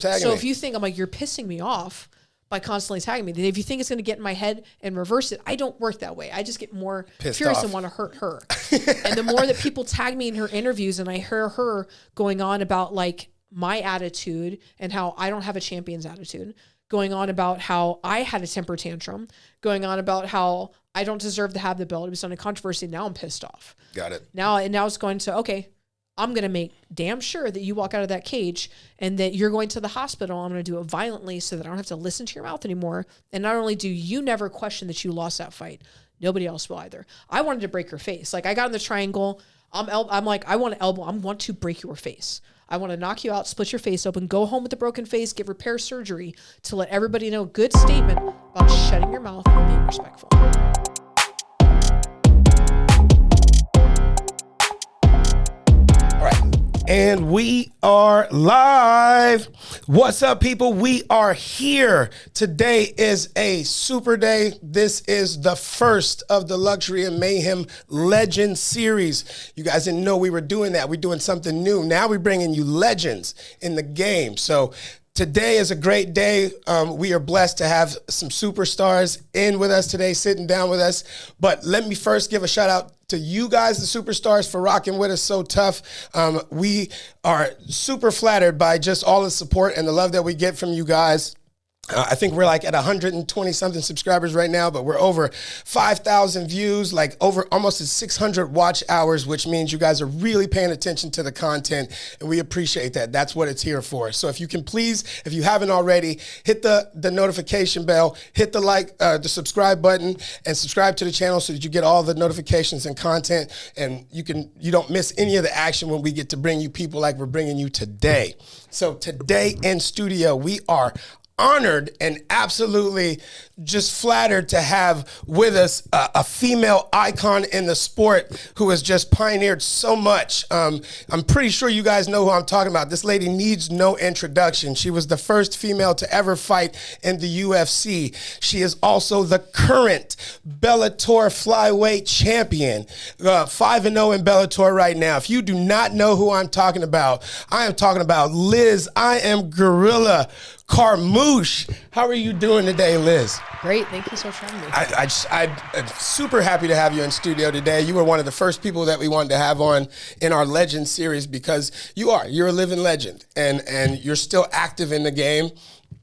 So if you think, I'm like, you're pissing me off by constantly tagging me. Then if you think it's going to get in my head and reverse it, I don't work that way. I just get more furious and want to hurt her. And the more that people tag me in her interviews and I hear her going on about like my attitude and how I don't have a champion's attitude, going on about how I had a temper tantrum, going on about how I don't deserve to have the belt. It was on a controversy. Now I'm pissed off. Got it. Now it's going to, okay, I'm going to make damn sure that you walk out of that cage and that you're going to the hospital. I'm going to do it violently so that I don't have to listen to your mouth anymore. And not only do you never question that you lost that fight, nobody else will either. I wanted to break her face. Like I got in the triangle. I'm like, I want to elbow. I want to break your face. I want to knock you out, split your face open, go home with a broken face, get repair surgery to let everybody know. Good statement about shutting your mouth and being respectful. And we are live. What's up, people? We are here. Today is a super day. This is the first of the Luxury and Mayhem Legend series. You guys didn't know we were doing that. We're doing something new. Now we're bringing you legends in the game. So today is a great day. We are blessed to have some superstars in with us today, sitting down with us. But let me first give a shout out to you guys, the superstars, for rocking with us so tough. We are super flattered by just all the support and the love that we get from you guys. I think we're like at 120 something subscribers right now, but we're over 5,000 views, like over almost 600 watch hours, which means you guys are really paying attention to the content, and we appreciate that. That's what it's here for. So if you can please, if you haven't already, hit the notification bell, hit the the subscribe button, and subscribe to the channel so that you get all the notifications and content, and you don't miss any of the action when we get to bring you people like we're bringing you today. So today in studio, we are honored and absolutely just flattered to have with us a female icon in the sport who has just pioneered so much. I'm pretty sure you guys know who I'm talking about. This lady needs no introduction. She was the first female to ever fight in the UFC. She is also the current Bellator Flyweight Champion, 5-0 in Bellator right now. If you do not know who I'm talking about, I am talking about Liz. I am Girl-Rilla. Carmouche, how are you doing today, Liz? Great, thank you so much for having me. I'm super happy to have you in studio today. You were one of the first people that we wanted to have on in our Legend series because you're a living legend and you're still active in the game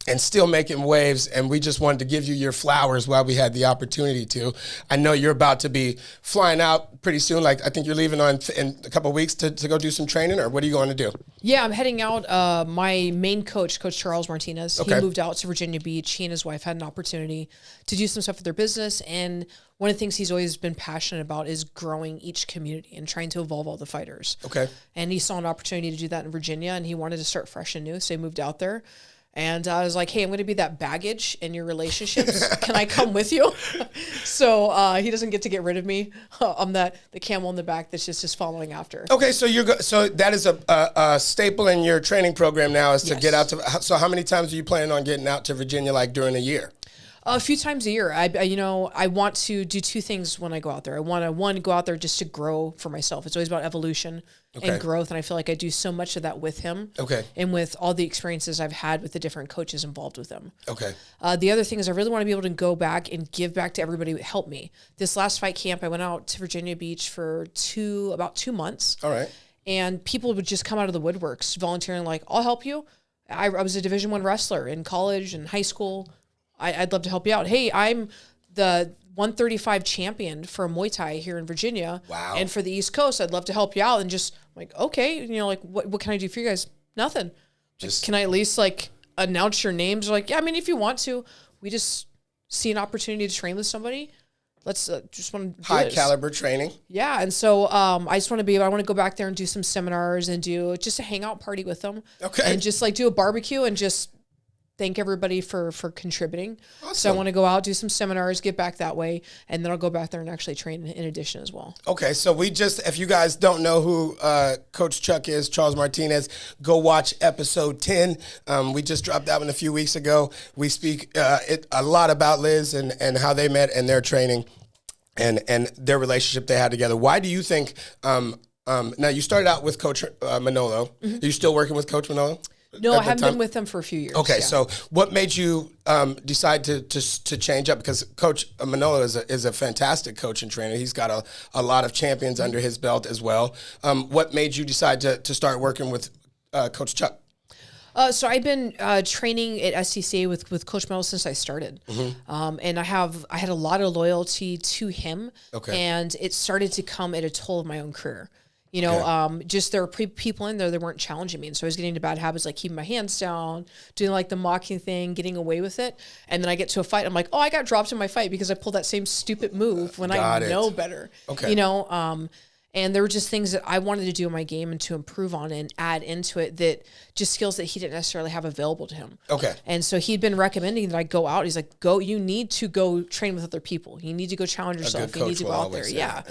and still making waves, and we just wanted to give you your flowers while we had the opportunity to. I know you're about to be flying out pretty soon. Like I think you're leaving in a couple of weeks to go do some training, or what are you going to do? Yeah, I'm heading out. My main coach, Coach Charles Martinez, he moved out to Virginia Beach. He and his wife had an opportunity to do some stuff with their business, and one of the things he's always been passionate about is growing each community and trying to evolve all the fighters. Okay. And he saw an opportunity to do that in Virginia, and he wanted to start fresh and new, so he moved out there. And I was like, hey, I'm going to be that baggage in your relationships. Can I come with you? So he doesn't get to get rid of me. I'm the camel in the back that's just following after. Okay, so so that is a staple in your training program now is to get out to. So how many times are you planning on getting out to Virginia, like during a year? A few times a year. I want to do two things when I go out there. I want to, one, go out there just to grow for myself. It's always about evolution and growth, and I feel like I do so much of that with him and with all the experiences I've had with the different coaches involved with him. The other thing is I really want to be able to go back and give back to everybody who helped me. This last fight camp, I went out to Virginia Beach for about 2 months. All right. And people would just come out of the woodworks volunteering like, I'll help you. I was a Division I wrestler in college and high school. I'd love to help you out. Hey, I'm the 135 champion for Muay Thai here in Virginia. Wow. And for the East Coast, I'd love to help you out. And just like, okay, like, what can I do for you guys? Nothing. Just can I at least like announce your names? Like, yeah, I mean, if you want to, we just see an opportunity to train with somebody. Let's just want to do high caliber training. Yeah. And so I want to go back there and do some seminars and do just a hangout party with them. Okay. And just like do a barbecue and just thank everybody for contributing. Awesome. So I want to go out, do some seminars, get back that way, and then I'll go back there and actually train in addition as well. Okay, so if you guys don't know who Coach Chuck is, Charles Martinez, go watch episode 10. We just dropped that one a few weeks ago. We speak a lot about Liz and how they met and their training and their relationship they had together. Why do you think, now you started out with Coach Manolo. Mm-hmm. Are you still working with Coach Manolo? No, I haven't been with them for a few years. Okay, so what made you decide to change up? Because Coach Manolo is a fantastic coach and trainer. He's got a lot of champions under his belt as well. What made you decide to start working with Coach Chuck? So I've been training at SCCA with Coach Mel since I started, and I had a lot of loyalty to him, and it started to come at a toll of my own career. You know, just there were people in there that weren't challenging me, and so I was getting into bad habits like keeping my hands down, doing like the mocking thing, getting away with it, and then I get to a fight, I'm like, oh, I got dropped in my fight because I pulled that same stupid move when I know better. You know, and there were just things that I wanted to do in my game and to improve on and add into it that just skills that he didn't necessarily have available to him. And so he'd been recommending that I go out. He's like, you need to go train with other people. You need to go challenge yourself. You need to go out there. Yeah.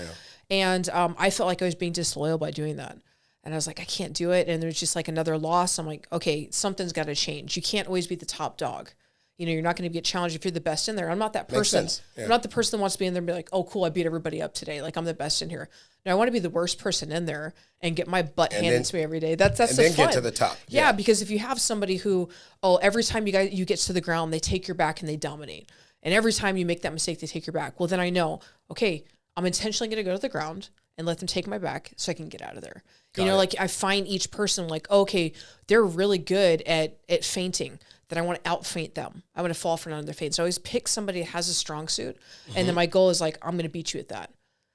And I felt like I was being disloyal by doing that. And I was like, I can't do it. And there's just like another loss. I'm like, okay, something's got to change. You can't always be the top dog. You know, you're not going to get challenged if you're the best in there. I'm not that person. I'm not the person that wants to be in there and be like, oh, cool, I beat everybody up today. Like, I'm the best in here. No, I want to be the worst person in there and get my butt handed to me every day. That's the fun. Get to the top. Yeah, because if you have somebody who, every time you get to the ground, they take your back and they dominate. And every time you make that mistake, they take your back. Well, then I know, okay, I'm intentionally going to go to the ground and let them take my back so I can get out of there. Like I find each person like, okay, they're really good at feinting. That I want to out feint them. I want to fall for none of their feints. So I always pick somebody that has a strong suit. And then my goal is like, I'm going to beat you at that.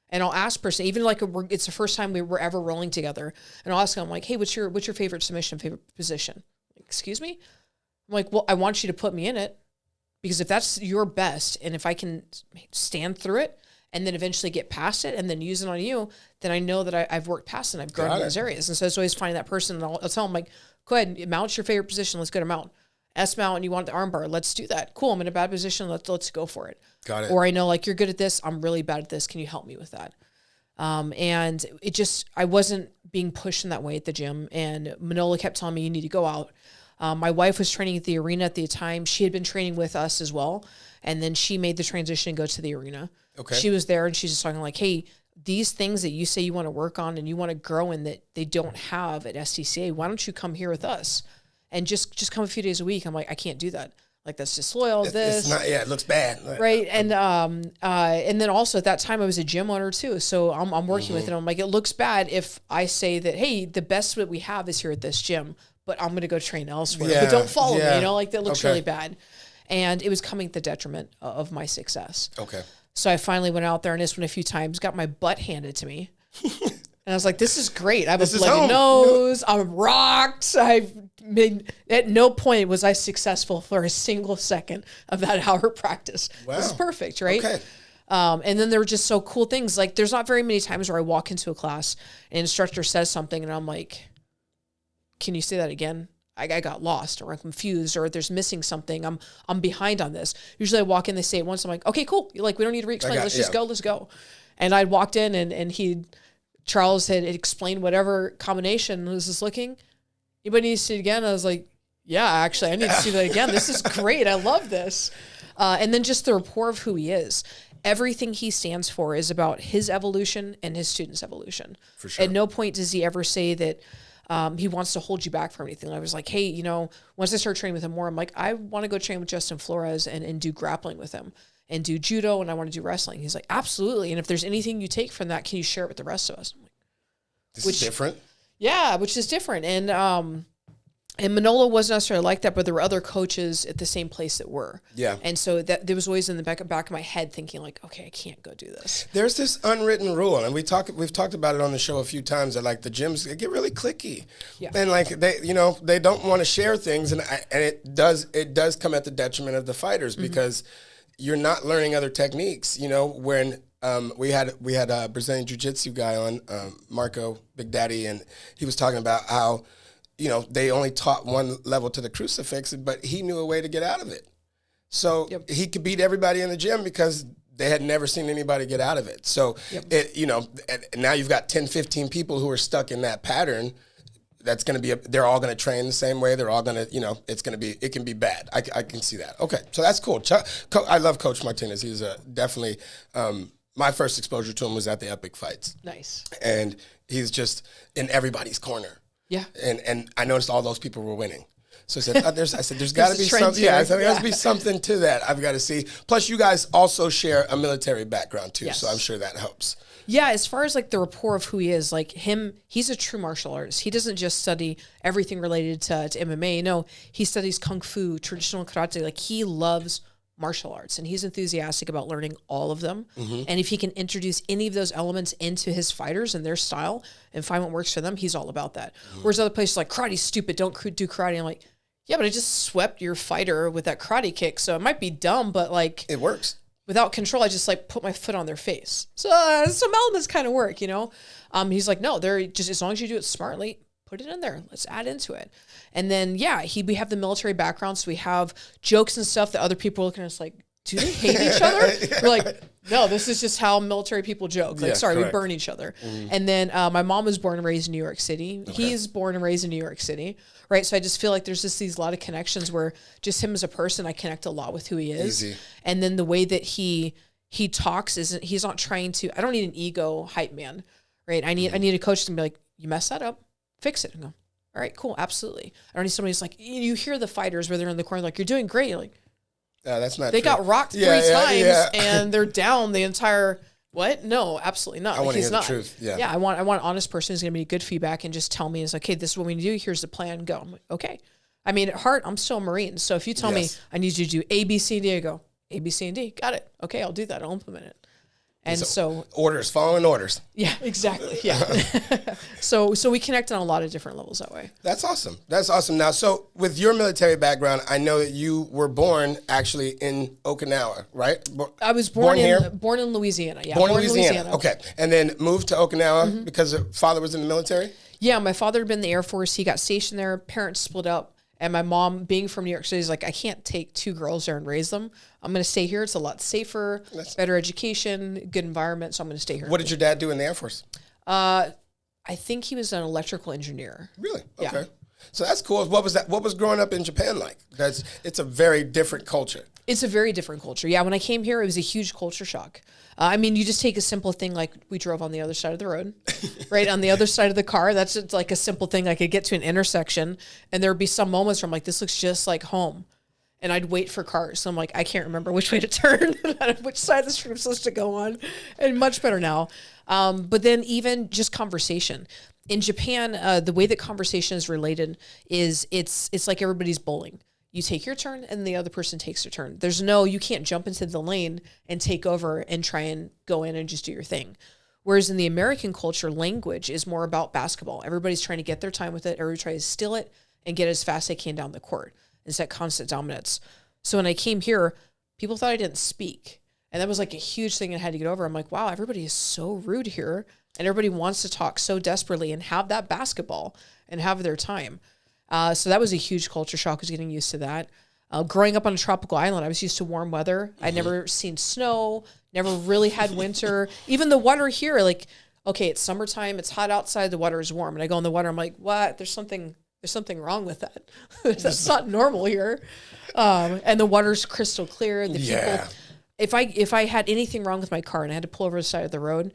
And I'll ask person, even like it's the first time we were ever rolling together. And I'll ask them like, hey, what's your favorite submission, favorite position? Excuse me? I'm like, well, I want you to put me in it because if that's your best and if I can stand through it and then eventually get past it and then use it on you, then I know that I've worked past it and I've grown in those areas. And so it's always finding that person and I'll tell them like, go ahead, mount your favorite position. Let's go to mount. S mount and you want the arm bar. Let's do that. Cool. I'm in a bad position. Let's go for it. Got it. Or I know like you're good at this. I'm really bad at this. Can you help me with that? And it just, I wasn't being pushed in that way at the gym. And Manola kept telling me, you need to go out. My wife was training at the arena at the time. She had been training with us as well. And then she made the transition and go to the arena. She was there and she's just talking like, hey, these things that you say you want to work on and you want to grow in that they don't have at STCA, why don't you come here with us? And just come a few days a week. I'm like, I can't do that. Like, that's disloyal. It's not, it looks bad. Right. And then also at that time I was a gym owner too. So I'm working with it. I'm like, it looks bad if I say that, hey, the best that we have is here at this gym, but I'm going to go train elsewhere. But don't follow me, like that looks really bad. And it was coming at the detriment of my success. So I finally went out there and this one a few times, got my butt handed to me. And I was like, this is great. I have a bloody nose. I'm rocked. At no point was I successful for a single second of that hour practice. Wow. This is perfect, right? And then there were just so cool things. Like there's not very many times where I walk into a class and an instructor says something and I'm like, can you say that again? I got lost or I'm confused or there's missing something. I'm behind on this. Usually I walk in, they say it once. I'm like, okay, cool. Like, we don't need to re-explain. Let's just go. Let's go. And I'd walked in and Charles had explained whatever combination was this looking. Anybody need to see it again? I was like, yeah, actually, I need to see that again. This is great. I love this. And then just the rapport of who he is. Everything he stands for is about his evolution and his students' evolution. For sure. At no point does he ever say that he wants to hold you back from anything. I was like, hey, once I start training with him more, I'm like, I want to go train with Justin Flores and do grappling with him and do judo and I want to do wrestling. He's like, absolutely. And if there's anything you take from that, can you share it with the rest of us? I'm like, this is different. Yeah, which is different. And Manola wasn't necessarily like that, but there were other coaches at the same place that were. Yeah. And so that there was always in the back of my head thinking like, okay, I can't go do this. There's this unwritten rule, and we've talked about it on the show a few times, that like the gyms they get really cliquey. Yeah. And like they don't want to share things, and it does come at the detriment of the fighters because you're not learning other techniques. When we had a Brazilian Jiu-Jitsu guy on, Marco Big Daddy, and he was talking about how they only taught one level to the crucifix, but he knew a way to get out of it. So he could beat everybody in the gym because they had never seen anybody get out of it. So, now you've got 10, 15 people who are stuck in that pattern. That's going to be, they're all going to train the same way. They're all going to, it can be bad. I can see that. Okay. So that's cool. I love Coach Martinez. He's definitely, my first exposure to him was at the Epic Fights. Nice. And he's just in everybody's corner. Yeah. And I noticed all those people were winning. So I said, there's got to be something. Yeah, there has to be something to that. I've got to see. Plus, you guys also share a military background too, so I'm sure that helps. Yeah, as far as like the rapport of who he is, like he's a true martial artist. He doesn't just study everything related to MMA. No, he studies kung fu, traditional karate. Like he loves martial arts and he's enthusiastic about learning all of them. And if he can introduce any of those elements into his fighters and their style and find what works for them, he's all about that. Whereas other places like karate's stupid, don't do karate. I'm like, yeah, but I just swept your fighter with that karate kick. So it might be dumb, but like it works. Without control, I just like put my foot on their face. So some elements kind of work, you know? He's like, no, they're just, as long as you do it smartly, put it in there. Let's add into it. And then, yeah, we have the military background. So we have jokes and stuff that other people are looking at us like, do they hate each other? We're like, no, this is just how military people joke. Like, sorry, correct. We burn each other. And then my mom was born and raised in New York City. Okay. He's born and raised in New York City. Right. So I just feel like there's just these lot of connections where just him as a person, I connect a lot with who he is. Easy. And then the way that he talks he's not trying to, I don't need an ego hype man, right? I need a coach to be like, you mess that up, fix it. And go, all right, cool. Absolutely. I don't need somebody who's like, you hear the fighters where they're in the corner, like, you're doing great. You're like, that's not they true. got rocked 3 times and they're down the entire, what? No, absolutely not. I want to hear the truth. Yeah. I want an honest person who's going to be good feedback and just tell me, it's like, okay, this is what we need to do. Here's the plan. Go. I'm like, okay. I mean, at heart, I'm still a Marine. So if you tell me I need you to do A, B, C, and D, I go, A, B, C, and D. Got it. Okay, I'll do that. I'll implement it. And so orders, following orders. Yeah, exactly. Yeah. So we connect on a lot of different levels that way. That's awesome. That's awesome. Now, so with your military background, I know that you were born actually in Okinawa, right? I was born in Louisiana. Yeah. Born in Louisiana. Okay. And then moved to Okinawa because your father was in the military? Yeah, my father had been in the Air Force. He got stationed there. Parents split up. And my mom, being from New York City, is like, I can't take 2 girls there and raise them. I'm going to stay here. It's a lot safer, better education, good environment. So I'm going to stay here. What did your dad do in the Air Force? I think he was an electrical engineer. Really? Okay. Yeah. So that's cool. What was that? What was growing up in Japan like? It's a very different culture. It's a very different culture. Yeah, when I came here, it was a huge culture shock. I mean, you just take a simple thing like we drove on the other side of the road, right? On the other side of the car. That's just like a simple thing. I could get to an intersection and there would be some moments where I'm like, this looks just like home. And I'd wait for cars. So I'm like, I can't remember which way to turn, which side of the street I'm supposed to go on. And much better now. But then even just conversation. In Japan, the way that conversation is related is it's like everybody's bowling. You take your turn and the other person takes their turn. You can't jump into the lane and take over and try and go in and just do your thing. Whereas in the American culture, language is more about basketball. Everybody's trying to get their time with it. Everybody tries to steal it and get as fast as they can down the court. It's that constant dominance. So when I came here, people thought I didn't speak. And that was like a huge thing I had to get over. I'm like, wow, everybody is so rude here. And everybody wants to talk so desperately and have that basketball and have their time. So that was a huge culture shock, was getting used to that. Growing up on a tropical island, I was used to warm weather. I'd never seen snow, never really had winter. Even the water here, like, okay, it's summertime, it's hot outside, the water is warm. And I go in the water, I'm like, what? There's something wrong with that. That's not normal here. And the water's crystal clear. The people, if I had anything wrong with my car and I had to pull over the side of the road,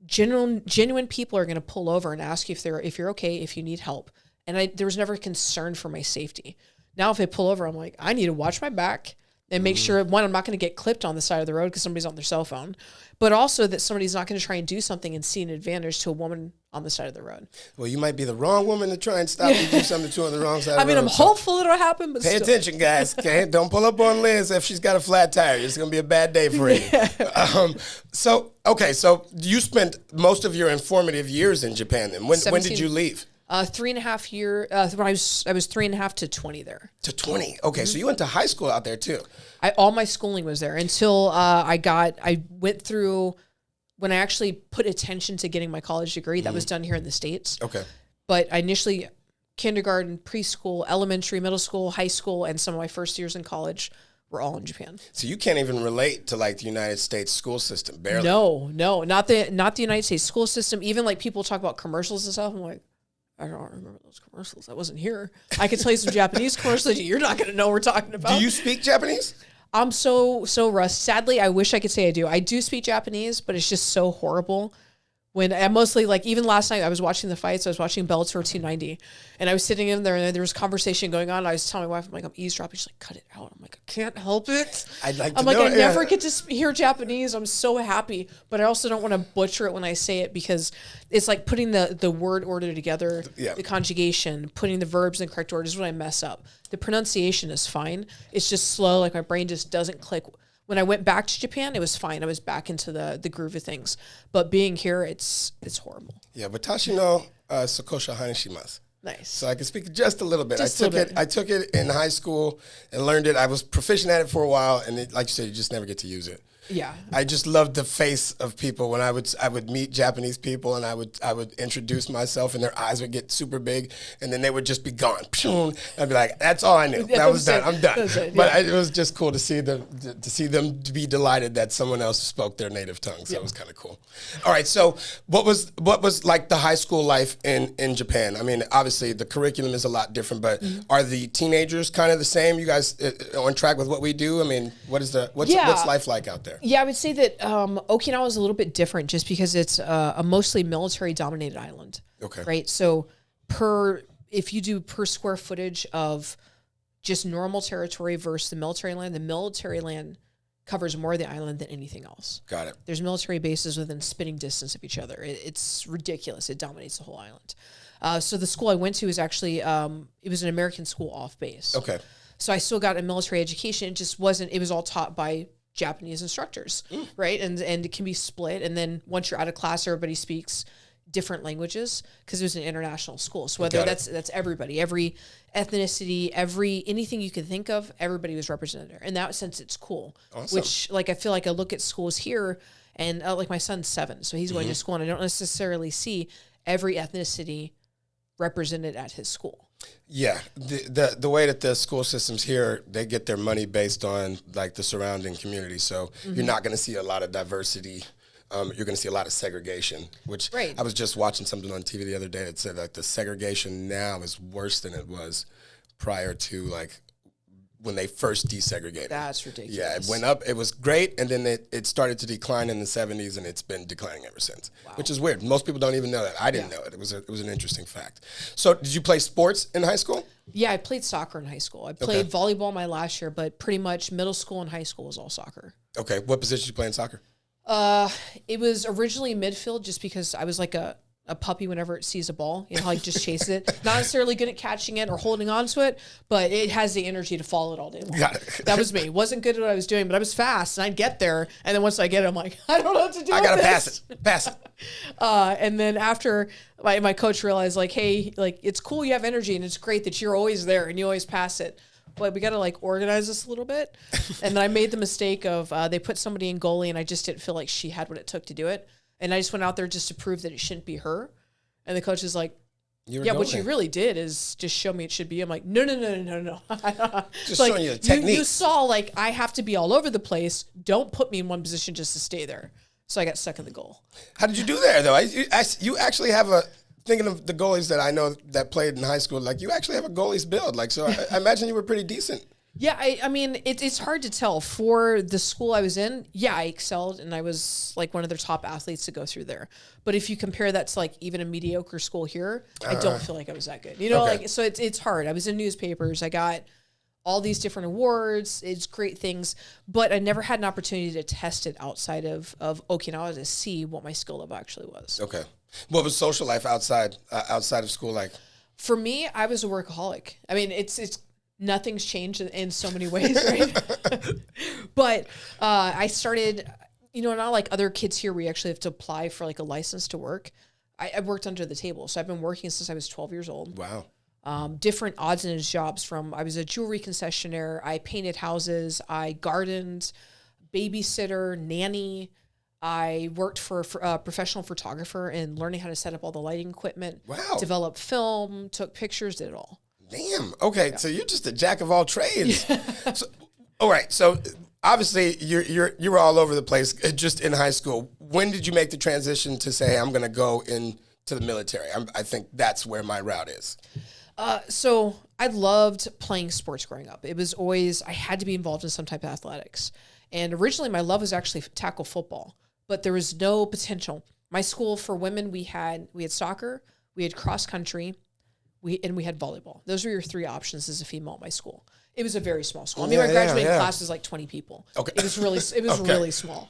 genuine people are going to pull over and ask you if you're okay, if you need help. And there was never a concern for my safety. Now, if I pull over, I'm like, I need to watch my back and make sure, one, I'm not going to get clipped on the side of the road because somebody's on their cell phone, but also that somebody's not going to try and do something and see an advantage to a woman on the side of the road. Well, you might be the wrong woman to try and stop you do something to on the wrong side of the road. I mean, I'm hopeful it'll happen, but pay attention, guys. Okay? Don't pull up on Liz if she's got a flat tire. It's going to be a bad day for you. So you spent most of your informative years in Japan then. When did you leave? 3.5 years. When I was 3.5 to 20 there. To 20. Okay, so you went to high school out there too. All my schooling was there until I went through when I actually put attention to getting my college degree. That was done here in the States. Okay. But I initially kindergarten, preschool, elementary, middle school, high school, and some of my first years in college were all in Japan. So you can't even relate to like the United States school system, barely. No, not the United States school system. Even like people talk about commercials and stuff. I'm like, I don't remember those commercials. I wasn't here. I could tell you some Japanese commercials. You're not going to know what we're talking about. Do you speak Japanese? I'm so rust. Sadly, I wish I could say I do. I do speak Japanese, but it's just so horrible When I mostly, like, even last night I was watching the fights. I was watching Bellator 290, and I was sitting in there, and there was conversation going on. I was telling my wife, I'm like, I'm eavesdropping. She's like, cut it out. I'm like, I can't help it. I'd like to I'm like, know, I never get to hear Japanese. I'm so happy, but I also don't want to butcher it when I say it, because it's like putting the word order together, the conjugation, putting the verbs in the correct order is what I mess up. The pronunciation is fine. It's just slow. Like, my brain just doesn't click. When I went back to Japan, it was fine. I was back into the groove of things. But being here, it's horrible. Yeah, but Tashi no Sakosha Hanishimasu. Nice. So I can speak just a little bit. Just a little bit. I took it in high school and learned it. I was proficient at it for a while, and like you said, you just never get to use it. Yeah. I just loved the face of people when I would meet Japanese people, and I would introduce myself, and their eyes would get super big, and then they would just be gone. I'd be like, that's all I knew. That was done. I'm done. But it was just cool to see them to be delighted that someone else spoke their native tongue. So it was kind of cool. All right. So what was like the high school life in Japan? I mean, obviously the curriculum is a lot different, but are the teenagers kind of the same? You guys on track with what we do? I mean, what's life like out there? Yeah, I would say that Okinawa is a little bit different just because it's a mostly military-dominated island. Okay. Right? So if you do per square footage of just normal territory versus the military land covers more of the island than anything else. Got it. There's military bases within spitting distance of each other. It's ridiculous. It dominates the whole island. So the school I went to was actually, it was an American school off base. Okay. So I still got a military education. It was all taught by Japanese instructors, right? And it can be split. And then once you're out of class, everybody speaks different languages because it was an international school. So whether that's everybody, every ethnicity, anything you could think of, everybody was represented there. In that sense, it's cool. Awesome. Which, like, I feel like I look at schools here, and like my son's 7, so he's going to school, and I don't necessarily see every ethnicity represented at his school. Yeah, the way that the school systems here, they get their money based on like the surrounding community. So you're not going to see a lot of diversity. You're going to see a lot of segregation, which I was just watching something on TV the other day that said like the segregation now is worse than it was prior to like when they first desegregated. That's ridiculous. Yeah, it went up. It was great, and then it started to decline in the 70s, and it's been declining ever since, which is weird. Most people don't even know that. I didn't know it. It was an interesting fact. So did you play sports in high school? Yeah, I played soccer in high school. I played volleyball my last year, but pretty much middle school and high school was all soccer. Okay. What position did you play in soccer? It was originally midfield just because I was like a puppy whenever it sees a ball, like just chases it. Not necessarily good at catching it or holding on to it, but it has the energy to follow it all day long. Got it. That was me. Wasn't good at what I was doing, but I was fast, and I'd get there, and then once I get it, I'm like, I don't know what to do with this. I gotta pass it. And then after my coach realized, like, hey, like, it's cool you have energy, and it's great that you're always there and you always pass it, but we got to like organize this a little bit. And then I made the mistake of they put somebody in goalie, and I just didn't feel like she had what it took to do it. And I just went out there just to prove that it shouldn't be her. And the coach is like, what you really did is just show me it should be. I'm like, no. Just like, showing you the technique. You saw, like, I have to be all over the place. Don't put me in one position just to stay there. So I got stuck in the goal. How did you do there, though? You actually have thinking of the goalies that I know that played in high school, like, you actually have a goalie's build. Like, so I imagine you were pretty decent. Yeah, I mean, it's hard to tell. For the school I was in, I excelled, and I was like one of their top athletes to go through there. But if you compare that to like even a mediocre school here, I don't feel like I was that good. Like, so it's hard. I was in newspapers. I got all these different awards. It's great things, but I never had an opportunity to test it outside of Okinawa to see what my skill level actually was. Okay. What was social life outside of school like? For me, I was a workaholic. I mean, it's nothing's changed in so many ways, right? But I started, not like other kids here, we actually have to apply for like a license to work. I worked under the table. So I've been working since I was 12 years old. Wow. Different odds and ends jobs I was a jewelry concessionaire. I painted houses. I gardened, babysitter, nanny. I worked for a professional photographer and learning how to set up all the lighting equipment. Wow. Developed film, took pictures, did it all. Damn. Okay, so you're just a jack of all trades. So, all right. So obviously you were all over the place just in high school. When did you make the transition to say, hey, I'm going to go into the military? I think that's where my route is. So I loved playing sports growing up. It was always, I had to be involved in some type of athletics. And originally my love was actually tackle football, but there was no potential. my school for women, we had soccer, we had cross country, we had volleyball. Those were your 3 options as a female at my school. It was a very small school. I mean, my graduating class was like 20 people. Okay. It was really small.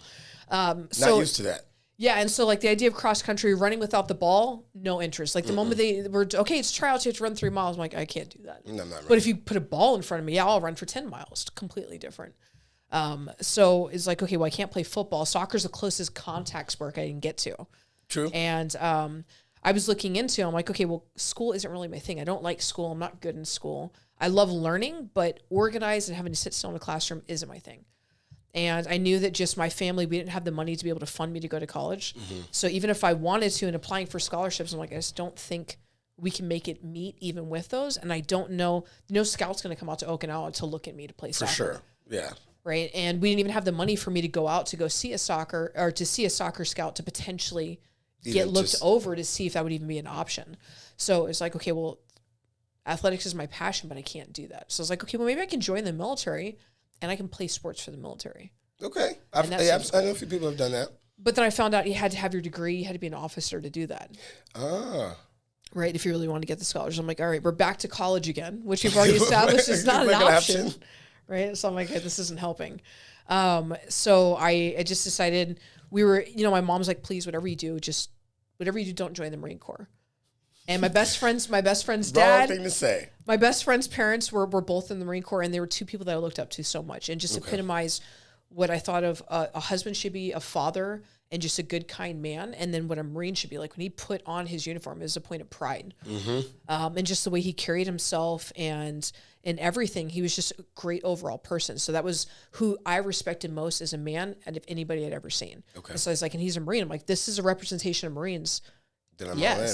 Not used to that. Yeah, and so like the idea of cross country, running without the ball, no interest. Like the moment they were, okay, it's tryouts, you have to run 3 miles. I'm like, I can't do that. No, I'm not. But if you put a ball in front of me, yeah, I'll run for 10 miles. Completely different. So it's like, okay, well, I can't play football. Soccer's the closest contact sport I can get to. True. And I was looking into, I'm like, okay, well, school isn't really my thing. I don't like school. I'm not good in school. I love learning, but organized and having to sit still in a classroom isn't my thing. And I knew that just my family, we didn't have the money to be able to fund me to go to college. So even if I wanted to and applying for scholarships, I'm like, I just don't think we can make it meet even with those. And I don't know, no scout's going to come out to Okinawa to look at me to play soccer. For sure, yeah. Right? And we didn't even have the money for me to go out to go see a soccer, or to see a soccer scout to potentially get looked over to see if that would even be an option. So it's like, okay, well, athletics is my passion, but I can't do that. So I was like, okay, well, maybe I can join the military and I can play sports for the military. Okay. I know a few people have done that. But then I found out you had to have your degree. You had to be an officer to do that. Ah. Right, if you really want to get the scholarship. I'm like, all right, we're back to college again, which we've already established is not an option. Right? So I'm like, hey, this isn't helping. So I just decided my mom's like, please, whatever you do, don't join the Marine Corps. And my best friend's dad. Wrong thing to say. My best friend's parents were both in the Marine Corps, and they were 2 people that I looked up to so much, and just epitomize what I thought of a husband should be, a father, and just a good, kind man, and then what a Marine should be. Like when he put on his uniform, it was a point of pride, and just the way he carried himself and in everything, he was just a great overall person. So that was who I respected most as a man, and if anybody I'd ever seen. Okay. And so I was like, and he's a Marine. I'm like, this is a representation of Marines. Then I'm all in.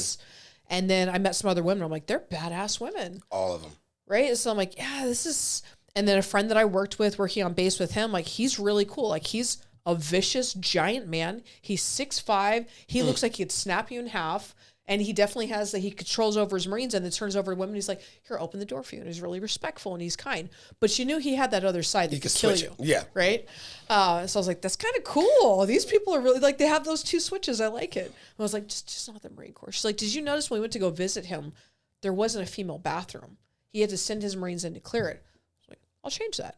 And then I met some other women. I'm like, they're badass women. All of them. Right? So I'm like, yeah, this is... And then a friend that I worked with, working on base with him, like, he's really cool. Like, he's a vicious, giant man. He's 6'5". He looks like he could snap you in half. And he definitely has he controls over his Marines and then turns over to women. He's like, here, open the door for you. And he's really respectful and he's kind. But you knew he had that other side that could kill you. Yeah. Right? So I was like, that's kind of cool. These people are really, like, they have those 2 switches. I like it. I was like, just not the Marine Corps. She's like, did you notice when we went to go visit him, there wasn't a female bathroom? He had to send his Marines in to clear it. I was like, I'll change that.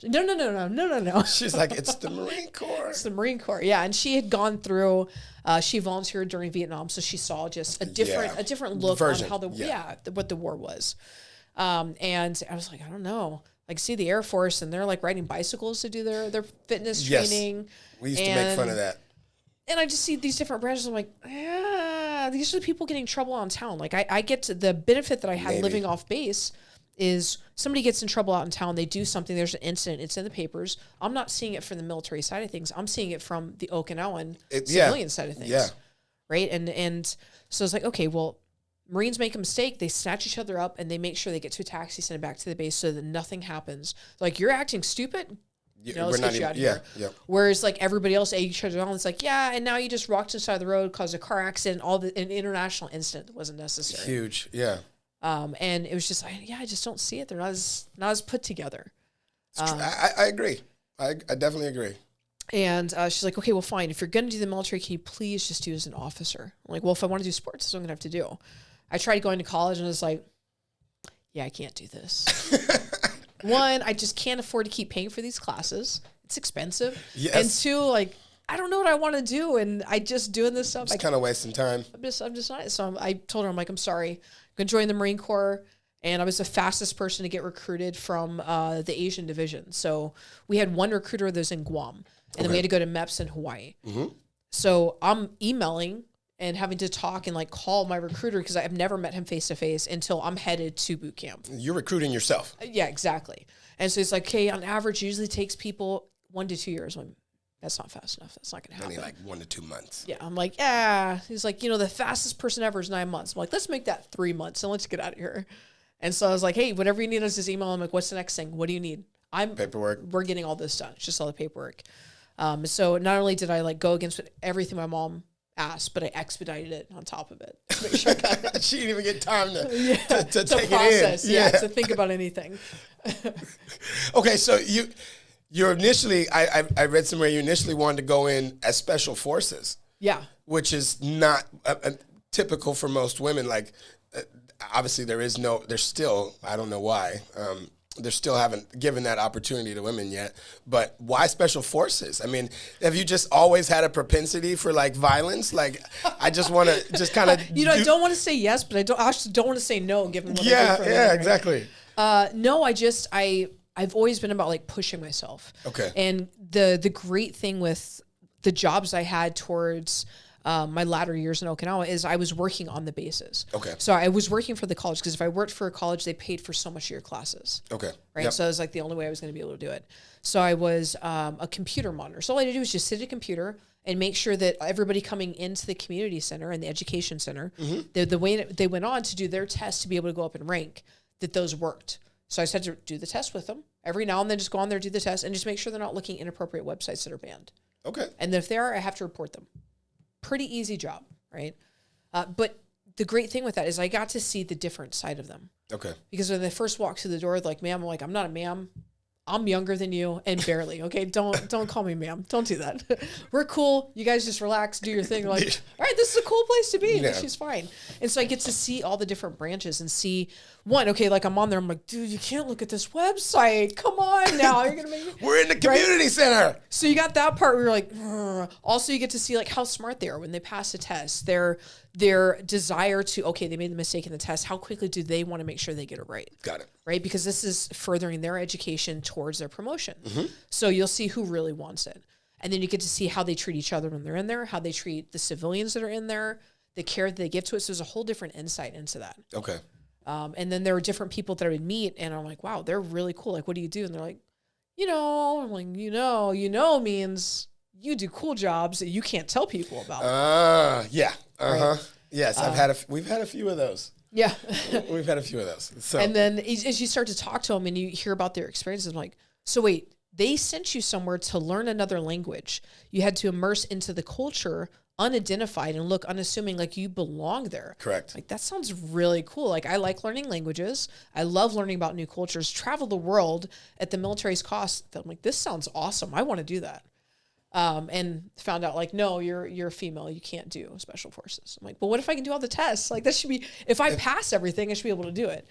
No. She's like, it's the Marine Corps. It's the Marine Corps, yeah. And she had gone through, she volunteered during Vietnam, so she saw just a different look on how what the war was. And I was like, I don't know. Like, see the Air Force, and they're like riding bicycles to do their fitness training. We used to make fun of that. And I just see these different branches. I'm like, these are the people getting in trouble on town. Like, I get to the benefit that I had living off base is somebody gets in trouble out in town, they do something, there's an incident, it's in the papers. I'm not seeing it from the military side of things. I'm seeing it from the Okinawan civilian side of things. Yeah. Right? And so it's like, okay, well, Marines make a mistake, they snatch each other up and they make sure they get to a taxi, send it back to the base so that nothing happens. Like, you're acting stupid. Let's get you out of here. Yeah. Whereas like everybody else egg each other on, it's like, yeah, and now you just rocked to the side of the road, caused a car accident, an international incident that wasn't necessary. Huge, yeah. And it was just, I just don't see it. They're not as put together. I agree. I definitely agree. And she's like, okay, well, fine. If you're going to do the military, can you please just do as an officer? I'm like, well, if I want to do sports, that's what I'm going to have to do. I tried going to college and I was like, yeah, I can't do this. One, I just can't afford to keep paying for these classes. It's expensive. Yes. And 2, like, I don't know what I want to do. And I just doing this stuff. It's kind of wasting time. I'm just not. So I told her, I'm like, I'm sorry. I'm going to join the Marine Corps. And I was the fastest person to get recruited from the Asian division. So we had one recruiter that was in Guam. And then we had to go to MEPS in Hawaii. Mm-hmm. So I'm emailing and having to talk and like call my recruiter because I've never met him face to face until I'm headed to boot camp. You're recruiting yourself. Yeah, exactly. And so it's like, okay, on average, usually takes people 1 to 2 years. I'm like, that's not fast enough. That's not going to happen. Only like 1 to 2 months. Yeah. I'm like, yeah. He's like, the fastest person ever is 9 months. I'm like, let's make that 3 months and let's get out of here. And so I was like, hey, whatever you need us to email. I'm like, what's the next thing? What do you need? Paperwork. We're getting all this done. It's just all the paperwork. So not only did I like go against everything my mom asked, but I expedited it on top of it to make sure I got it. She didn't even get time to take process, it in. To think about anything. Okay, so you're initially, I read somewhere you initially wanted to go in as special forces. Yeah. Which is not typical for most women. Like, obviously there's still, I don't know why, they still haven't given that opportunity to women yet. But why special forces? I mean, have you just always had a propensity for like violence? Like, I just want to just kind of. I don't want to say yes, but I actually don't want to say no, given what I do for Yeah, exactly. No, I've always been about like pushing myself. Okay. And the great thing with the jobs I had towards my latter years in Okinawa is I was working on the bases. Okay. So I was working for the college because if I worked for a college, they paid for so much of your classes. Okay. Right. Yep. So it was like the only way I was going to be able to do it. So I was a computer monitor. So all I had to do was just sit at a computer and make sure that everybody coming into the community center and the education center, the way that they went on to do their test to be able to go up in rank, that those worked. So I just had to do the test with them. Every now and then just go on there, do the test, and just make sure they're not looking at inappropriate websites that are banned. Okay. And then if they are, I have to report them. Pretty easy job, right? But the great thing with that is I got to see the different side of them. Okay. Because when they first walked through the door, like, ma'am, I'm like, I'm not a ma'am. I'm younger than you and barely. Okay, don't call me ma'am. Don't do that. We're cool. You guys just relax, do your thing. Like, all right, this is a cool place to be. Yeah. She's fine. And so I get to see all the different branches and see one. Okay, like I'm on there. I'm like, dude, you can't look at this website. Come on now. You're gonna make me. We're in the community center. So you got that part where you're like, ugh. Also you get to see like how smart they are when they pass a test. Their desire to, okay, they made the mistake in the test. How quickly do they want to make sure they get it right? Got it. Right? Because this is furthering their education towards their promotion. So you'll see who really wants it. And then you get to see how they treat each other when they're in there, how they treat the civilians that are in there, the care that they give to it. So there's a whole different insight into that. Okay. And then there are different people that I would meet and I'm like, wow, they're really cool. Like, what do you do? And they're like, I'm like, means you do cool jobs that you can't tell people about. Yeah. Right? Yes, we've had a few of those. Yeah. We've had a few of those. So. And then as you start to talk to them and you hear about their experiences, I'm like, so wait, they sent you somewhere to learn another language. You had to immerse into the culture unidentified and look unassuming, like you belong there. Correct. Like that sounds really cool. Like I like learning languages. I love learning about new cultures, travel the world at the military's cost. I'm like, this sounds awesome. I want to do that. And found out like, no, you're a female. You can't do special forces. I'm like, but what if I can do all the tests? Like that should be, if I pass everything, I should be able to do it.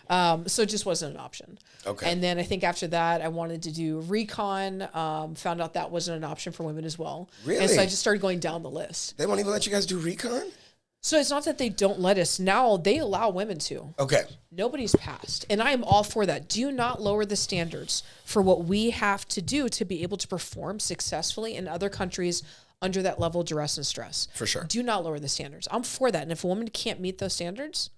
So it just wasn't an option. Okay. And then I think after that, I wanted to do recon, found out that wasn't an option for women as well. Really? And so I just started going down the list. They won't even let you guys do recon? So it's not that they don't let us. Now they allow women to. Okay. Nobody's passed. And I am all for that. Do not lower the standards for what we have to do to be able to perform successfully in other countries under that level of duress and stress. For sure. Do not lower the standards. I'm for that. And if a woman can't meet those standards,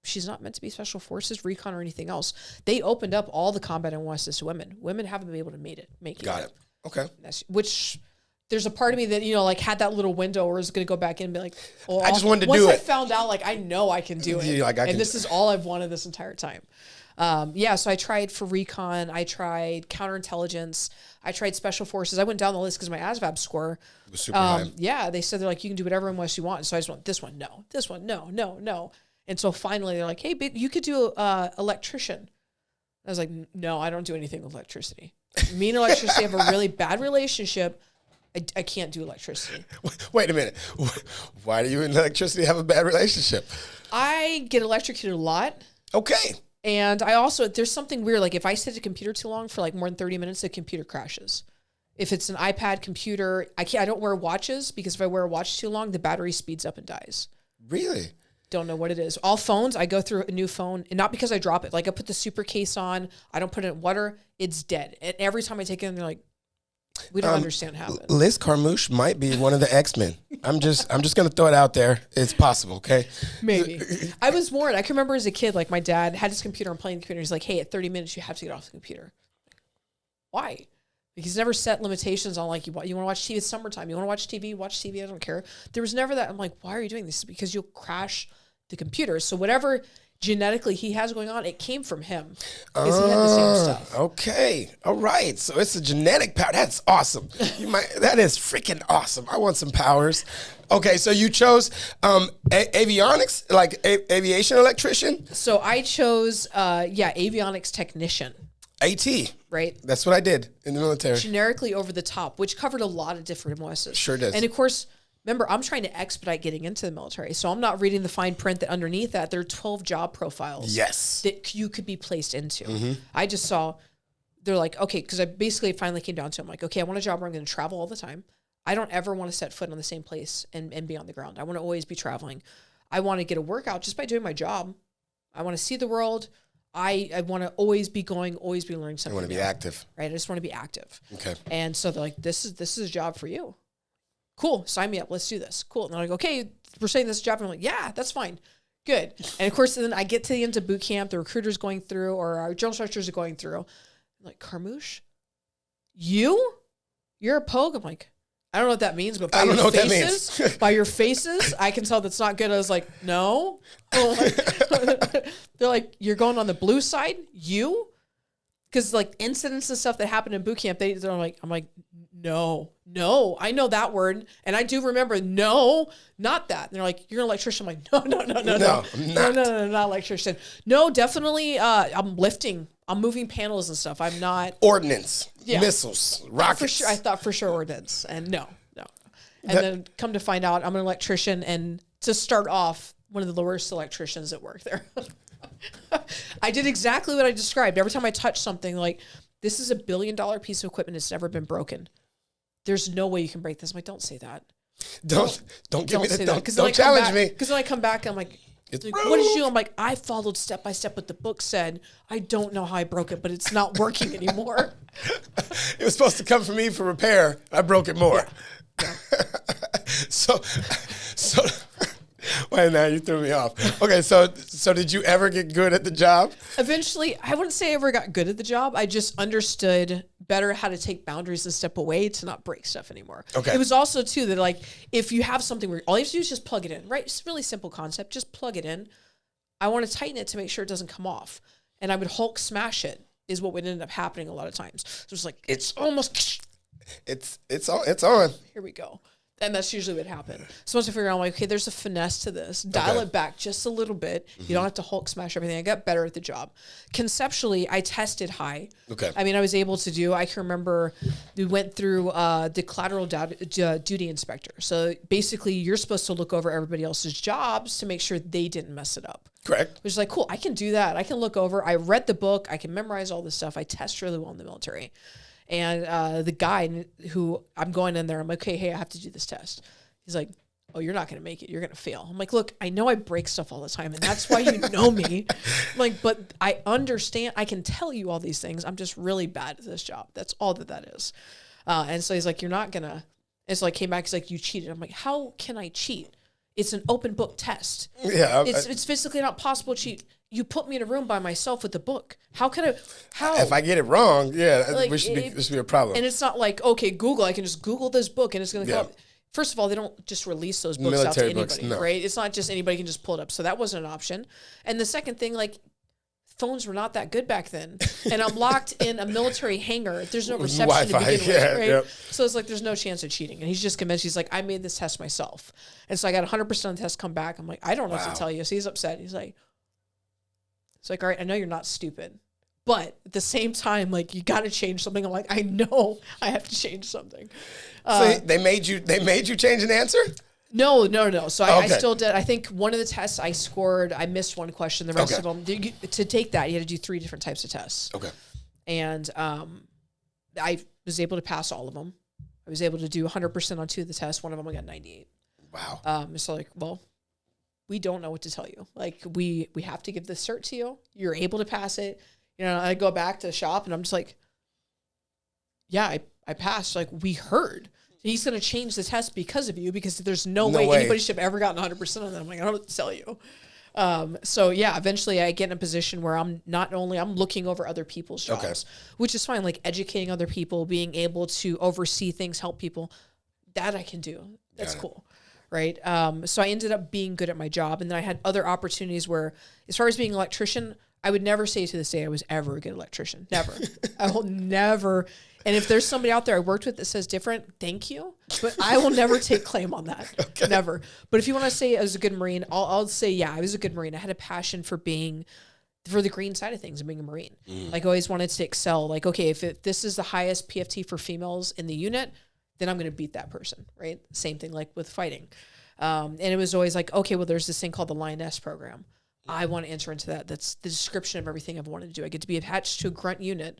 she's not meant to be special forces, recon, or anything else. They opened up all the combat and enlisted to women. Women haven't been able to make it. Got it. Okay. Which there's a part of me that, like had that little window where I was going to go back in and be like, oh, I just wanted to do it. Once I it. found out, like, I know I can do it. Like, and this is all I've wanted this entire time. So I tried for recon. I tried counterintelligence. I tried special forces. I went down the list because my ASVAB score was super high. Yeah, they said they're like, you can do whatever unless you want. And so I just went, this one, no. This one, no. And so finally they're like, hey, babe, you could do electrician. I was like, no, I don't do anything with electricity. Me and electricity have a really bad relationship. I can't do electricity. Wait a minute. Why do you and electricity have a bad relationship? I get electrocuted a lot. Okay. And I also, there's something weird. Like if I sit at a computer too long for like more than 30 minutes, the computer crashes. If it's an iPad computer, I don't wear watches because if I wear a watch too long, the battery speeds up and dies. Really? Don't know what it is. All phones, I go through a new phone, and not because I drop it. Like I put the super case on, I don't put it in water, it's dead. And every time I take it in, they're like, we don't understand what happened. Liz Carmouche might be one of the X-Men. I'm just going to throw it out there. It's possible, okay? Maybe. I was warned. I can remember as a kid, like my dad had his computer and playing the computer. He's like, hey, at 30 minutes, you have to get off the computer. Why? Because he's never set limitations on like, you want to watch TV, it's summertime. You want to watch TV, I don't care. There was never that. I'm like, why are you doing this? Because you'll crash the computer. So whatever genetically he has going on, it came from him because he had the same stuff. Okay. All right. So it's a genetic power. That's awesome. That is freaking awesome. I want some powers. Okay. So you chose avionics, like aviation electrician? So I chose, avionics technician. AT. Right. That's what I did in the military. Generically over the top, which covered a lot of different MOSs. Sure does. And of course, remember, I'm trying to expedite getting into the military. So I'm not reading the fine print that underneath that there are 12 job profiles that you could be placed into. I just saw, they're like, okay, because I basically finally came down to, I'm like, okay, I want a job where I'm going to travel all the time. I don't ever want to set foot on the same place and be on the ground. I want to always be traveling. I want to get a workout just by doing my job. I want to see the world. I want to always be going, always be learning something. I want to be active. Right? I just want to be active. Okay. And so they're like, this is a job for you. Cool. Sign me up. Let's do this. Cool. And they're like, okay, we're saying this job. And I'm like, yeah, that's fine. Good. And of course, then I get to the end of boot camp, the recruiter's going through, or our drill instructors are going through. I'm like, Carmouche, you're a pogue? I'm like, I don't know what that means, but by your faces, by your faces, I can tell that's not good. I was like, no. They're like, you're going on the blue side? You? Because like incidents and stuff that happened in boot camp, they're like, I'm like, no, I know that word. And I do remember, no, not that. And they're like, you're an electrician. I'm like, no, not electrician. No, definitely, I'm lifting. I'm moving panels and stuff. I'm not. Ordnance, missiles, rockets. For sure, I thought for sure ordnance. And no. And then come to find out, I'm an electrician. And to start off, one of the worst electricians that work there. I did exactly what I described. Every time I touch something, like, this is $1 billion piece of equipment. It's never been broken. There's no way you can break this. I'm like, don't say that. Don't give me that. Don't challenge me. Because then I come back and I'm like, what did you do? I'm like, I followed step by step what the book said. I don't know how I broke it, but it's not working anymore. It was supposed to come from me for repair. I broke it more. Yeah. So wait, now you threw me off. Okay, so did you ever get good at the job? Eventually, I wouldn't say I ever got good at the job. I just understood better how to take boundaries and step away to not break stuff anymore. Okay. It was also, too, that, like, if you have something where all you have to do is just plug it in, right? It's a really simple concept. Just plug it in. I want to tighten it to make sure it doesn't come off. And I would Hulk smash it is what would end up happening a lot of times. So it's like, it's almost... It's on. Here we go. And that's usually what happened. So once I figure out, I'm like, okay, there's a finesse to this. Dial it back just a little bit. You don't have to Hulk smash everything. I got better at the job. Conceptually, I tested high. Okay. I mean, I was able to do, I can remember we went through the collateral duty inspector. So basically, you're supposed to look over everybody else's jobs to make sure they didn't mess it up. Correct. Which is like, cool, I can do that. I can look over. I read the book. I can memorize all this stuff. I test really well in the military. And the guy who I'm going in there, I'm like, okay, hey, I have to do this test. He's like, oh, you're not going to make it. You're going to fail. I'm like, look, I know I break stuff all the time, and that's why you know me. I'm like, but I understand. I can tell you all these things. I'm just really bad at this job. That's all that is. And so he's like, you're not going to. And so I came back. He's like, you cheated. I'm like, how can I cheat? It's an open book test. Yeah, it's physically not possible to cheat. You put me in a room by myself with the book. How can I? How? If I get it wrong, like, this should be a problem. And it's not like, okay, Google. I can just Google this book and it's going to come up. First of all, they don't just release those books out to anybody, right? It's not just anybody can just pull it up. So that wasn't an option. And the second thing, like, phones were not that good back then. And I'm locked in a military hangar. There's no reception Wi-Fi, to begin with, right? Yep. So it's like, there's no chance of cheating. And he's just convinced. He's like, I made this test myself. And so I got 100% of the test come back. I'm like, I don't know what to tell you. So he's upset. He's like, it's like, all right, I know you're not stupid. But at the same time, like, you got to change something. I'm like, I know I have to change something. So they made you change an answer? No. So I still did. I think one of the tests I scored, I missed one question. The rest of them, to take that, you had to do 3 different types of tests. Okay. And I was able to pass all of them. I was able to do 100% on 2 of the tests. One of them I got 98. Wow. So like, well, we don't know what to tell you. Like, we have to give this cert to you. You're able to pass it. You know, I go back to the shop and I'm just like, yeah, I passed. Like, we heard. He's going to change the test because of you, because there's no way anybody should have ever gotten 100% on that. I'm like, I don't know what to tell you. So yeah, eventually I get in a position where I'm looking over other people's jobs, which is fine. Like, educating other people, being able to oversee things, help people, that I can do. That's cool. Right. So I ended up being good at my job. And then I had other opportunities where, as far as being an electrician, I would never say to this day I was ever a good electrician. Never. I will never. And if there's somebody out there I worked with that says different, thank you. But I will never take claim on that. Okay. Never. But if you want to say I was a good Marine, I'll say, yeah, I was a good Marine. I had a passion for the green side of things and being a Marine. Like, I always wanted to excel. Like, okay, if this is the highest PFT for females in the unit, then I'm going to beat that person, right? Same thing like with fighting. And it was always like, okay, well, there's this thing called the Lioness Program. I want to enter into that. That's the description of everything I've wanted to do. I get to be attached to a grunt unit,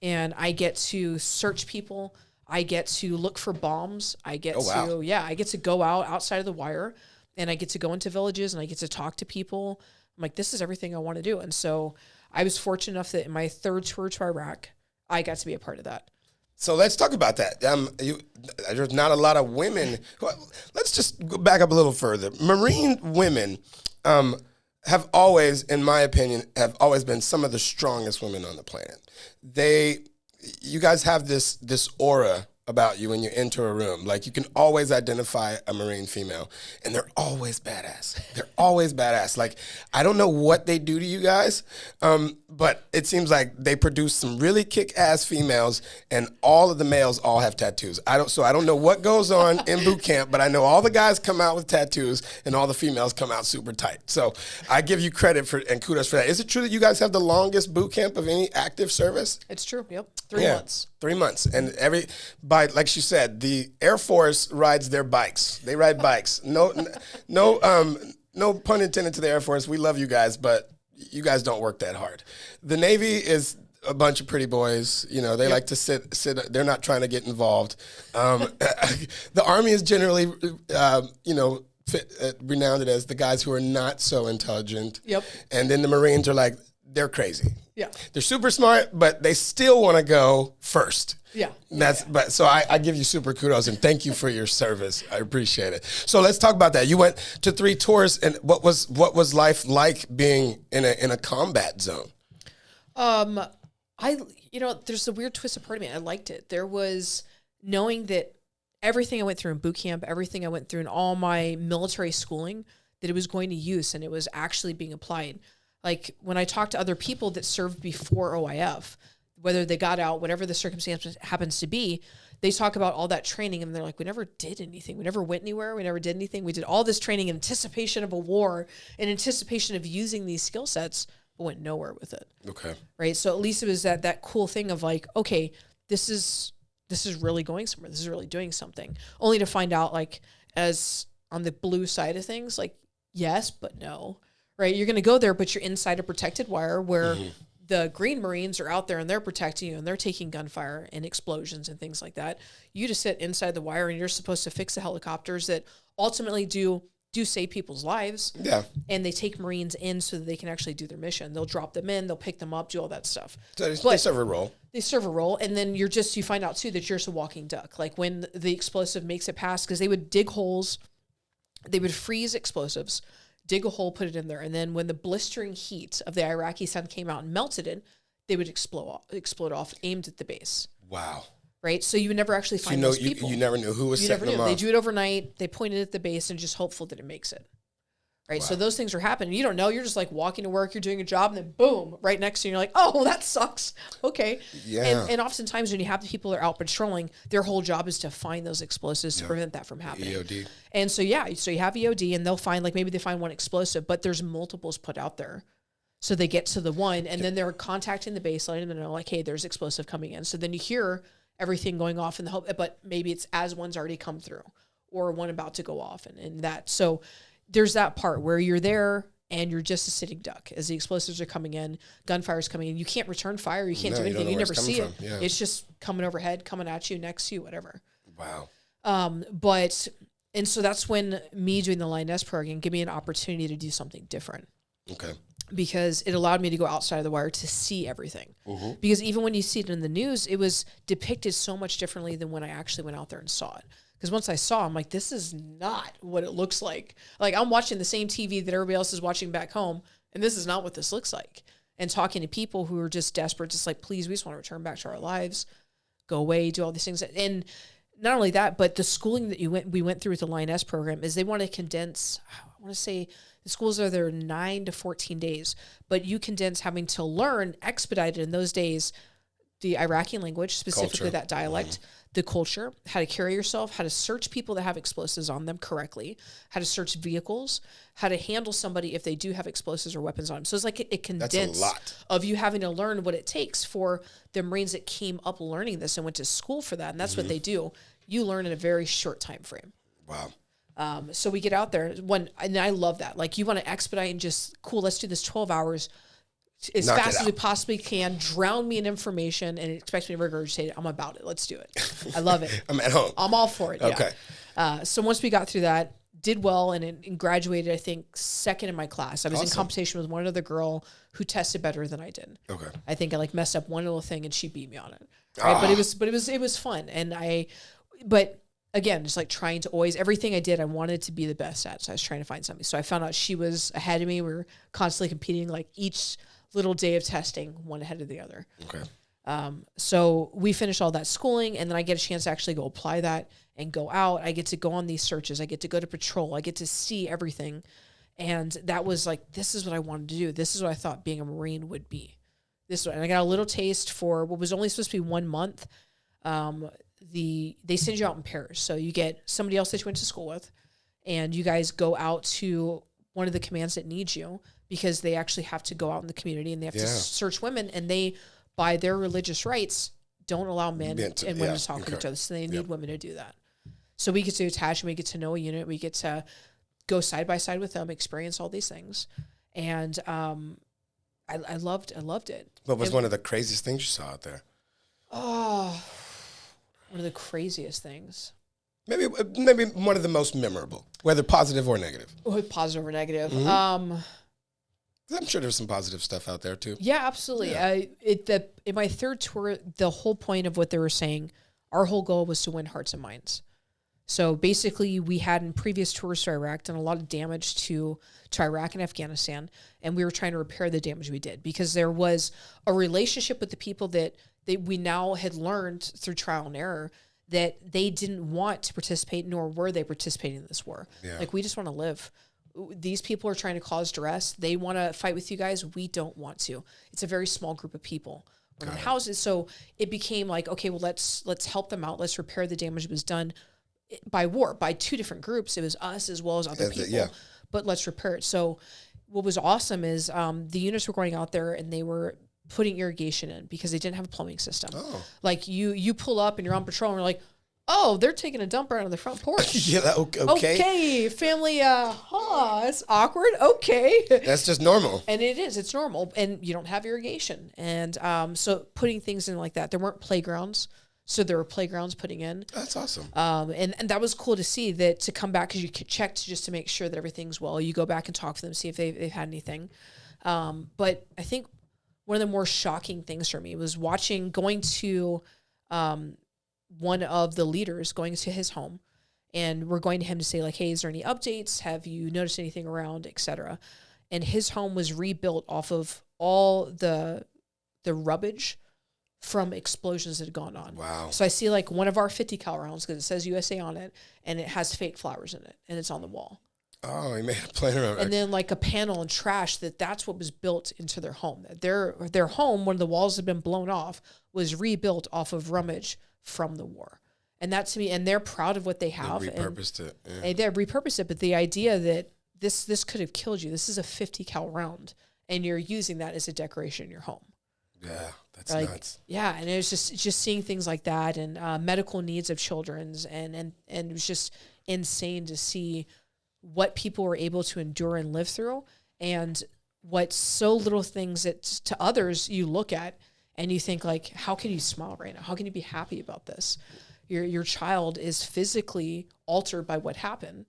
and I get to search people. I get to look for bombs. I get I get to go outside of the wire, and I get to go into villages, and I get to talk to people. I'm like, this is everything I want to do. And so I was fortunate enough that in my third tour to Iraq, I got to be a part of that. So let's talk about that. There's not a lot of women. Let's just go back up a little further. Marine women have always, in my opinion, been some of the strongest women on the planet. You guys have this aura about you when you enter a room. Like, you can always identify a Marine female, and they're always badass. They're always badass. Like, I don't know what they do to you guys, but it seems like they produce some really kick-ass females, and all of the males all have tattoos. I don't know what goes on in boot camp, but I know all the guys come out with tattoos, and all the females come out super tight. So I give you credit for and kudos for that. Is it true that you guys have the longest boot camp of any active service? It's true. Yep. 3 months. 3 months. And like she said, the Air Force rides their bikes. They ride bikes. No pun intended to the Air Force. We love you guys, but you guys don't work that hard. The Navy is a bunch of pretty boys. You know, they like to sit. They're not trying to get involved. The Army is generally, renowned as the guys who are not so intelligent. Yep. And then the Marines are like, they're crazy. Yeah. They're super smart, but they still want to go first. Yeah. But so I give you super kudos and thank you for your service. I appreciate it. So let's talk about that. You went to 3 tours, and what was life like being in a combat zone? There's a weird twisted part of me. I liked it. There was knowing that everything I went through in boot camp, everything I went through in all my military schooling, that it was going to use and it was actually being applied. Like, when I talk to other people that served before OIF, whether they got out, whatever the circumstance happens to be, they talk about all that training, and they're like, we never did anything. We never went anywhere. We never did anything. We did all this training in anticipation of a war, in anticipation of using these skill sets, but went nowhere with it. Okay. Right? So at least it was that cool thing of like, okay, this is really going somewhere. This is really doing something. Only to find out, like, as on the blue side of things, like, yes, but no. Right? You're going to go there, but you're inside a protected wire where the Green Marines are out there and they're protecting you and they're taking gunfire and explosions and things like that. You just sit inside the wire and you're supposed to fix the helicopters that ultimately do save people's lives. Yeah. And they take Marines in so that they can actually do their mission. They'll drop them in, they'll pick them up, do all that stuff. So they serve a role. They serve a role. And then you find out too that you're just a walking duck. Like, when the explosive makes it past, because they would dig holes, they would freeze explosives, dig a hole, put it in there, and then when the blistering heat of the Iraqi sun came out and melted it, they would explode off, aimed at the base. Wow. Right? So you would never actually find those people. You never knew who was setting them off. They do it overnight, they pointed at the base and just hopeful that it makes it. Right? Wow. So those things are happening. You don't know. You're just like walking to work, you're doing a job, and then boom, right next to you, you're like, oh, that sucks. Okay. Yeah. And oftentimes when you have the people that are out patrolling, their whole job is to find those explosives to prevent that from happening. EOD. And so, so you have EOD, and they'll find, like, maybe they find one explosive, but there's multiples put out there. So they get to the one, and then they're contacting the baseline, and they're like, hey, there's explosive coming in. So then you hear everything going off in the hope, but maybe it's as one's already come through or one about to go off and that. So there's that part where you're there and you're just a sitting duck as the explosives are coming in, gunfire's coming in. You can't return fire. You can't do anything. You never see it. Yeah. It's just coming overhead, coming at you, next to you, whatever. Wow. And so that's when me doing the Lioness Program gave me an opportunity to do something different. Okay. Because it allowed me to go outside of the wire to see everything. Mm-hmm. Because even when you see it in the news, it was depicted so much differently than when I actually went out there and saw it. Because once I saw, I'm like, this is not what it looks like. Like, I'm watching the same TV that everybody else is watching back home, and this is not what this looks like. And talking to people who are just desperate, just like, please, we just want to return back to our lives, go away, do all these things. And not only that, but the schooling that we went through with the Lioness Program is they want to condense, I want to say the schools are there 9 to 14 days, but you condense having to learn expedited in those days the Iraqi language, specifically that dialect, the culture, how to carry yourself, how to search people that have explosives on them correctly, how to search vehicles, how to handle somebody if they do have explosives or weapons on them. So it's like it condensed of you having to learn what it takes for the Marines that came up learning this and went to school for that. And that's what they do. You learn in a very short time frame. Wow. So we get out there and I love that. Like you want to expedite and just, cool, let's do this 12 hours as fast as we possibly can, drown me in information and expect me to regurgitate it. I'm about it. Let's do it. I love it. I'm at home. I'm all for it. Okay. Yeah. So once we got through that, did well and graduated, I think, second in my class. I was in competition with one other girl who tested better than I did. Okay. I think I like messed up one little thing and she beat me on it. Right. But it was fun. But again, just like trying to always, everything I did, I wanted to be the best at. So I was trying to find something. So I found out she was ahead of me. We were constantly competing, like each little day of testing, one ahead of the other. Okay. So we finished all that schooling, and then I get a chance to actually go apply that and go out. I get to go on these searches. I get to go to patrol. I get to see everything. And that was like, this is what I wanted to do. This is what I thought being a Marine would be. And I got a little taste for what was only supposed to be 1 month. They send you out in pairs. So you get somebody else that you went to school with, and you guys go out to one of the commands that needs you, because they actually have to go out in the community and they have to search women, and they, by their religious rights, don't allow men and women to talk to each other. So they need women to do that. So we get to attach and we get to know a unit. We get to go side by side with them, experience all these things. And I loved it. What was one of the craziest things you saw out there? Oh, one of the craziest things. Maybe one of the most memorable, whether positive or negative. Positive or negative. I'm sure there's some positive stuff out there too. Yeah, absolutely. Yeah. In my third tour, the whole point of what they were saying, our whole goal was to win hearts and minds. So basically, we had in previous tours to Iraq done a lot of damage to Iraq and Afghanistan, and we were trying to repair the damage we did, because there was a relationship with the people that we now had learned through trial and error that they didn't want to participate, nor were they participating in this war. Yeah. Like, we just want to live. These people are trying to cause duress. They want to fight with you guys. We don't want to. It's a very small group of people. We're in houses. So it became like, okay, well, let's help them out. Let's repair the damage that was done by war, by two different groups. It was us as well as other people, but let's repair it. So what was awesome is the units were going out there and they were putting irrigation in because they didn't have a plumbing system. Oh. Like you pull up and you're on patrol and you're like, oh, they're taking a dump right on the front porch. Okay, family, it's awkward. Okay. That's just normal. And it is, it's normal. And you don't have irrigation. And so putting things in like that, there weren't playgrounds. So there were playgrounds putting in. That's awesome. And that was cool to see, that to come back, because you checked just to make sure that everything's well. You go back and talk to them, see if they've had anything. But I think one of the more shocking things for me was going to one of the leaders, going to his home, and we're going to him to say, like, hey, is there any updates? Have you noticed anything around, et cetera? And his home was rebuilt off of all the rubbish from explosions that had gone on. Wow. So I see like one of our 50 cal rounds, because it says USA on it, and it has fake flowers in it, and it's on the wall. Oh, he made a plan around it. And then like a panel and trash, that's what was built into their home. Their home, when the walls had been blown off, was rebuilt off of rummage from the war. And that, to me, and they're proud of what they have. They repurposed it. Yeah. And they repurposed it, but the idea that this could have killed you. This is a 50 cal round, and you're using that as a decoration in your home. Yeah, that's nuts. Yeah, and it was just seeing things like that, and medical needs of children's, and it was just insane to see what people were able to endure and live through, and what so little things that to others you look at and you think, like, how can you smile right now? How can you be happy about this? Your child is physically altered by what happened,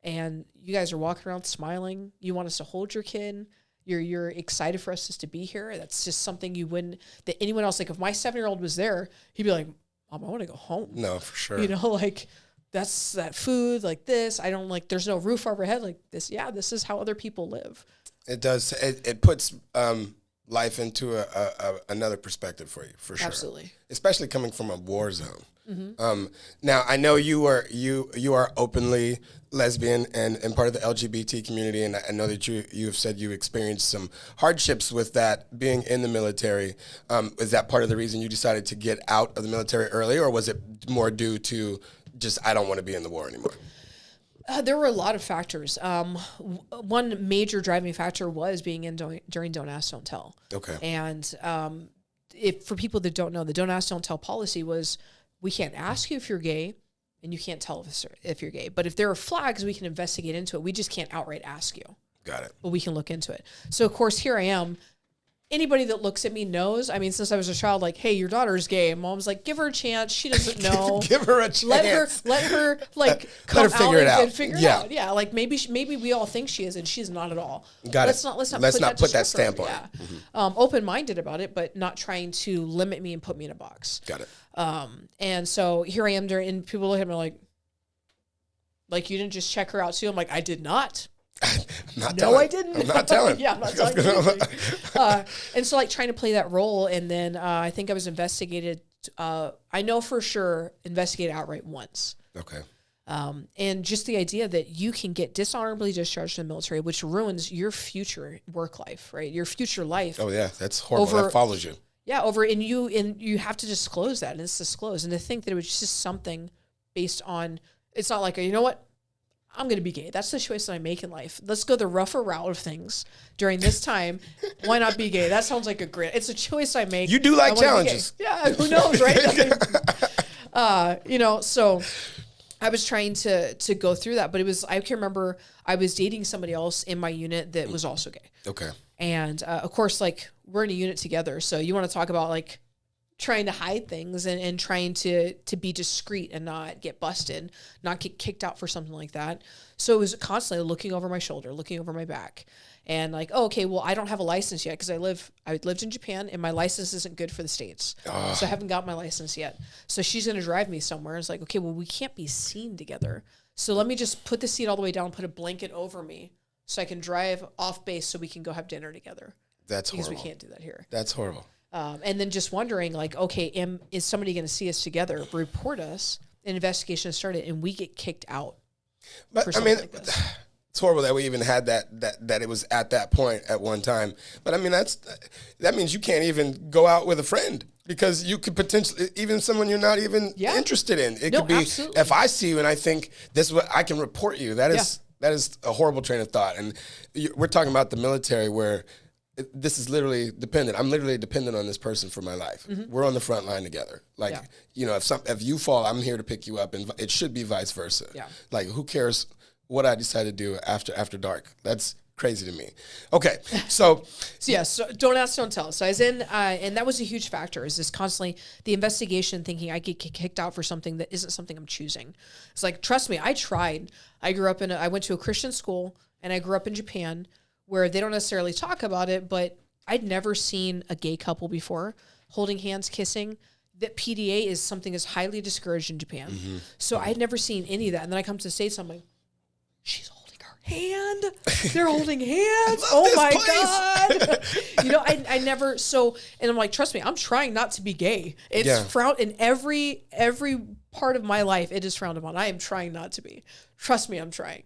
and you guys are walking around smiling. You want us to hold your kid. You're excited for us just to be here. That's just something you wouldn't, that anyone else, like if my 7-year-old was there, he'd be like, Mom, I want to go home. No, for sure. You know, like that's that food, like this. I don't like, there's no roof overhead like this. Yeah, this is how other people live. It does. It puts life into another perspective for you, for sure. Absolutely. Especially coming from a war zone. Now I know you are openly lesbian and part of the LGBT community, and I know that you have said you experienced some hardships with that being in the military. Is that part of the reason you decided to get out of the military early, or was it more due to just I don't want to be in the war anymore? There were a lot of factors. One major driving factor was being in during Don't Ask, Don't Tell. Okay. And if for people that don't know, the Don't Ask, Don't Tell policy was we can't ask you if you're gay, and you can't tell us if you're gay. But if there are flags, we can investigate into it. We just can't outright ask you. Got it. But we can look into it. So, of course, here I am. Anybody that looks at me knows. I mean, since I was a child, like, hey, your daughter's gay. And Mom's like, give her a chance. She doesn't know. Give her a chance. Let her like come let her figure out it out. and figure it out. Yeah, like maybe we all think she is, and she's not at all. Got it. Let's not put that stamp on it. Yeah. Open-minded about it, but not trying to limit me and put me in a box. Got it. And so here I am, and people look at me like you didn't just check her out too. I'm like, I did not. I didn't. I'm not telling. Yeah, I'm not telling you. And so like trying to play that role. And then I think I was investigated. I know for sure investigated outright once. Okay. And just the idea that you can get dishonorably discharged from the military, which ruins your future work life, right? Your future life. Oh yeah, that's horrible. That follows you. Yeah, and you have to disclose that, and it's disclosed. And to think that it was just something based on, it's not like, you know what? I'm going to be gay. That's the choice that I make in life. Let's go the rougher route of things during this time. Why not be gay? That sounds like it's a choice I make. You do like challenges. Yeah, who knows, right? So I was trying to go through that, but I can remember I was dating somebody else in my unit that was also gay. Okay. And of course, like we're in a unit together. So you want to talk about like trying to hide things and trying to be discreet and not get busted, not get kicked out for something like that. So it was constantly looking over my shoulder, looking over my back, and like, oh, okay, well, I don't have a license yet because I lived in Japan and my license isn't good for the States. So I haven't got my license yet. So she's going to drive me somewhere. It's like, okay, well, we can't be seen together. So let me just put the seat all the way down, put a blanket over me so I can drive off base so we can go have dinner together. That's horrible. Because we can't do that here. That's horrible. And then just wondering, like, okay, is somebody going to see us together, report us, an investigation started, and we get kicked out? But I mean, like it's horrible that we even had that it was at that point at one time. But I mean, that means you can't even go out with a friend because you could potentially, even someone you're not even interested in. It could be, absolutely. If I see you and I think this is what I can report you, that is a horrible train of thought. And we're talking about the military where this is literally dependent. I'm literally dependent on this person for my life. Mm-hmm. We're on the front line together. Like, if you fall, I'm here to pick you up, and it should be vice versa. Yeah. Like, who cares what I decide to do after dark? That's crazy to me. Okay, so so don't ask, don't tell. So I was in, and that was a huge factor. Is this constantly the investigation, thinking I get kicked out for something that isn't something I'm choosing. It's like, trust me, I tried. I went to a Christian school, and I grew up in Japan, where they don't necessarily talk about it, but I'd never seen a gay couple before holding hands, kissing. That PDA is something that's highly discouraged in Japan. Mm-hmm. So I'd never seen any of that. And then I come to the States, I'm like, she's holding her hand. They're holding hands. Oh my God. I never, and I'm like, trust me, I'm trying not to be gay. It's frowned in every part of my life. It is frowned upon. I am trying not to be. Trust me, I'm trying.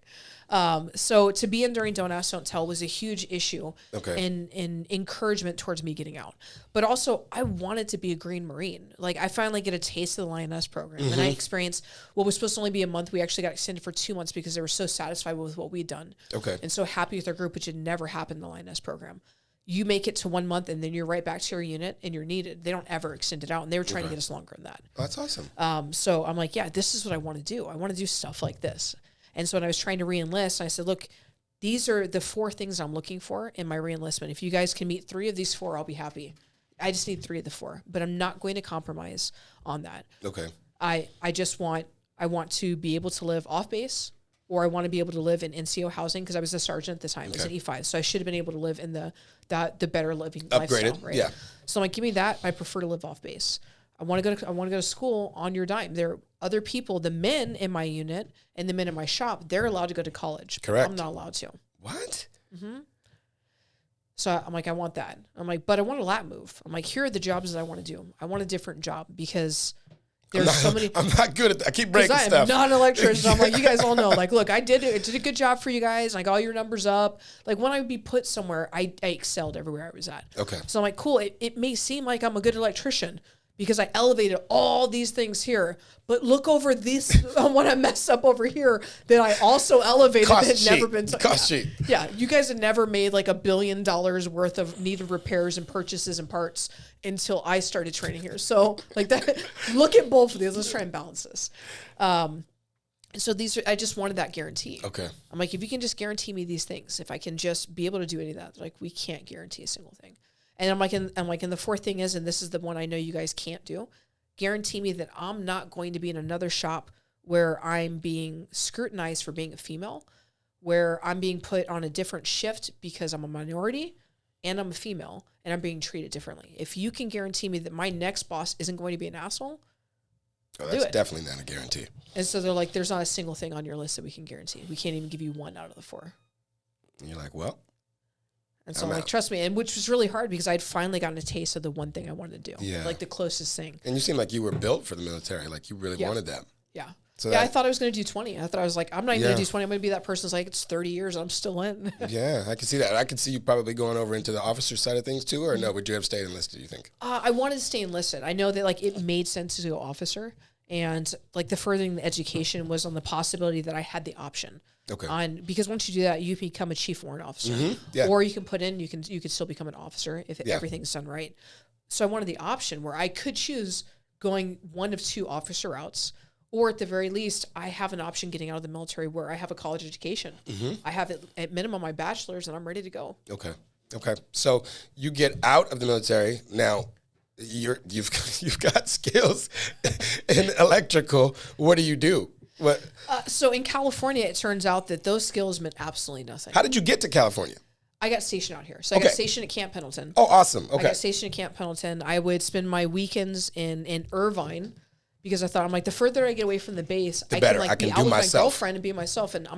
So to be in during Don't Ask, Don't Tell was a huge issue and encouragement towards me getting out. But also, I wanted to be a Green Marine. Like, I finally get a taste of the Lioness Program. Mm-hmm. And I experienced what was supposed to only be a month. We actually got extended for 2 months because they were so satisfied with what we'd done. Okay. And so happy with our group, which had never happened in the Lioness Program. You make it to 1 month, and then you're right back to your unit, and you're needed. They don't ever extend it out, and they were trying to get us longer than that. Oh, that's awesome. So I'm like, this is what I want to do. I want to do stuff like this. And so when I was trying to re-enlist, I said, look, these are the 4 things I'm looking for in my re-enlistment. If you guys can meet 3 of these 4, I'll be happy. I just need 3 of the 4, but I'm not going to compromise on that. Okay. I want to be able to live off base, or I want to be able to live in NCO housing, because I was a sergeant at the time. I was an E5, so I should have been able to live in the better living lifestyle, right? Yeah. So I'm like, give me that. I prefer to live off base. I want to go to school on your dime. There are other people, the men in my unit and the men in my shop, they're allowed to go to college. Correct. I'm not allowed to. What? Mm-hmm. So I'm like, I want that. I'm like, but I want a lat move. I'm like, here are the jobs that I want to do. I want a different job because there's so many. I'm not good at that. I keep breaking stuff. I'm not an electrician. I'm like, you guys all know. Like, look, I did a good job for you guys. Like, all your numbers up. Like, when I would be put somewhere, I excelled everywhere I was at. Okay. So I'm like, cool. It may seem like I'm a good electrician because I elevated all these things here, but look over this when I messed up over here that I also elevated Cost that had sheet. never been Cost sheet. Yeah, you guys had never made like $1 billion worth of needed repairs and purchases and parts until I started training here. So like that, look at both of these. Let's try and balance this. So I just wanted that guarantee. Okay. I'm like, if you can just guarantee me these things, if I can just be able to do any of that, like we can't guarantee a single thing. And I'm like, and the fourth thing is, and this is the one I know you guys can't do, guarantee me that I'm not going to be in another shop where I'm being scrutinized for being a female, where I'm being put on a different shift because I'm a minority and I'm a female and I'm being treated differently. If you can guarantee me that my next boss isn't going to be an asshole, that's definitely not a guarantee. And so they're like, there's not a single thing on your list that we can guarantee. We can't even give you 1 out of the 4. And you're like, well. And so I'm like, trust me, and which was really hard because I'd finally gotten a taste of the one thing I wanted to do. Yeah. Like the closest thing. And you seem like you were built for the military. Like you really wanted that. Yeah. So I thought I was going to do 20. I thought I was like, I'm not even going to do 20. I'm going to be that person who's like, it's 30 years and I'm still in. Yeah, I can see that. I could see you probably going over into the officer side of things too, or no, would you have stayed enlisted, you think? I wanted to stay enlisted. I know that like it made sense to go officer. And like the furthering the education was on the possibility that I had the option. Okay. Because once you do that, you become a chief warrant officer. Mm-hmm. Yeah. Or you can put in, you could still become an officer if everything's done right. So I wanted the option where I could choose going one of 2 officer routes, or at the very least, I have an option getting out of the military where I have a college education. Mm-hmm. I have at minimum my bachelor's and I'm ready to go. Okay. So you get out of the military now. You've got skills in electrical. What do you do? What? So in California, it turns out that those skills meant absolutely nothing. How did you get to California? I got stationed out here. So I got stationed at Camp Pendleton. Oh, awesome. Okay. I got stationed at Camp Pendleton. I would spend my weekends in Irvine because I thought, I'm like, the further I get away from the base, I can be out with my girlfriend and be myself, and I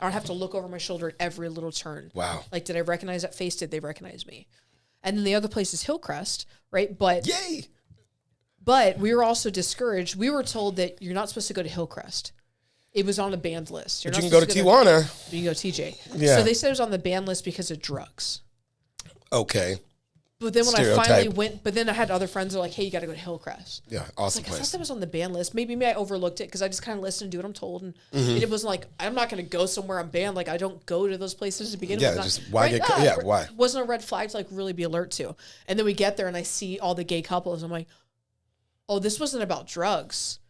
don't have to look over my shoulder at every little turn. Wow. Like, did I recognize that face? Did they recognize me? And then the other place is Hillcrest, right? But yay! But we were also discouraged. We were told that you're not supposed to go to Hillcrest. It was on a banned list. But you can go to Tijuana. You can go to TJ. Yeah. So they said it was on the banned list because of drugs. Okay. But then when I finally went, but then I had other friends that were like, hey, you got to go to Hillcrest. Yeah, awesome place. I thought that was on the banned list. Maybe I overlooked it because I just kind of listened and do what I'm told. And it wasn't like, I'm not going to go somewhere I'm banned. Like, I don't go to those places to begin with. Yeah, just why get, why? Wasn't a red flag to like really be alert to. And then we get there and I see all the gay couples. I'm like, oh, this wasn't about drugs.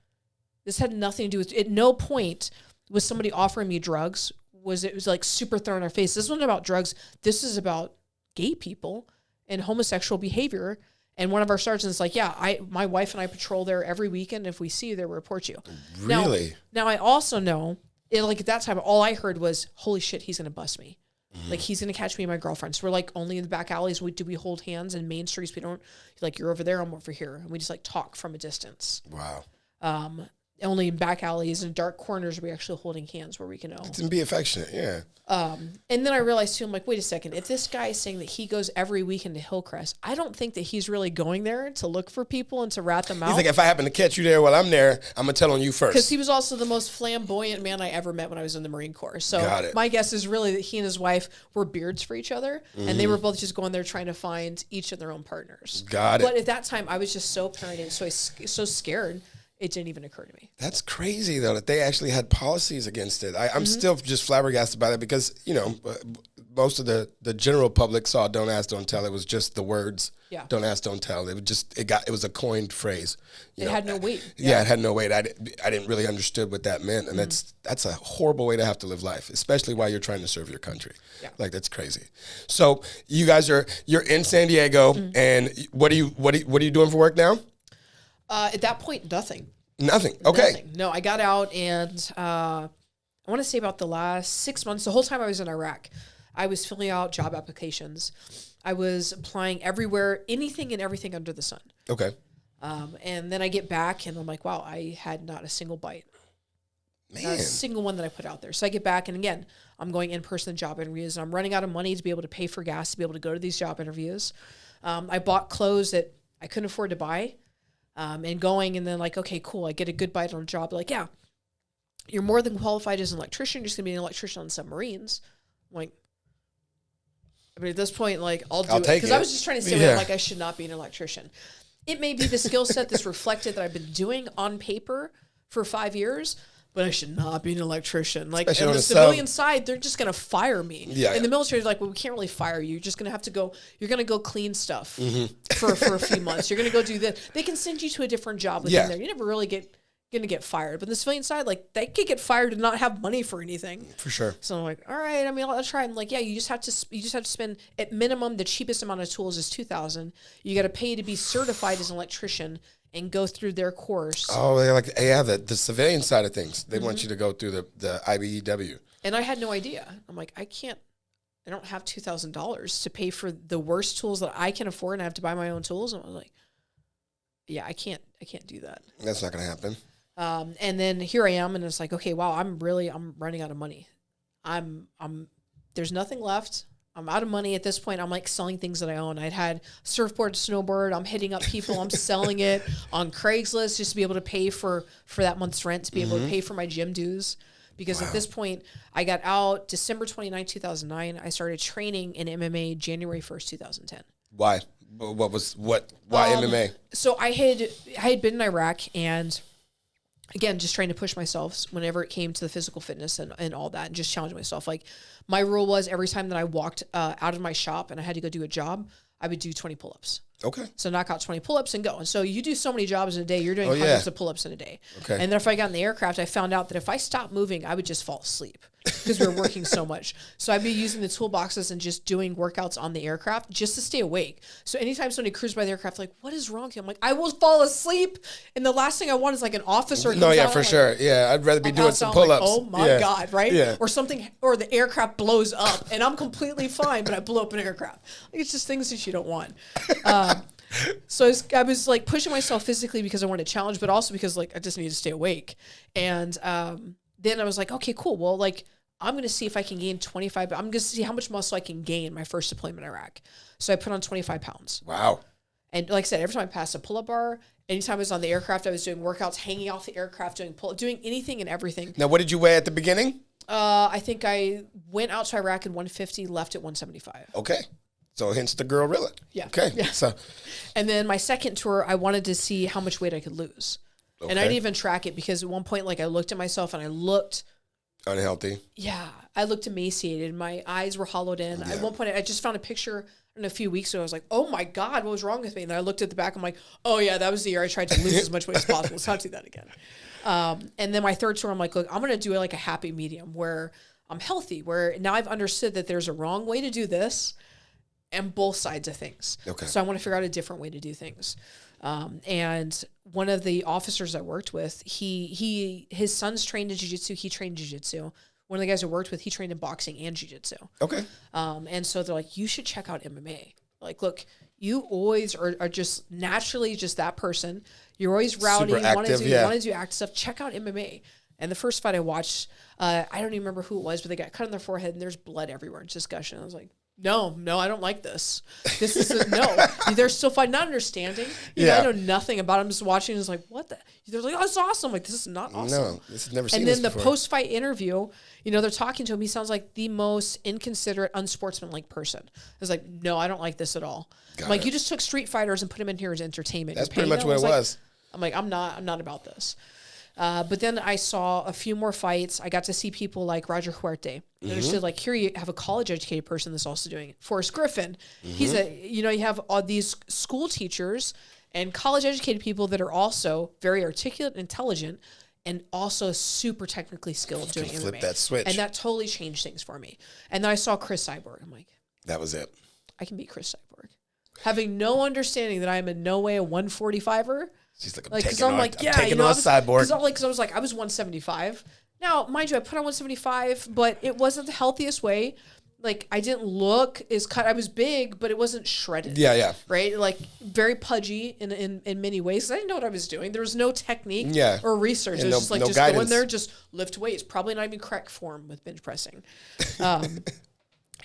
This had nothing to do with, at no point was somebody offering me drugs. It was like super thrown in our face. This wasn't about drugs. This is about gay people and homosexual behavior. And one of our sergeants is like, yeah, my wife and I patrol there every weekend. If we see you there, we'll report you. Really? Now I also know, like at that time, all I heard was, holy shit, he's going to bust me. Mm-hmm. Like, he's going to catch me and my girlfriend. So we're like only in the back alleys. We hold hands in main streets. We don't, like, you're over there, I'm over here. And we just like talk from a distance. Wow. Only in back alleys and dark corners are we actually holding hands where we can know. And be affectionate, yeah. And then I realized too, I'm like, wait a second. If this guy is saying that he goes every weekend to Hillcrest, I don't think that he's really going there to look for people and to rat them out. He's like, if I happen to catch you there while I'm there, I'm going to tell on you first. Because he was also the most flamboyant man I ever met when I was in the Marine Corps. So my guess is really that he and his wife were beards for each other. Mm-hmm. And they were both just going there trying to find each of their own partners. Got it. But at that time, I was just so paranoid, so scared. It didn't even occur to me. That's crazy, though, that they actually had policies against it. I'm still just flabbergasted by that because, you know, most of the general public saw "Don't Ask, Don't Tell." It was just the words "Don't Ask, Don't Tell." It was just it was a coined phrase. It had no weight. Yeah, it had no weight. I didn't really understood what that meant, and that's a horrible way to have to live life, especially while you're trying to serve your country. Yeah. Like, that's crazy. So you guys you're in San Diego, and what are you doing for work now? At that point, nothing. Nothing. Okay. Nothing. No, I got out, and I want to say about the last 6 months, the whole time I was in Iraq, I was filling out job applications. I was applying everywhere, anything and everything under the sun. Okay. And then I get back, and I'm like, wow, I had not a single bite. Man. Not a single one that I put out there. So I get back, and again, I'm going in-person job interviews, and I'm running out of money to be able to pay for gas to be able to go to these job interviews. I bought clothes that I couldn't afford to buy, and going, and then like, okay, cool. I get a good bite on a job. Like, yeah, you're more than qualified as an electrician. You're just going to be an electrician on submarines. I'm like, I mean, at this point, like, I'll do it. Because I was just trying to say, like, I should not be an electrician. It may be the skill set that's reflected that I've been doing on paper for 5 years, but I should not be an electrician. Like, on the civilian side, they're just going to fire me. Yeah. In the military, they're like, well, we can't really fire you. You're just going to have to go, you're going to go clean stuff for a few months. You're going to go do this. They can send you to a different job within there. You never really going to get fired. But the civilian side, like, they could get fired and not have money for anything. For sure. So I'm like, all right, I mean, I'll try. And like, yeah, you just have to spend, at minimum, the cheapest amount of tools is $2,000. You got to pay to be certified as an electrician and go through their course. Oh, they're like, yeah, the civilian side of things. They want you to go through the IBEW. And I had no idea. I'm like, I don't have $2,000 to pay for the worst tools that I can afford, and I have to buy my own tools. And I was like, yeah, I can't do that. That's not going to happen. And then here I am, and it's like, okay, wow, I'm running out of money. There's nothing left. I'm out of money at this point. I'm like selling things that I own. I'd had surfboard, snowboard. I'm hitting up people. I'm selling it on Craigslist just to be able to pay for that month's rent, to be able to pay for my gym dues. Because at this point, I got out December 29, 2009. I started training in MMA January 1st, 2010. Why? Why MMA? So I had been in Iraq, and again, just trying to push myself whenever it came to the physical fitness and all that, and just challenging myself. Like, my rule was every time that I walked out of my shop and I had to go do a job, I would do 20 pull-ups. Okay. So knock out 20 pull-ups and go. And so you do so many jobs in a day, you're doing hundreds of pull-ups in a day. Okay. And then if I got in the aircraft, I found out that if I stopped moving, I would just fall asleep because we were working so much. So I'd be using the toolboxes and just doing workouts on the aircraft just to stay awake. So anytime somebody cruised by the aircraft, like, what is wrong with you? I'm like, I will fall asleep. And the last thing I want is like an officer. No, yeah, for sure. Yeah, I'd rather be doing some pull-ups. Like, oh my God, right? Yeah. Or something, or the aircraft blows up and I'm completely fine, but I blew up an aircraft. Like, it's just things that you don't want. So I was like pushing myself physically because I wanted to challenge, but also because like I just need to stay awake. And then I was like, okay, cool. Well, like I'm going to see if I can gain 25. I'm going to see how much muscle I can gain my first deployment in Iraq. So I put on 25 pounds. Wow. And like I said, every time I passed a pull-up bar, anytime I was on the aircraft, I was doing workouts, hanging off the aircraft, doing anything and everything. Now, what did you weigh at the beginning? I think I went out to Iraq at 150, left at 175. Okay. So hence the Girl-Rilla. Yeah. Okay. Yeah. So, and then my second tour, I wanted to see how much weight I could lose. Okay. And I didn't even track it because at one point, like I looked at myself and I looked unhealthy. Yeah. I looked emaciated. My eyes were hollowed in. Yeah. At one point, I just found a picture a few weeks ago. I was like, oh my God, what was wrong with me? And then I looked at the back. I'm like, oh yeah, that was the year I tried to lose as much weight as possible. Let's not do that again. And then my third tour, I'm like, look, I'm going to do like a happy medium where I'm healthy, where now I've understood that there's a wrong way to do this and both sides of things. Okay. So I want to figure out a different way to do things. And one of the officers I worked with, his son's trained in jiu-jitsu. He trained jiu-jitsu. One of the guys I worked with, he trained in boxing and jiu-jitsu. Okay. And so they're like, you should check out MMA. Like, look, you always are just naturally just that person. You're always rowdy. You want to do active stuff. Check out MMA. And the first fight I watched, I don't even remember who it was, but they got cut on their forehead and there's blood everywhere. It's discussion. I was like, no, I don't like this. This is no. They're still fighting, not understanding. I know nothing about it. I'm just watching. It's like, what the? They're like, oh, it's awesome. I'm like, this is not awesome. No, this has never seen this before. And then the post-fight interview, they're talking to him. He sounds like the most inconsiderate, unsportsmanlike person. I was like, no, I don't like this at all. You just took street fighters and put them in here as entertainment. That's pretty much what it was. I'm like, I'm not about this. But then I saw a few more fights. I got to see people like Roger Huerte. I understood, like, here you have a college-educated person that's also doing it. Forrest Griffin. He's you have all these school teachers and college-educated people that are also very articulate and intelligent and also super technically skilled doing MMA. Flip that switch. And that totally changed things for me. And then I saw Chris Cyborg. I'm like, that was it. I can beat Chris Cyborg. Having no understanding that I am in no way a 145er. She's like, I'm taking on Cyborg. Because I was 175. Now, mind you, I put on 175, but it wasn't the healthiest way. like, I didn't look as cut. I was big, but it wasn't shredded. Yeah, yeah. Right? Like, very pudgy in many ways. I didn't know what I was doing. There was no technique or research. It was just like, just guidance. Go in there, just lift weights. Probably not even correct form with bench pressing.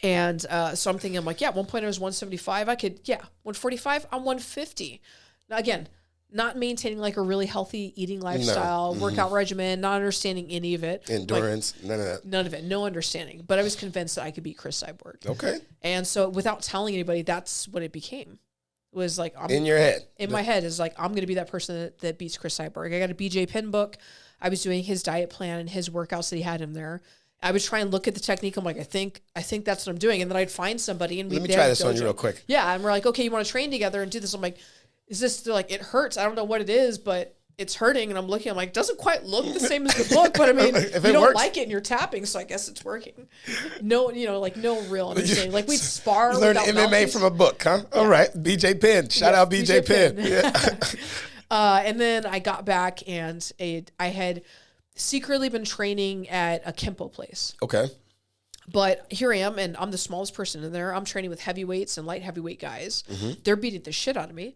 And so I'm thinking, I'm like, yeah, at one point I was 175. I could, 145, I'm 150. Now, again, not maintaining like a really healthy eating lifestyle, workout regimen, not understanding any of it. Endurance, like, none of that. None of it, no understanding. But I was convinced that I could beat Chris Cyborg. Okay. And so without telling anybody, that's what it became. It was like, in your head. In my head is like, I'm going to be that person that beats Chris Cyborg. I got a BJ Penn book. I was doing his diet plan and his workouts that he had in there. I would try and look at the technique. I'm like, I think that's what I'm doing. And then I'd find somebody and let me try this on you real quick. Yeah. And we're like, okay, you want to train together and do this? I'm like, is this, they're like, it hurts. I don't know what it is, but it's hurting. And I'm looking, I'm like, doesn't quite look the same as the book, but I mean, if you don't like it and you're tapping, so I guess it's working. No, like no real understanding. Like we spar. You learned MMA from a book, huh? Yeah. All right. BJ Penn. Shout out BJ Penn. Yeah. And then I got back and I had secretly been training at a Kempo place. Okay. But here I am, and I'm the smallest person in there. I'm training with heavyweights and light heavyweight guys. They're beating the shit out of me.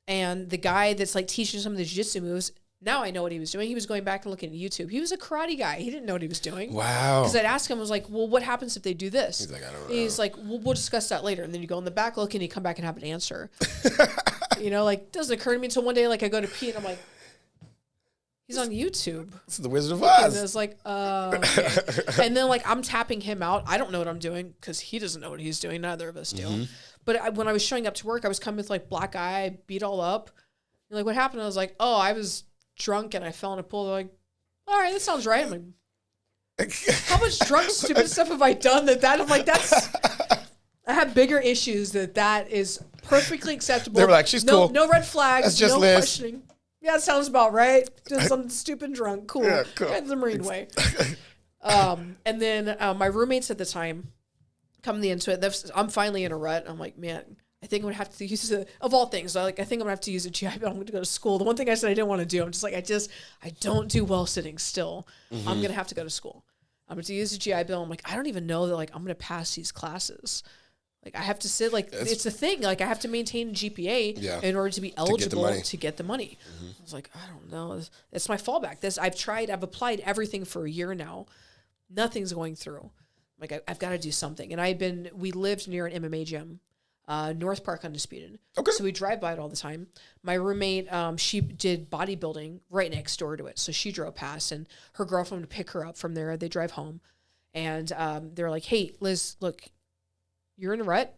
And the guy that's like teaching some of the jiu-jitsu moves, now I know what he was doing. He was going back and looking at YouTube. He was a karate guy. He didn't know what he was doing. Wow. Because I'd ask him, I was like, well, what happens if they do this? He's like, I don't know. He's like, well, we'll discuss that later. And then you go in the back, look, and you come back and have an answer. Like, doesn't occur to me until one day, like, I go to pee and I'm like, he's on YouTube. This is the Wizard of Oz. And it's like, okay. And then, like, I'm tapping him out. I don't know what I'm doing because he doesn't know what he's doing. Neither of us do. But when I was showing up to work, I was coming with, like, black eye, beat all up. Like, what happened? I was like, oh, I was drunk and I fell in a pool. They're like, all right, that sounds right. I'm like, how much drunk, stupid stuff have I done I'm like, I have bigger issues that is perfectly acceptable. They were like, she's cool. No red flags. That's just no Liz. Questioning. Yeah, it sounds about right. Just some stupid drunk. Cool. Yeah, cool. That's the Marine way. And then my roommates at the time coming into it, I'm finally in a rut. I'm like, man, I think I'm going to have to use of all things, I think I'm going to have to use a GI Bill. I'm going to go to school. The one thing I said I didn't want to do, I'm just like, I don't do well sitting still. I'm going to have to go to school. I'm going to use a GI Bill. I'm like, I don't even know that like I'm going to pass these classes. Like I have to sit like, it's a thing. Like I have to maintain a GPA in order to be eligible to get the money. I was like, I don't know. It's my fallback. I've applied everything for a year now. Nothing's going through. Like I've got to do something. And we lived near an MMA gym. North Park Undisputed. Okay. So we drive by it all the time. My roommate, she did bodybuilding right next door to it. So she drove past and her girlfriend would pick her up from there. They drive home and they're like, hey, Liz, look, you're in a rut.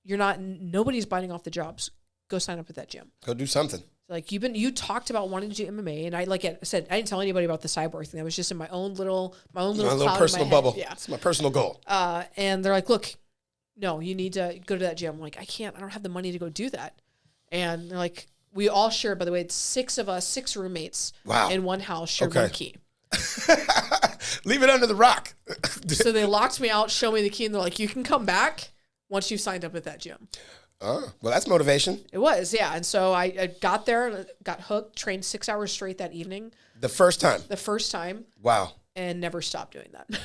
Nobody's biting off the jobs. Go sign up at that gym. Go do something. Like you talked about wanting to do MMA, and I said I didn't tell anybody about the cyborg thing. That was just in my own little personal bubble. Yeah, it's my personal goal. And they're like, look, no, you need to go to that gym. I'm like, I don't have the money to go do that. And they're like, we all share. By the way, it's 6 of us, 6 roommates in one house share one key. Leave it under the rock. So they locked me out, show me the key, and they're like, you can come back once you've signed up at that gym. Oh, well, that's motivation. It was, yeah. And so I got there and got hooked, trained 6 hours straight that evening. The first time? The first time. Wow. And never stopped doing that.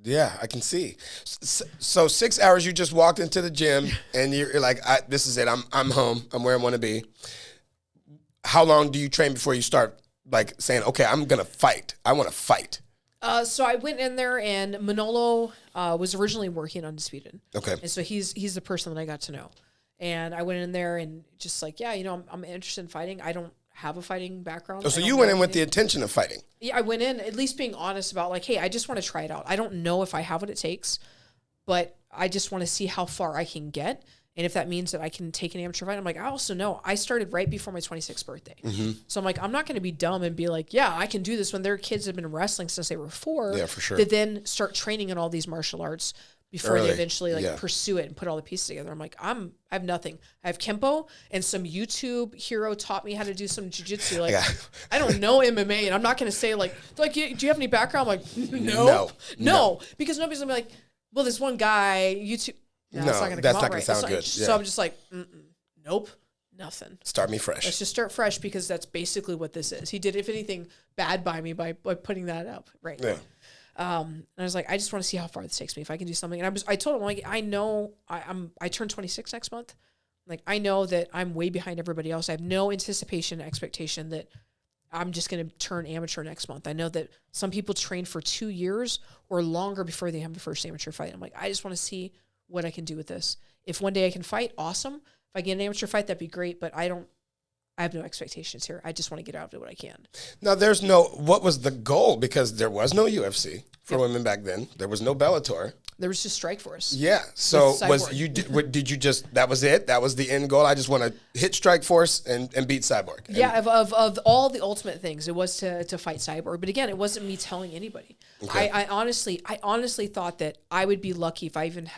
Yeah, I can see. So 6 hours you just walked into the gym and you're like, this is it. I'm home. I'm where I want to be. How long do you train before you start like saying, okay, I'm going to fight. I want to fight. So I went in there and Manolo was originally working Undisputed. Okay. And so he's the person that I got to know. And I went in there and just like, yeah, I'm interested in fighting. I don't have a fighting background. Oh, so you went in with the intention of fighting? Yeah, I went in at least being honest about like, hey, I just want to try it out. I don't know if I have what it takes, but I just want to see how far I can get. And if that means that I can take an amateur fight, I'm like, I also know I started right before my 26th birthday. So I'm like, I'm not going to be dumb and be like, yeah, I can do this when their kids have been wrestling since they were 4. Yeah, for sure. That then start training in all these martial arts before they eventually pursue it and put all the pieces together. I'm like, I have nothing. I have Kempo and some YouTube hero taught me how to do some jiu-jitsu. Like, I don't know MMA and I'm not going to say like, do you have any background? I'm like, no. Because nobody's going to be like, well, this one guy, YouTube. No, it's not going to come out right. Sound good. So I'm just like, nope, nothing. Start me fresh. Let's just start fresh because that's basically what this is. He did, if anything, bad by me by putting that up. Right. And I was like, I just want to see how far this takes me. If I can do something. And I told him, like, I know I turn 26 next month. Like, I know that I'm way behind everybody else. I have no anticipation, expectation that I'm just going to turn amateur next month. I know that some people train for 2 years or longer before they have the first amateur fight. I'm like, I just want to see what I can do with this. If one day I can fight, awesome. If I get an amateur fight, that'd be great. But I have no expectations here. I just want to get out of it what I can. Now, what was the goal? Because there was no UFC for women back then. There was no Bellator. There was just Strikeforce. Yeah. So did you just, that was it? That was the end goal? I just want to hit Strikeforce and beat Cyborg. Yeah, of all the ultimate things, it was to fight Cyborg. But again, it wasn't me telling anybody. Okay. I honestly thought that I would be lucky if I even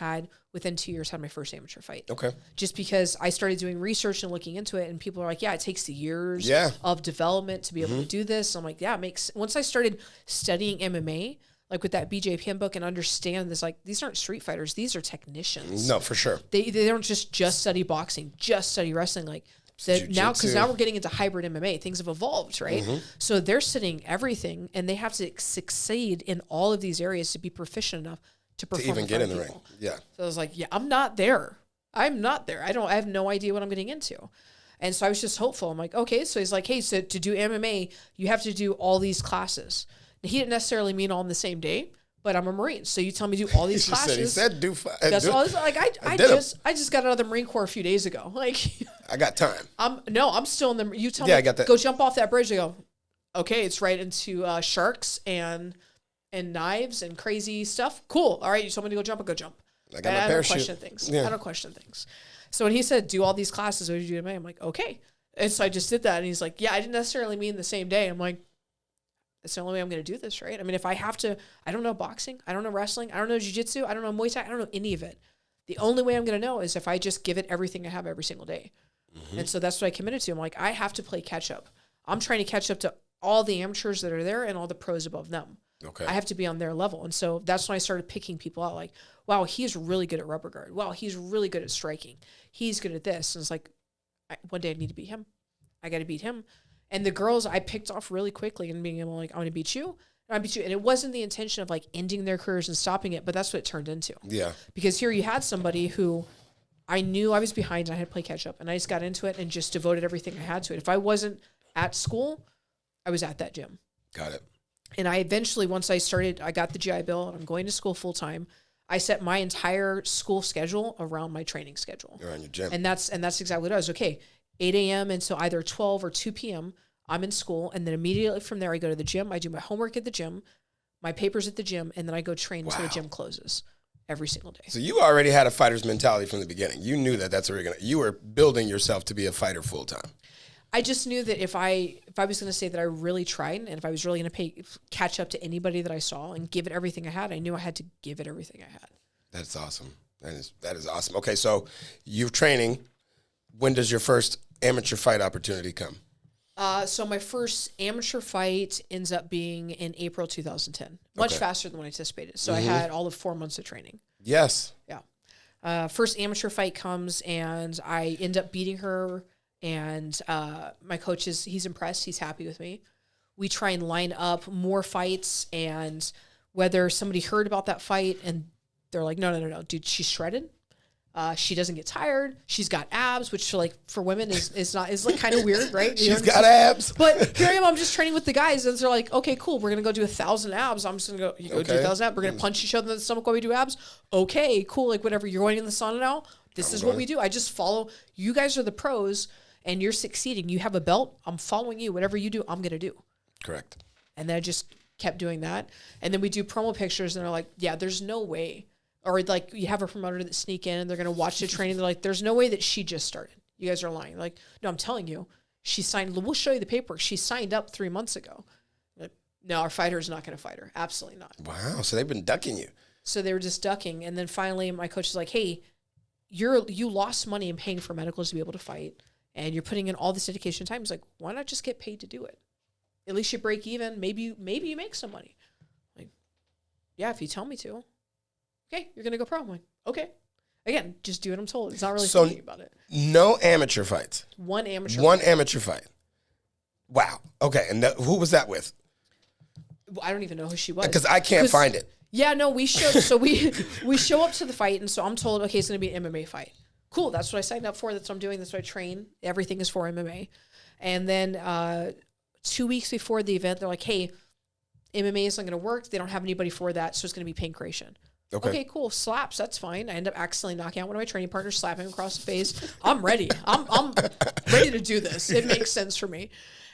within 2 years, had my first amateur fight. Okay. Just because I started doing research and looking into it, and people are like, yeah, it takes the years of development to be able to do this. I'm like, yeah, it makes, once I started studying MMA, like with that BJ Penn book, and understand this, like, these aren't street fighters, these are technicians. No, for sure. They don't just study boxing, just study wrestling. Like, now, because now we're getting into hybrid MMA, things have evolved, right? Mm-hmm. So they're studying everything, and they have to succeed in all of these areas to be proficient enough to perform. To even get in the ring. Yeah. So I was like, yeah, I'm not there. I have no idea what I'm getting into. And so I was just hopeful. I'm like, okay. So he's like, hey, so to do MMA, you have to do all these classes. Now, he didn't necessarily mean all in the same day, but I'm a Marine. So you tell me to do all these classes. He said do five. That's all. Like, I just got out of the Marine Corps a few days ago. Like, I got time. I'm still in the, you tell me, I got that. Go jump off that bridge. I go, okay, it's right into sharks and knives and crazy stuff. Cool. All right, you told me to go jump, I'll go jump. I got my parachute. I don't question things. Yeah. I don't question things. So when he said, do all these classes, what did you do? I'm like, okay. And so I just did that. And he's like, yeah, I didn't necessarily mean the same day. I'm like, that's the only way I'm going to do this, right? I mean, if I have to, I don't know boxing. I don't know wrestling. I don't know jiu-jitsu. I don't know Muay Thai. I don't know any of it. The only way I'm going to know is if I just give it everything I have every single day. Mm-hmm. And so that's what I committed to. I'm like, I have to play catch up. I'm trying to catch up to all the amateurs that are there and all the pros above them. Okay. I have to be on their level. And so that's when I started picking people out. Like, wow, he's really good at rubber guard. Wow, he's really good at striking. He's good at this. And it's like, one day I need to beat him. I got to beat him. And the girls I picked off really quickly and being able, like, I'm going to beat you. And I beat you. And it wasn't the intention of, like, ending their careers and stopping it, but that's what it turned into. Yeah. Because here you had somebody who I knew I was behind and I had to play catch up. And I just got into it and just devoted everything I had to it. If I wasn't at school, I was at that gym. Got it. And I eventually, once I got the GI Bill and I'm going to school full time, I set my entire school schedule around my training schedule. Around your gym. And that's exactly what I was. Okay, 8 a.m. until either 12 or 2 p.m., I'm in school. And then immediately from there, I go to the gym. I do my homework at the gym, my papers at the gym, and then I go train until the gym closes every single day. So you already had a fighter's mentality from the beginning. You knew that's where you were building yourself to be a fighter full time. I just knew that if I was going to say that I really tried, and if I was really going to catch up to anybody that I saw and give it everything I had, I knew I had to give it everything I had. That's awesome. That is awesome. Okay, so you're training. When does your first amateur fight opportunity come? So my first amateur fight ends up being in April 2010. Much faster than what I anticipated. So I had all of 4 months of training. Yes. Yeah. First amateur fight comes, and I end up beating her. And my coach he's impressed. He's happy with me. We try and line up more fights, and whether somebody heard about that fight and they're like, no, dude, she's shredded. She doesn't get tired. She's got abs, which for women is like kind of weird, right? She's got abs. But here I am. I'm just training with the guys, and they're like, okay, cool. We're gonna go do 1,000 abs. I'm just gonna go. You go do 1,000 abs. We're gonna punch each other in the stomach while we do abs. Okay, cool. Like whatever. You're going in the sauna now. This is what we do. I just follow. You guys are the pros. And you're succeeding. You have a belt. I'm following you. Whatever you do, I'm going to do. Correct. And then I just kept doing that. And then we do promo pictures, and they're like, yeah, there's no way. Or like you have a promoter that sneak in, and they're going to watch the training. They're like, there's no way that she just started. You guys are lying. Like, no, I'm telling you. She signed. We'll show you the paperwork. She signed up 3 months ago. Like, no, our fighter is not going to fight her. Absolutely not. Wow. So they've been ducking you. So they were just ducking. And then finally my coach is like, hey, you lost money in paying for medicals to be able to fight. And you're putting in all this dedication time. It's like, why not just get paid to do it? At least you break even. Maybe you make some money. Like, yeah, if you tell me to. Okay, you're going to go pro. I'm like, okay. Again, just do what I'm told. It's not really thinking about it. No amateur fights. One amateur fight. Wow. Okay, and who was that with? I don't even know who she was. Because I can't find it. Yeah, no, we show up to the fight, and so I'm told, okay, it's going to be an MMA fight. Cool, that's what I signed up for. That's what I'm doing. That's what I train. Everything is for MMA. And then 2 weeks before the event, they're like, hey, MMA isn't going to work. They don't have anybody for that, so it's going to be pancreation. Okay, cool. Slaps, that's fine. I end up accidentally knocking out one of my training partners, slapping him across the face. I'm ready. I'm ready to do this. It makes sense for me.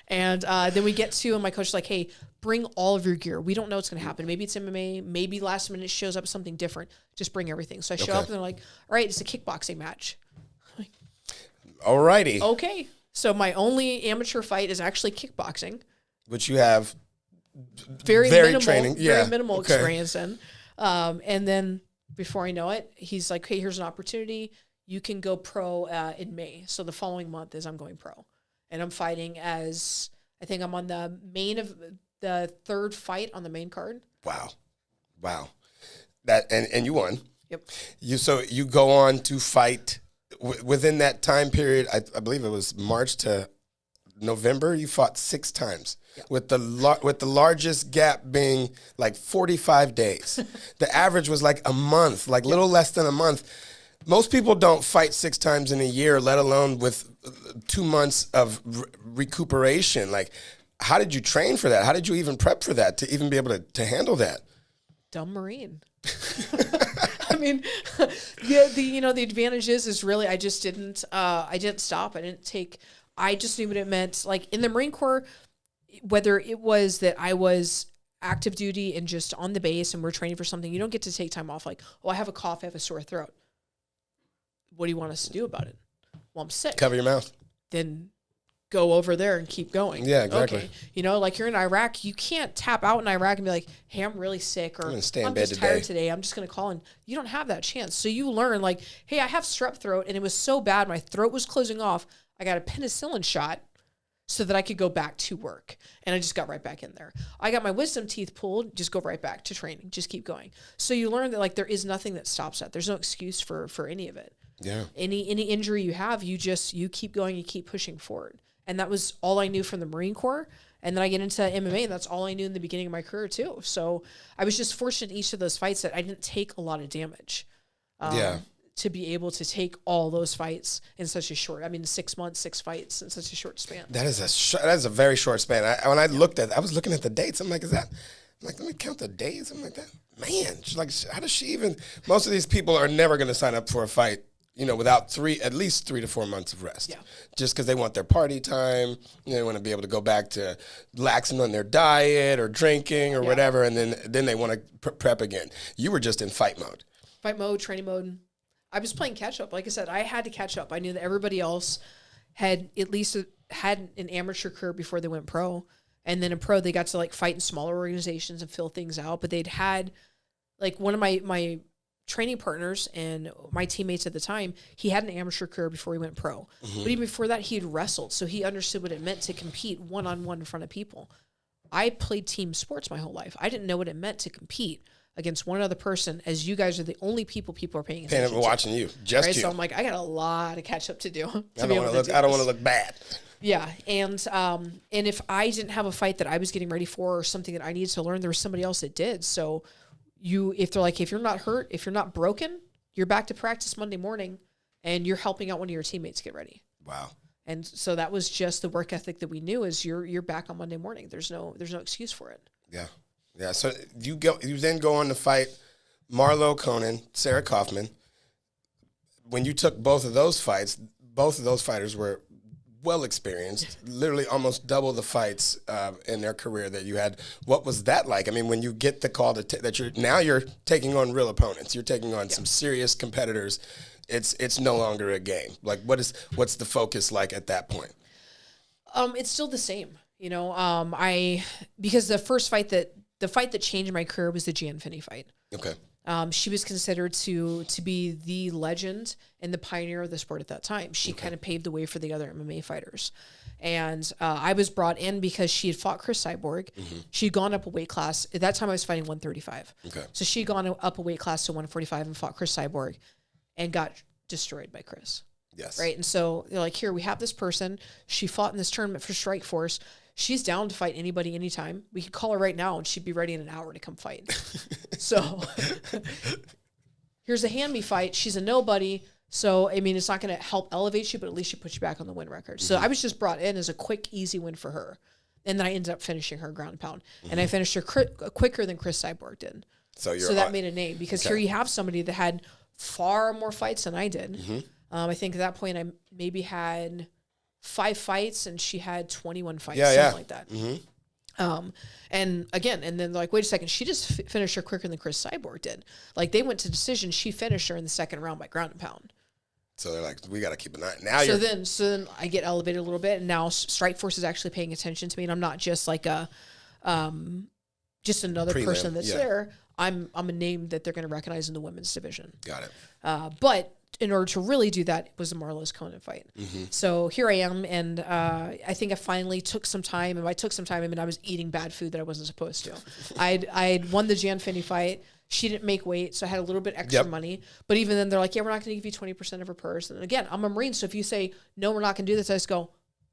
And then we get to, and my coach is like, hey, bring all of your gear. We don't know what's going to happen. Maybe it's MMA. Maybe last minute shows up something different. Just bring everything. So I show up, and they're like, all right, it's a kickboxing match. Like, all righty. Okay. So my only amateur fight is actually kickboxing. Which you have very minimal training. Very minimal experience in. And then before I know it, he's like, hey, here's an opportunity. You can go pro in May. So the following month is I'm going pro. And I'm fighting as, I think I'm on the the third fight on the main card. Wow. That and you won. Yep. So you go on to fight within that time period. I believe it was March to November. You fought 6 times. Yep. With the largest gap being like 45 days. The average was like a month, like little less than a month. Most people don't fight 6 times in a year, let alone with 2 months of recuperation. Like, how did you train for that? How did you even prep for that to even be able to handle that? Dumb Marine. I mean, the advantage is really I just didn't stop. I just knew what it meant. Like in the Marine Corps, whether it was that I was active duty and just on the base and we're training for something, you don't get to take time off. Like, oh, I have a cough, I have a sore throat. What do you want us to do about it? Well, I'm sick. Cover your mouth. Then go over there and keep going. Yeah, exactly. Okay. Like you're in Iraq, you can't tap out in Iraq and be like, hey, I'm really sick, or I'm just tired today. I'm just going to call in. You don't have that chance. So you learn like, hey, I have strep throat and it was so bad. My throat was closing off. I got a penicillin shot so that I could go back to work. And I just got right back in there. I got my wisdom teeth pulled, just go right back to training. Just keep going. So you learn that like there is nothing that stops that. There's no excuse for any of it. Yeah. Any injury you have, you keep going, you keep pushing forward. And that was all I knew from the Marine Corps. And then I get into MMA, and that's all I knew in the beginning of my career too. So I was just fortunate in each of those fights that I didn't take a lot of damage. To be able to take all those fights in such a short, 6 months, 6 fights in such a short span. That is a very short span. When I was looking at the dates. I'm like, let me count the days. I'm like, that man, how does she even? Most of these people are never going to sign up for a fight, without at least 3 to 4 months of rest. Yeah. Just because they want their party time, they want to be able to go back to laxing on their diet or drinking or whatever, and then they want to prep again. You were just in fight mode. Fight mode, training mode. I was playing catch up. Like I said, I had to catch up. I knew that everybody else had at least had an amateur career before they went pro. And then in pro, they got to like fight in smaller organizations and fill things out. But they'd had like one of my training partners and my teammates at the time, he had an amateur career before he went pro. Mm-hmm. But even before that, he had wrestled. So he understood what it meant to compete one-on-one in front of people. I played team sports my whole life. I didn't know what it meant to compete against one other person, as you guys are the only people are paying attention to. Watching you, just right? you. So I'm like, I got a lot of catch up to do. I don't want to look bad. Yeah, and if I didn't have a fight that I was getting ready for or something that I needed to learn, there was somebody else that did. So if you're not hurt, if you're not broken, you're back to practice Monday morning, and you're helping out one of your teammates get ready. Wow. And so that was just the work ethic that we knew is you're back on Monday morning. There's no excuse for it. Yeah. Yeah, so you then go on to fight Marlo Conan, Sarah Kaufman. When you took both of those fights, both of those fighters were well experienced, literally almost double the fights in their career that you had. What was that like? I mean, when you get the call that you're taking on real opponents, you're taking on some serious competitors. It's no longer a game. Like, what's the focus like at that point? It's still the same. Because the fight that changed my career was the Gian Finney fight. Okay. She was considered to be the legend and the pioneer of the sport at that time. She kind of paved the way for the other MMA fighters. And I was brought in because she had fought Chris Cyborg. Mm-hmm. She'd gone up a weight class. At that time, I was fighting 135. Okay. So she'd gone up a weight class to 145 and fought Chris Cyborg and got destroyed by Chris. Yes. Right? And so they're like, here, we have this person. She fought in this tournament for Strikeforce. she's down to fight anybody, anytime. We could call her right now and she'd be ready in an hour to come fight. So here's a hand me fight. She's a nobody. So, I mean, it's not going to help elevate you, but at least she puts you back on the win record. So I was just brought in as a quick, easy win for her. And then I ended up finishing her ground and pound. And I finished her quicker than Chris Cyborg did. So that made a name, because here you have somebody that had far more fights than I did. I think at that point I maybe had 5 fights and she had 21 fights, something like that. And again, and then like, wait a second, she just finished her quicker than Chris Cyborg did. Like, they went to decision. She finished her in the second round by ground and pound. So they're like, we got to keep an eye. Now so then I get elevated a little bit, and now Strikeforce is actually paying attention to me, and I'm not just like just another person that's there. I'm a name that they're going to recognize in the women's division. Got it. But in order to really do that, it was the Marlos Conan fight. So here I am, and I think I finally took some time. And I took some time, I mean, I was eating bad food that I wasn't supposed to. I'd won the Jan Finney fight. She didn't make weight, so I had a little bit extra money. But even then, they're like, yeah, we're not going to give you 20% of her purse. And again, I'm a Marine, so if you say, no, we're not going to do this, I just go,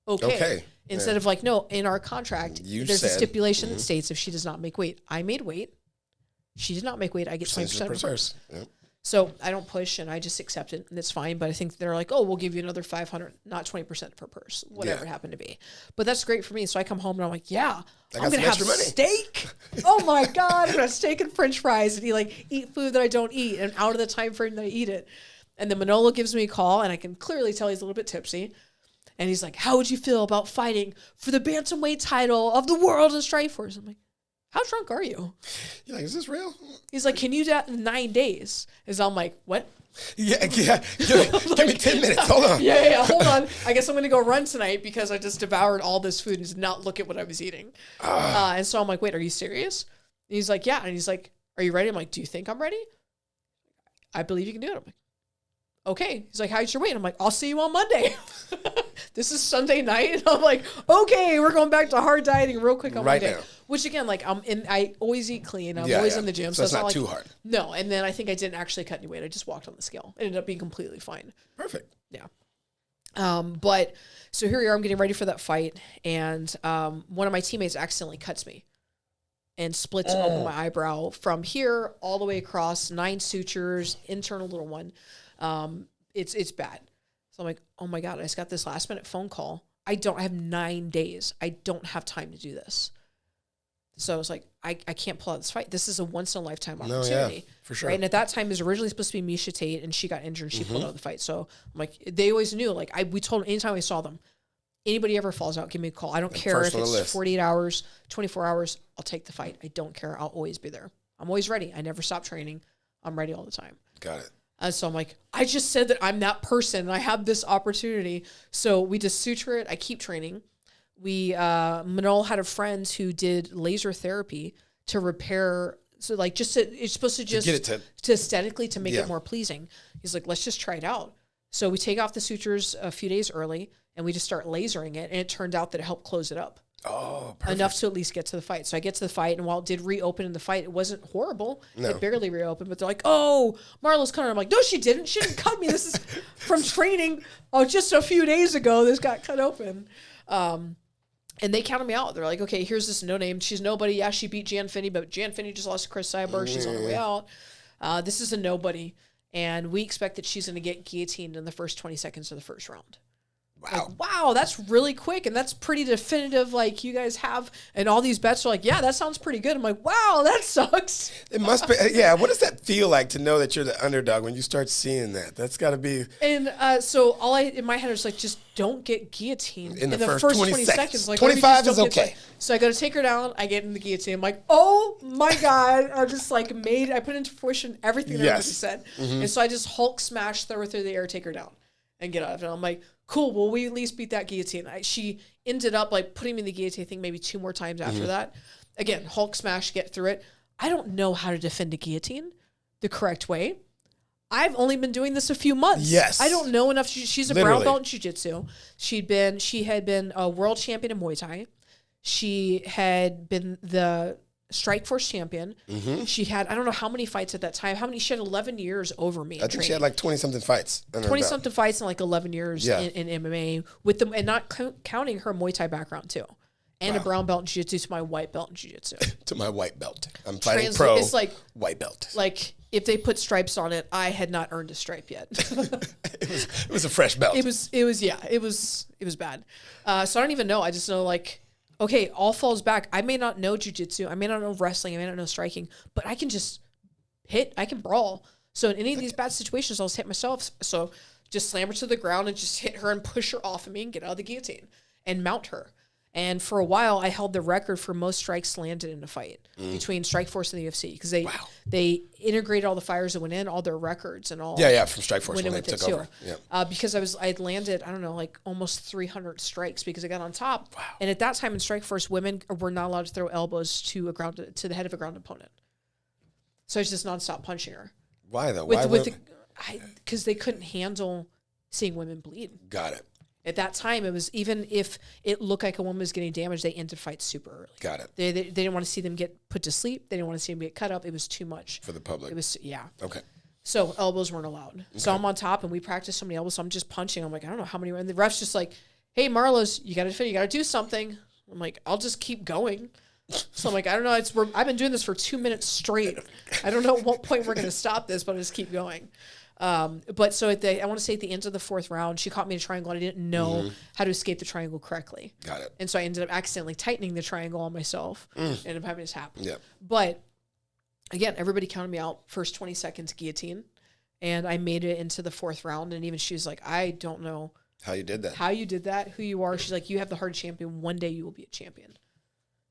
okay. Instead of like, no, in our contract, there's a stipulation that states if she does not make weight. I made weight. She did not make weight. I get 20% of her purse. So I don't push, and I just accept it, and it's fine. But I think they're like, oh, we'll give you another 500, not 20% per purse, whatever it happened to be. But that's great for me. So I come home, and I'm like, yeah, I'm going to have steak. Oh, my God. I'm going to have steak and French fries, and eat food that I don't eat, and out of the time frame that I eat it. And then Manolo gives me a call, and I can clearly tell he's a little bit tipsy. And he's like, how would you feel about fighting for the bantamweight title of the world in Strikeforce? I'm like, how drunk are you? You're like, is this real? He's like, can you do that in 9 days? And I'm like, what? Yeah. Give me 10 minutes. Hold on. Yeah. Hold on. I guess I'm going to go run tonight because I just devoured all this food and did not look at what I was eating. And so I'm like, wait, are you serious? And he's like, yeah. And he's like, are you ready? I'm like, do you think I'm ready? I believe you can do it. I'm like, okay. He's like, how's your weight? I'm like, I'll see you on Monday. This is Sunday night. And I'm like, okay, we're going back to hard dieting real quick on Monday. Now. Which again, like I always eat clean. I'm always in the gym. So it's not too hard. No. And then I think I didn't actually cut any weight. I just walked on the scale. It ended up being completely fine. Perfect. Yeah. But so here we are, I'm getting ready for that fight. And one of my teammates accidentally cuts me and splits open my eyebrow from here all the way across, 9 sutures, internal little one. It's bad. So I'm like, oh my God, I just got this last minute phone call. I have 9 days. I don't have time to do this. So I was like, I can't pull out this fight. This is a once in a lifetime opportunity. For sure. Right. And at that time it was originally supposed to be Misha Tate, and she got injured. She pulled out of the fight. So I'm like, they always knew, like we told them anytime we saw them, anybody ever falls out, give me a call. I don't care if it's 48 hours, 24 hours, I'll take the fight. I don't care. I'll always be there. I'm always ready. I never stop training. I'm ready all the time. Got it. So I'm like, I just said that I'm that person and I have this opportunity. So we just suture it. I keep training. Manol had a friend who did laser therapy to repair. So like it's supposed to just to aesthetically to make it more pleasing. He's like, let's just try it out. So we take off the sutures a few days early and we just start lasering it. And it turned out that it helped close it up. Oh, perfect. Enough to at least get to the fight. So I get to the fight, and while it did reopen in the fight, it wasn't horrible. No. It barely reopened, but they're like, oh, Marlos cut her. I'm like, no, she didn't. She didn't cut me. This is from training. Oh, just a few days ago, this got cut open. And they counted me out. They're like, okay, here's this no name. She's nobody. Yeah, she beat Jan Finney, but Jan Finney just lost to Chris Cyborg. She's on her way out. This is a nobody. And we expect that she's going to get guillotined in the first 20 seconds of the first round. Wow. Like, wow, that's really quick, and that's pretty definitive. Like, you guys have, and all these bets are like, yeah, that sounds pretty good. I'm like, wow, that sucks. It must be, yeah. What does that feel like to know that you're the underdog when you start seeing that? That's got to be. And so all in my head was like, just don't get guillotined in the first 20 seconds. Like, 25 is okay. So I go to take her down. I get in the guillotine. I'm like, oh my God. I just like I put into fruition everything that everybody said. And so I just Hulk smash, throw her through the air, take her down, and get out of it. I'm like, cool, well, we at least beat that guillotine. She ended up like putting me in the guillotine, I think maybe 2 more times after that. Again, Hulk smash, get through it. I don't know how to defend a guillotine the correct way. I've only been doing this a few months. Yes. I don't know enough. She's a brown belt in jiu-jitsu. She had been a world champion in Muay Thai. She had been the Strikeforce champion. She had, I don't know how many fights at that time. She had 11 years over me. I think she had like 20-something fights. 20-something fights and like 11 years in MMA with them, and not counting her Muay Thai background too. and a brown belt in jiu-jitsu to my white belt in jiu-jitsu. To my white belt. I'm fighting pro. It's like white belt. Like if they put stripes on it, I had not earned a stripe yet. it was a fresh belt. It was bad. So I don't even know. I just know like, okay, all falls back. I may not know jiu-jitsu. I may not know wrestling. I may not know striking, but I can just hit. I can brawl. So in any of these bad situations, I'll just hit myself. So just slam her to the ground and just hit her and push her off of me and get out of the guillotine and mount her. And for a while, I held the record for most strikes landed in a fight between Strikeforce and the UFC because they integrated all the fighters that went in, all their records and all. Yeah, from Strikeforce when they took over. Yeah. Because I'd landed, I don't know, like almost 300 strikes because I got on top. Wow. And at that time in Strikeforce, women were not allowed to throw elbows to the head of a ground opponent. So I was just nonstop punching her. Why though? Because they couldn't handle seeing women bleed. Got it. At that time, it was even if it looked like a woman was getting damaged, they ended fights super early. Got it. They didn't want to see them get put to sleep. They didn't want to see them get cut up. It was too much. For the public. It was, yeah. Okay. So elbows weren't allowed. Okay. So I'm on top, and we practiced so many elbows, so I'm just punching. I'm like, I don't know how many. And the ref's just like, hey, Marlos, you got to do something. I'm like, I'll just keep going. So I'm like, I don't know. I've been doing this for 2 minutes straight. I don't know at what point we're going to stop this, but I'll just keep going. But so I want to say at the end of the fourth round, she caught me in a triangle. And I didn't know how to escape the triangle correctly. Got it. And so I ended up accidentally tightening the triangle on myself and ended up having this happen. Yeah. But again, everybody counted me out first 20 seconds guillotine. And I made it into the fourth round. And even she was like, I don't know how you did that, who you are. She's like, you have the heart of champion. One day you will be a champion.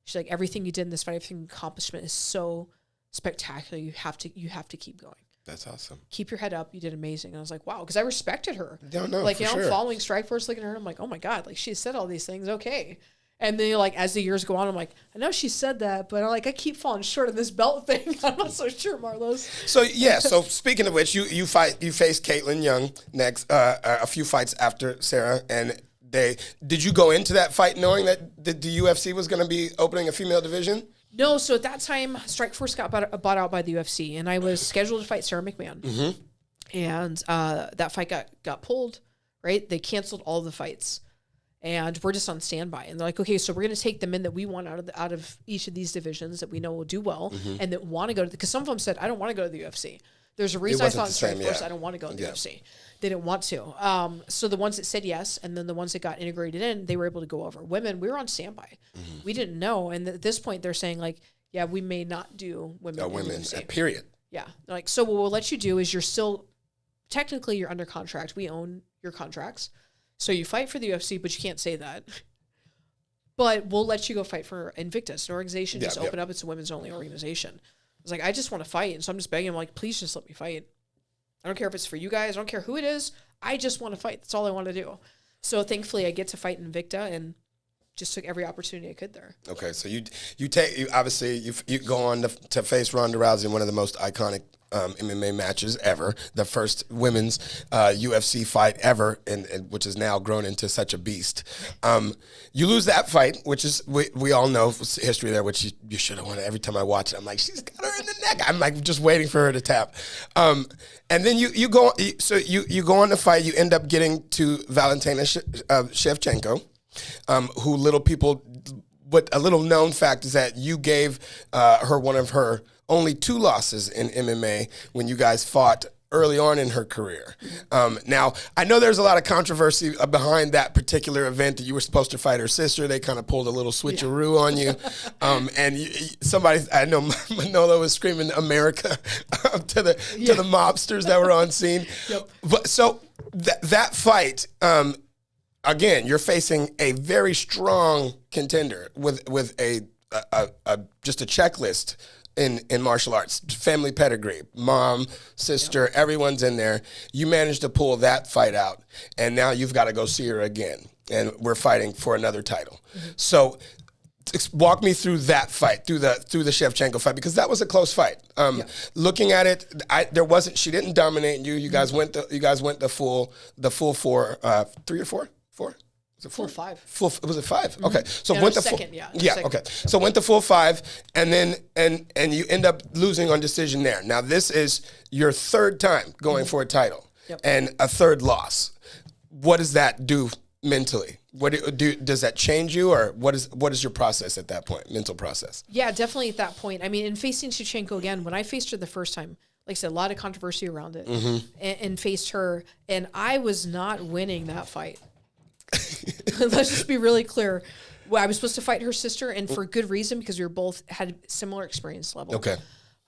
She's like, everything you did in this fight, everything accomplishment is so spectacular. You have to keep going. That's awesome. Keep your head up. You did amazing. And I was like, wow, because I respected her. No, like, I'm following Strikeforce, looking at her. I'm like, oh my God, like she said all these things. Okay. And then like, as the years go on, I'm like, I know she said that, but I keep falling short of this belt thing. I'm not so sure, Marlos. So yeah. So speaking of which, you faced Caitlin Young next, a few fights after Sarah, and did you go into that fight knowing that the UFC was going to be opening a female division? No, so at that time, Strikeforce got bought out by the UFC, and I was scheduled to fight Sarah McMahon. Mm-hmm. And that fight got pulled, right? They canceled all the fights, and we're just on standby. And they're like, okay, so we're going to take the men that we want out of each of these divisions that we know will do well and that want to go to because some of them said, I don't want to go to the UFC. There's a reason I thought in Strikeforce I don't want to go to the UFC. They didn't want to. So the ones that said yes, and then the ones that got integrated in, they were able to go over. Women, we were on standby. Mm-hmm. We didn't know. And at this point, they're saying, like, yeah, we may not do women. Women, period. Yeah. They're like, so what we'll let you do is technically you're under contract. We own your contracts. So you fight for the UFC, but you can't say that. But we'll let you go fight for Invictus, an organization. Just open up. It's a women's only organization. I was like, I just want to fight. And so I'm just begging him, like, please just let me fight. I don't care if it's for you guys. I don't care who it is. I just want to fight. That's all I want to do. So thankfully, I get to fight Invicta and just took every opportunity I could there. Okay, so you go on to face Ronda Rousey in one of the most iconic MMA matches ever, the first women's UFC fight ever, and which has now grown into such a beast. You lose that fight, which is we all know history there, which you should have won. Every time I watch it, I'm like, she's got her in the neck. I'm like just waiting for her to tap. And then you go on the fight. You end up getting to Valentina Shevchenko, who a little known fact is that you gave her one of her only 2 losses in MMA when you guys fought early on in her career. Now, I know there's a lot of controversy behind that particular event that you were supposed to fight her sister. They kind of pulled a little switcheroo on you. And I know Manolo was screaming America to the mobsters that were on scene. Yep. But so that fight, again, you're facing a very strong contender with just a checklist in martial arts, family pedigree, mom, sister, everyone's in there. You managed to pull that fight out, and now you've got to go see her again, and we're fighting for another title. Mm-hmm. So walk me through that fight, through the Shevchenko fight, because that was a close fight. Looking at it, she didn't dominate you. You guys went the full 4, 3 or 4? 4? Was it 4? Full 5. Was it 5? Mm-hmm. Okay. So went the second, second. Okay. So went the full 5, and then and you end up losing on decision there. Now this is your 3rd time going for a title and a 3rd loss. What does that do mentally? Does that change you, or what is your process at that point, mental process? Yeah, definitely at that point. I mean, in facing Shevchenko again, when I faced her the first time, like I said, a lot of controversy around it, and faced her, and I was not winning that fight. Let's just be really clear. Well, I was supposed to fight her sister, and for good reason, because we were both had similar experience level. Okay.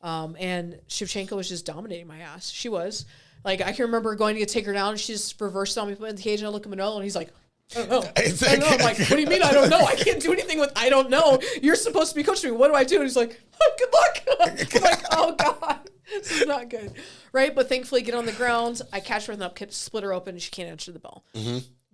And Shevchenko was just dominating my ass. She was. Like, I can remember going to take her down, and she just reversed on me, put in the cage, and I look at Manolo, and he's like, I don't know. I don't know. I'm like, what do you mean I don't know? I can't do anything with I don't know. You're supposed to be coaching me. What do I do? And he's like, oh, good luck. I'm like, oh, God. This is not good. Right? But thankfully, get on the ground. I catch her in the up, split her open, and she can't answer the bell.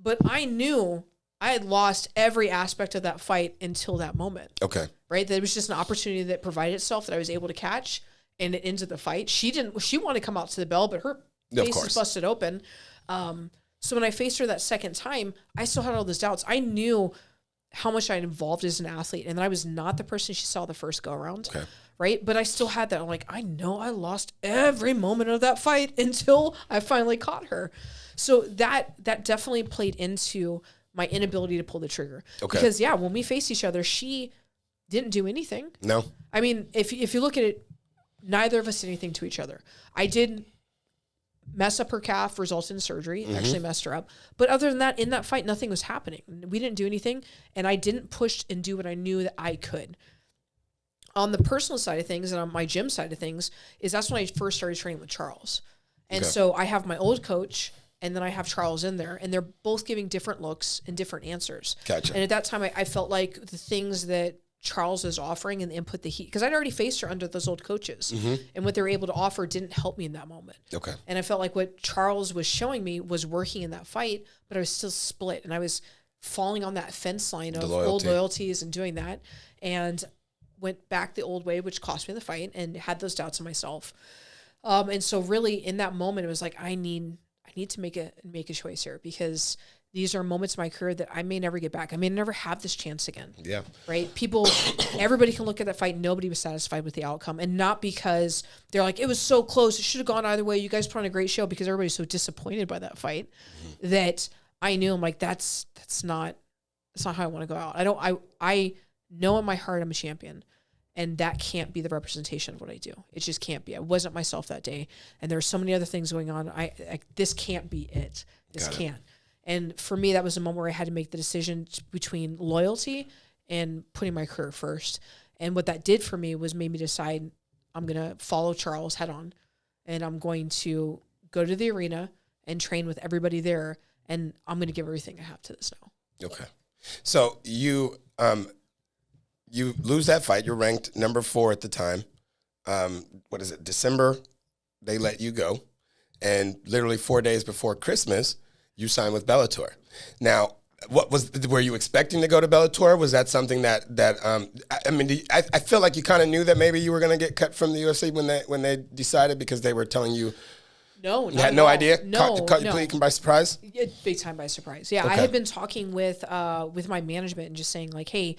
But I knew I had lost every aspect of that fight until that moment. Okay. Right? That it was just an opportunity that provided itself that I was able to catch, and it ended the fight. She wanted to come out to the bell, but her face is busted open. So when I faced her that second time, I still had all those doubts. I knew how much I had involved as an athlete, and that I was not the person she saw the first go around. Okay. Right? But I still had that. I'm like, I know I lost every moment of that fight until I finally caught her. So that definitely played into my inability to pull the trigger. Okay. Because, yeah, when we faced each other, she didn't do anything. No. I mean, if you look at it, neither of us did anything to each other. I did mess up her calf, resulted in surgery, actually messed her up. But other than that, in that fight, nothing was happening. We didn't do anything, and I didn't push and do what I knew that I could. On the personal side of things and on my gym side of things, is that's when I first started training with Charles. And so I have my old coach, and then I have Charles in there, and they're both giving different looks and different answers. Gotcha. And at that time, I felt like the things that Charles is offering and the input that because I'd already faced her under those old coaches, and what they were able to offer didn't help me in that moment. Okay. And I felt like what Charles was showing me was working in that fight, but I was still split, and I was falling on that fence line of old loyalties and doing that, and went back the old way, which cost me the fight, and had those doubts in myself. And so really in that moment, it was like, I need to make a choice here, because these are moments in my career that I may never get back. I may never have this chance again. Yeah. Right? Everybody can look at that fight. Nobody was satisfied with the outcome. And not because they're like, it was so close, it should have gone either way. You guys put on a great show, because everybody's so disappointed by that fight that I knew, I'm like, that's not how I want to go out. I know in my heart I'm a champion. And that can't be the representation of what I do. It just can't be. I wasn't myself that day. And there are so many other things going on. This can't be it. This can't. And for me, that was a moment where I had to make the decision between loyalty and putting my career first. And what that did for me was made me decide I'm going to follow Charles head on. And I'm going to go to the arena and train with everybody there. And I'm going to give everything I have to this now. Okay. So you lose that fight. You're ranked number 4 at the time. What is it? December, they let you go. And literally 4 days before Christmas, you signed with Bellator. Now, were you expecting to go to Bellator? Was that something that I mean, I feel like you kind of knew that maybe you were going to get cut from the UFC when they decided, because they were telling you. No, you had no idea? No, Caught you completely by surprise? Yeah, big time by surprise. Yeah, okay. I had been talking with my management and just saying like, hey,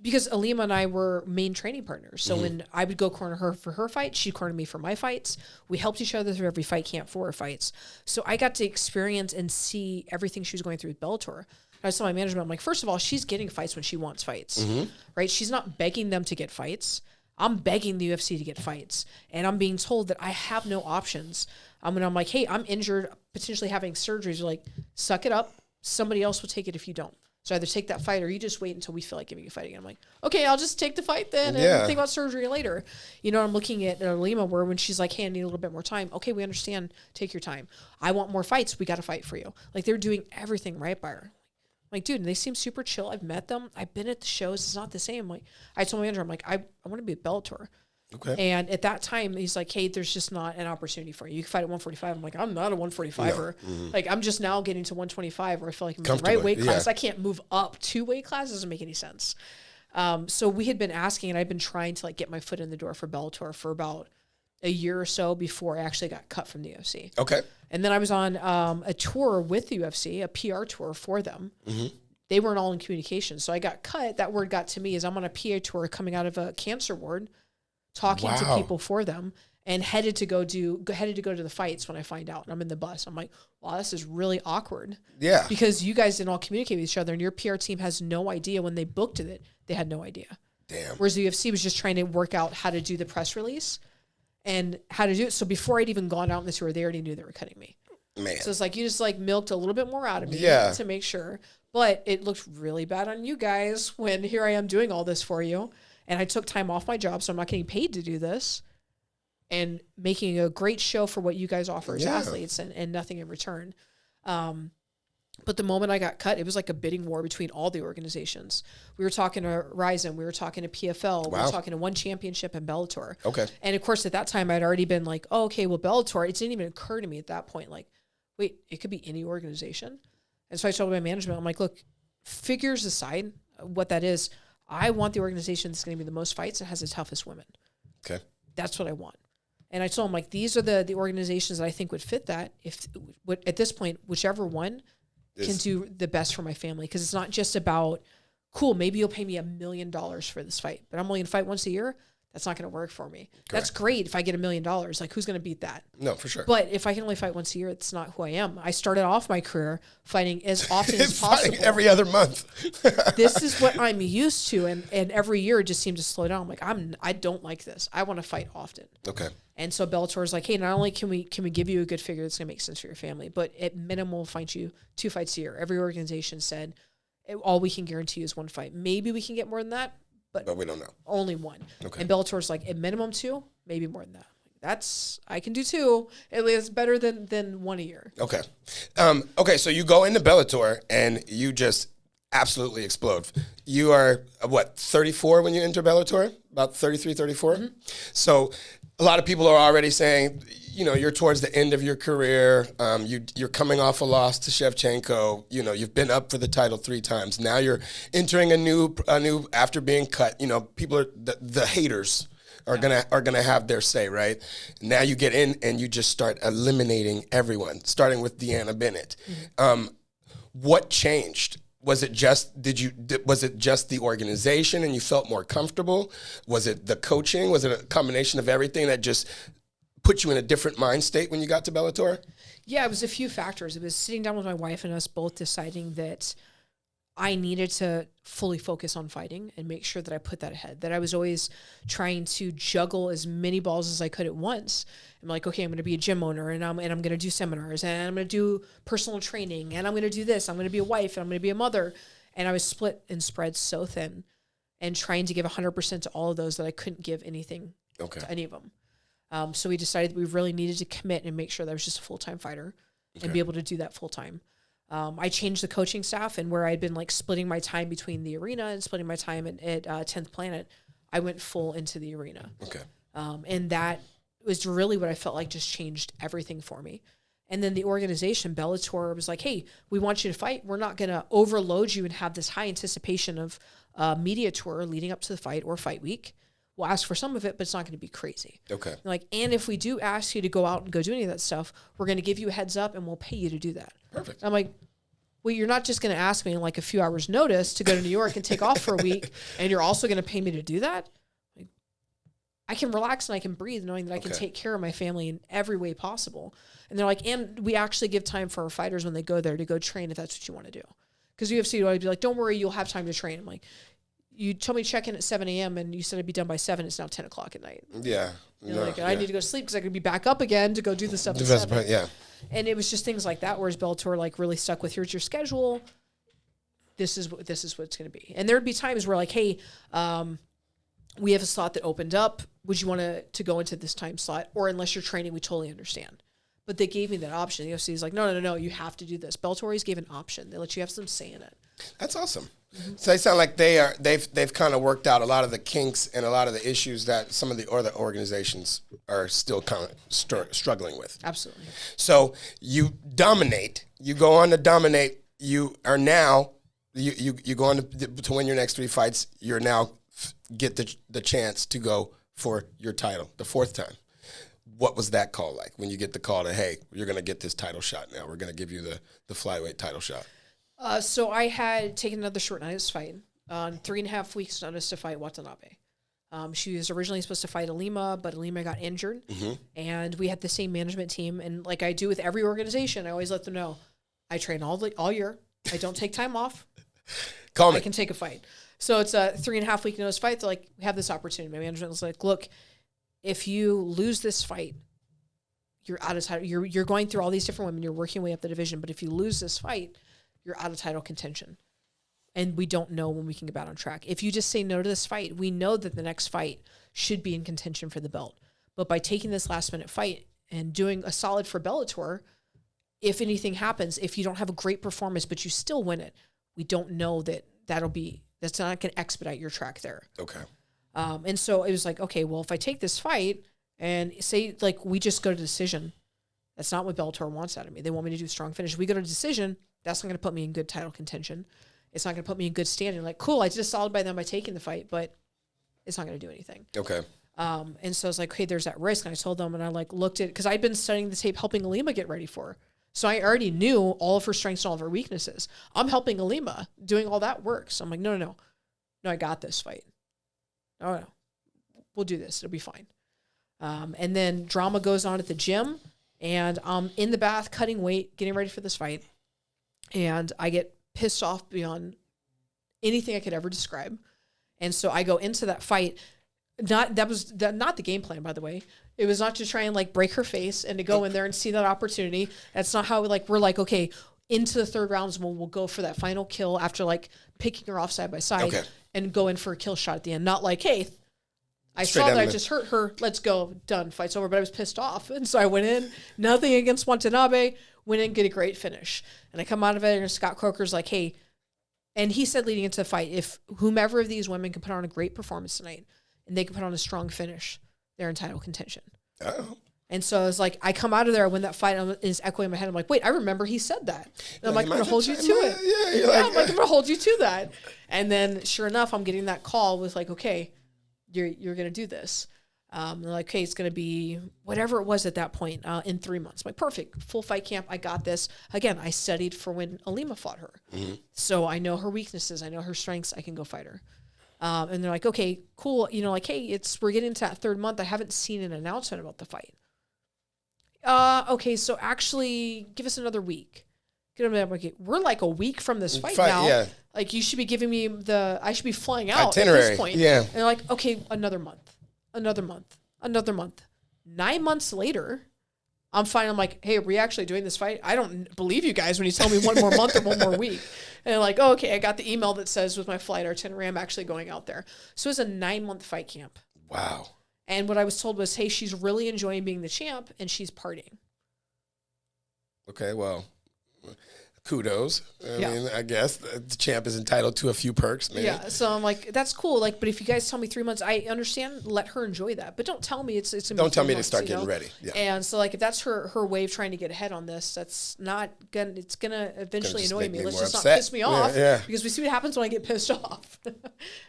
because Alima and I were main training partners. So when I would go corner her for her fight, she'd corner me for my fights. We helped each other through every fight camp for her fights. So I got to experience and see everything she was going through with Bellator. I was telling my management, I'm like, first of all, she's getting fights when she wants fights, right? She's not begging them to get fights. I'm begging the UFC to get fights. And I'm being told that I have no options. I'm like, hey, I'm injured, potentially having surgeries. They're like, suck it up. Somebody else will take it if you don't. So either take that fight or you just wait until we feel like giving you a fight again. I'm like, okay, I'll just take the fight then and think about surgery later. You know, I'm looking at Lima where when she's like, hey, I need a little bit more time. Okay, we understand. Take your time. I want more fights. We got to fight for you. Like, they're doing everything right by her. I'm like, dude, and they seem super chill. I've met them. I've been at the shows. It's not the same. Like, I told my manager, I'm like, I want to be at Bellator. Okay. And at that time, he's like, hey, there's just not an opportunity for you. You can fight at 145. I'm like, I'm not a 145er. No. Like, I'm just now getting to 125 where I feel like I'm in the right weight class. I can't move up 2 weight classes. Doesn't make any sense. So we had been asking, and I'd been trying to like get my foot in the door for Bellator for about a year or so before I actually got cut from the UFC. Okay. And then I was on a tour with the UFC, a PR tour for them. They weren't all in communication. So I got cut. That word got to me as I'm on a PA tour coming out of a cancer ward, talking to people for them. and headed to go to the fights when I find out, and I'm in the bus. I'm like, wow, this is really awkward. Yeah. Because you guys didn't all communicate with each other, and your PR team has no idea when they booked it. They had no idea. Damn. Whereas the UFC was just trying to work out how to do the press release and how to do it. So before I'd even gone out on the tour, they already knew they were cutting me. Man. So it's like, you just like milked a little bit more out of me to make sure. But it looked really bad on you guys when here I am doing all this for you. And I took time off my job, so I'm not getting paid to do this. And making a great show for what you guys offer as athletes and nothing in return. But the moment I got cut, it was like a bidding war between all the organizations. We were talking to Ryzen, we were talking to PFL, we were talking to One Championship and Bellator. Okay. And of course, at that time, I'd already been like, oh, okay, well, Bellator, it didn't even occur to me at that point, like, wait, it could be any organization. And so I told my management, I'm like, look, figures aside, what that is, I want the organization that's going to be the most fights and has the toughest women. Okay. That's what I want. And I told him, like, these are the organizations that I think would fit that. If at this point, whichever one can do the best for my family. Because it's not just about, cool, maybe you'll pay me $1 million for this fight, but I'm only going to fight once a year. That's not going to work for me. Correct. That's great if I get $1 million. Like, who's going to beat that? No, for sure. But if I can only fight once a year, it's not who I am. I started off my career fighting as often as possible. Every other month. This is what I'm used to. And every year it just seemed to slow down. I'm like, I don't like this. I want to fight often. Okay. And so Bellator is like, hey, not only can we give you a good figure that's going to make sense for your family, but at minimum, we'll find you 2 fights a year. Every organization said, all we can guarantee you is 1 fight. Maybe we can get more than that, but we don't know. Only 1. Okay. And Bellator's like, at minimum 2, maybe more than that. I can do 2. At least better than 1 a year. Okay. Okay, so you go into Bellator and you just absolutely explode. You are, 34 when you enter Bellator? About 33, 34? Mm-hmm. So a lot of people are already saying, you're towards the end of your career. You're coming off a loss to Shevchenko. You've been up for the title 3 times. Now you're entering a new after being cut. People are the haters are gonna have their say, right? Now you get in and you just start eliminating everyone, starting with Deanna Bennett. Mm-hmm. What changed? Was it just the organization and you felt more comfortable? Was it the coaching? Was it a combination of everything that just put you in a different mind state when you got to Bellator? Yeah, it was a few factors. It was sitting down with my wife and us both deciding that I needed to fully focus on fighting and make sure that I put that ahead, that I was always trying to juggle as many balls as I could at once. I'm like, okay, I'm going to be a gym owner and I'm going to do seminars and I'm going to do personal training and I'm going to do this. I'm going to be a wife and I'm going to be a mother. And I was split and spread so thin and trying to give 100% to all of those that I couldn't give anything to any of them. So we decided that we really needed to commit and make sure that I was just a full-time fighter and be able to do that full-time. I changed the coaching staff, and where I'd been like splitting my time between the arena and splitting my time at 10th Planet, I went full into the arena. Okay. And that was really what I felt like just changed everything for me. And then the organization, Bellator, was like, hey, we want you to fight. We're not going to overload you and have this high anticipation of media tour leading up to the fight or fight week. We'll ask for some of it, but it's not going to be crazy. Okay. And if we do ask you to go out and go do any of that stuff, we're going to give you a heads up and we'll pay you to do that. Perfect. I'm like, well, you're not just going to ask me in like a few hours notice to go to New York and take off for a week, and you're also going to pay me to do that? Like, I can relax and I can breathe knowing that I can take care of my family in every way possible. And they're like, and we actually give time for our fighters when they go there to go train if that's what you want to do. Because UFC would always be like, don't worry, you'll have time to train. I'm like, you told me to check in at 7 a.m. and you said I'd be done by 7. It's now 10 o'clock at night. Yeah. I need to go to sleep because I could be back up again to go do the stuff at 7. Yeah. And it was just things like that, whereas Bellator like really stuck with, here's your schedule. This is what it's going to be. And there would be times where like, hey, we have a slot that opened up. Would you want to go into this time slot? Or unless you're training, we totally understand. But they gave me that option. The UFC is like, no, you have to do this. Bellator always gave an option. They let you have some say in it. That's awesome. Mm-hmm. So they sound like they've kind of worked out a lot of the kinks and a lot of the issues that some of the other organizations are still kind of struggling with. Absolutely. So you dominate. You go on to dominate. You are now you go on to win your next 3 fights. You're now get the chance to go for your title the 4th time. What was that call like when you get the call to, hey, you're going to get this title shot now. We're going to give you the flyweight title shot. So I had taken another short notice fight on 3.5 weeks notice to fight Watanabe. She was originally supposed to fight Alima, but Alima got injured. And we had the same management team. And like I do with every organization, I always let them know, I train all year. I don't take time off. I can take a fight. So it's a 3.5 week notice fight. They're like, we have this opportunity. My management was like, look, if you lose this fight, you're out of title. You're going through all these different women. You're working your way up the division. But if you lose this fight, you're out of title contention. And we don't know when we can get back on track. If you just say no to this fight, we know that the next fight should be in contention for the belt. But by taking this last minute fight and doing a solid for Bellator, if anything happens, if you don't have a great performance, but you still win it, we don't know that's not going to expedite your track there. Okay. And so it was like, okay, well, if I take this fight and say like we just go to decision, that's not what Bellator wants out of me. They want me to do strong finish. If we go to decision, that's not going to put me in good title contention. It's not going to put me in good standing. Like, cool, I just solid by them by taking the fight, but it's not going to do anything. Okay. And so I was like, hey, there's that risk. And I told them, and I like looked at, because I'd been studying the tape, helping Alima get ready for her. So I already knew all of her strengths and all of her weaknesses. I'm helping Alima doing all that work. So I'm like, no, I got this fight. No, we'll do this. It'll be fine. And then drama goes on at the gym, and I'm in the bath, cutting weight, getting ready for this fight. And I get pissed off beyond anything I could ever describe. And so I go into that fight. That was not the game plan, by the way. It was not to try and like break her face and to go in there and see that opportunity. That's not how we're like, okay, into the third rounds, we'll go for that final kill after like picking her off side by side and go in for a kill shot at the end. Not like, hey, I saw that I just hurt her. Let's go. Done. Fight's over. But I was pissed off. And so I went in, nothing against Watanabe, went in, get a great finish. And I come out of it, and Scott Croker's like, hey, and he said leading into the fight, if whomever of these women can put on a great performance tonight and they can put on a strong finish, they're in title contention. Oh. And so I was like, I come out of there, I win that fight, and it's echoing in my head. I'm like, wait, I remember he said that. And I'm like, I'm going to hold you to it. I'm like, I'm going to hold you to that. And then sure enough, I'm getting that call with like, okay, you're going to do this. They're like, okay, it's going to be whatever it was at that point in 3 months. I'm like, perfect, full fight camp. I got this. Again, I studied for when Alima fought her. Mm-hmm. So I know her weaknesses. I know her strengths. I can go fight her. And they're like, okay, cool. You know, like, hey, we're getting into that third month. I haven't seen an announcement about the fight. Okay, so actually give us another week. Okay, we're like a week from this fight now. Yeah. Like, you should be giving me I should be flying out itinerary at this point. Yeah. And they're like, okay, another month. 9 months later, I'm fine. I'm like, hey, are we actually doing this fight? I don't believe you guys when you tell me one more month or one more week. And they're like, oh, okay, I got the email that says with my flight itinerary, I'm actually going out there. So it's a 9-month fight camp. Wow. And what I was told was, hey, she's really enjoying being the champ and she's partying. Okay, well, kudos. I mean, I guess the champ is entitled to a few perks, maybe. Yeah, so I'm like, that's cool. Like, but if you guys tell me 3 months, I understand. Let her enjoy that, but don't tell me it's. Don't tell me to start getting ready. Yeah. And so, like, if that's her way of trying to get ahead on this, that's not gonna. It's gonna eventually annoy me. Let's just not piss me off, because we see what happens when I get pissed off.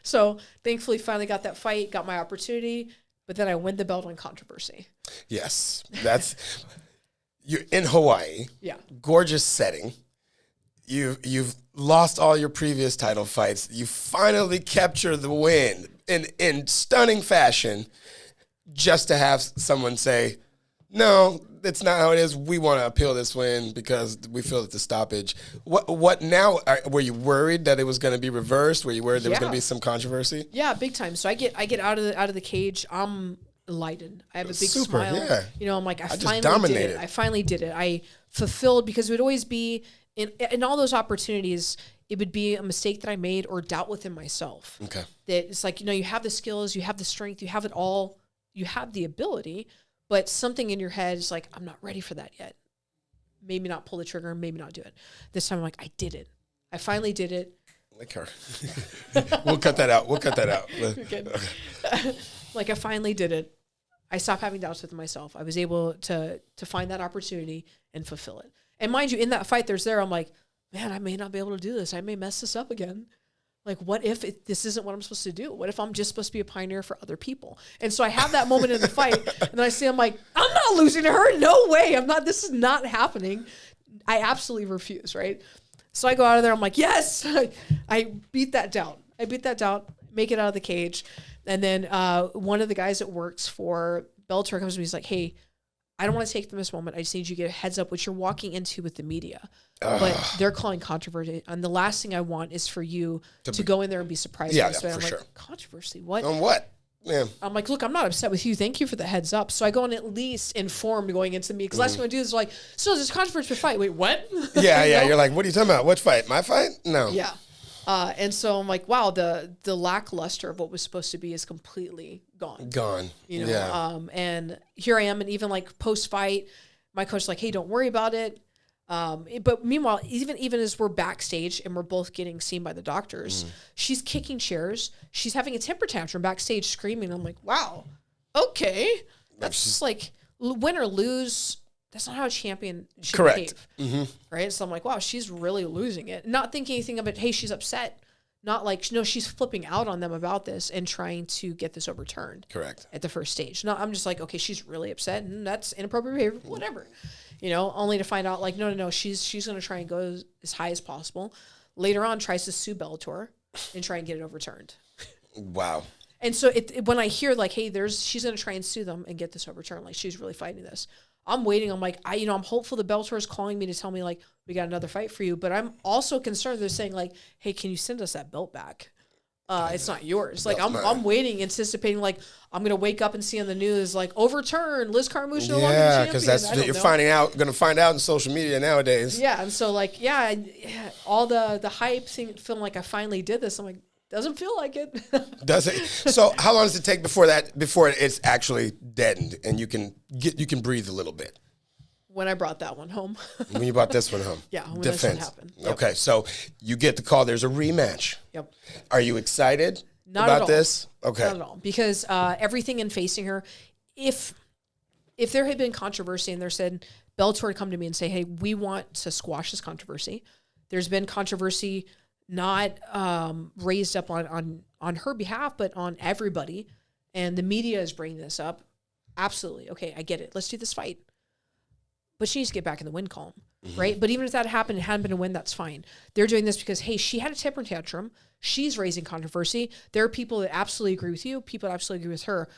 So thankfully, finally got that fight, got my opportunity, but then I win the belt on controversy. Yes, that's. You're in Hawaii. Yeah. Gorgeous setting. You've lost all your previous title fights. You finally capture the win in stunning fashion, just to have someone say, no, that's not how it is. We want to appeal this win because we feel that the stoppage. What now? Were you worried that it was going to be reversed? Were you worried there was going to be some controversy? Yeah, big time. So I get out of the cage. I'm lighted. I have a big smile. Yeah. You know, I'm like, I finally did it. I fulfilled, because it would always be in all those opportunities, it would be a mistake that I made or doubt within myself. Okay. That it's like, you know, you have the skills, you have the strength, you have it all, you have the ability, but something in your head is like, I'm not ready for that yet. Maybe not pull the trigger, maybe not do it. This time I'm like, I did it. I finally did it. Like her. We'll cut that out. Like, I finally did it. I stopped having doubts with myself. I was able to find that opportunity and fulfill it. And mind you, in that fight, I'm like, man, I may not be able to do this. I may mess this up again. Like, what if this isn't what I'm supposed to do? What if I'm just supposed to be a pioneer for other people? And so I have that moment in the fight, and then I'm like, I'm not losing to her. No way. This is not happening. I absolutely refuse, right? So I go out of there. I'm like, yes, I beat that doubt. Make it out of the cage. And then one of the guys that works for Bellator comes to me. He's like, hey, I don't want to take them this moment. I just need you to get a heads up what you're walking into with the media. But they're calling controversy. And the last thing I want is for you to go in there and be surprised. Yeah, so for I'm sure. like, controversy? What? On what? Yeah. I'm like, look, I'm not upset with you. Thank you for the heads up. So I go in at least informed going into me. Because last thing I do is like, so there's controversy for fight. Wait, what? Yeah, yeah. You're like, what are you talking about? Which fight? My fight? No. Yeah. And so I'm like, wow, the lackluster of what was supposed to be is completely gone. Gone. You know, yeah. And here I am. And even like post fight, my coach's like, hey, don't worry about it. But meanwhile, even as we're backstage and we're both getting seen by the doctors, she's kicking chairs. She's having a temper tantrum backstage screaming. I'm like, wow, okay. That's just like win or lose. That's not how a champion should behave. Right. So I'm like, wow, she's really losing it. Not thinking anything of it. Hey, she's upset. Not like, no, she's flipping out on them about this and trying to get this overturned. Correct. At the first stage. No, I'm just like, okay, she's really upset and that's inappropriate behavior, whatever. You know, only to find out like, no, she's going to try and go as high as possible. Later on, tries to sue Bellator and try and get it overturned. Wow. And so when I hear like, hey, she's going to try and sue them and get this overturned, like she's really fighting this. I'm waiting. I'm like, I'm hopeful the Bellator is calling me to tell me like, we got another fight for you. But I'm also concerned they're saying like, hey, can you send us that belt back? It's not yours. Like I'm waiting, anticipating like I'm gonna wake up and see on the news like overturn Liz Carmouche no longer champion. Yeah, because that's what you're gonna find out in social media nowadays. Yeah, and so like all the hype thing, feeling like I finally did this. I'm like, doesn't feel like it. Does it? So how long does it take before it's actually deadened and you can breathe a little bit? When I brought that one home. When you brought this one home. Yeah, when this one happened. Yep. Okay, so you get the call. There's a rematch. Yep. Are you excited Not about this? Okay. Not at all. Because everything in facing her, if there had been controversy and there said, Bellator would come to me and say, hey, we want to squash this controversy. There's been controversy not raised up on her behalf, but on everybody. And the media is bringing this up. Absolutely. Okay, I get it. Let's do this fight. But she needs to get back in the win column, right? But even if that happened, it hadn't been a win, that's fine. They're doing this because, hey, she had a temper tantrum. She's raising controversy. There are people that absolutely agree with you, people that absolutely agree with her,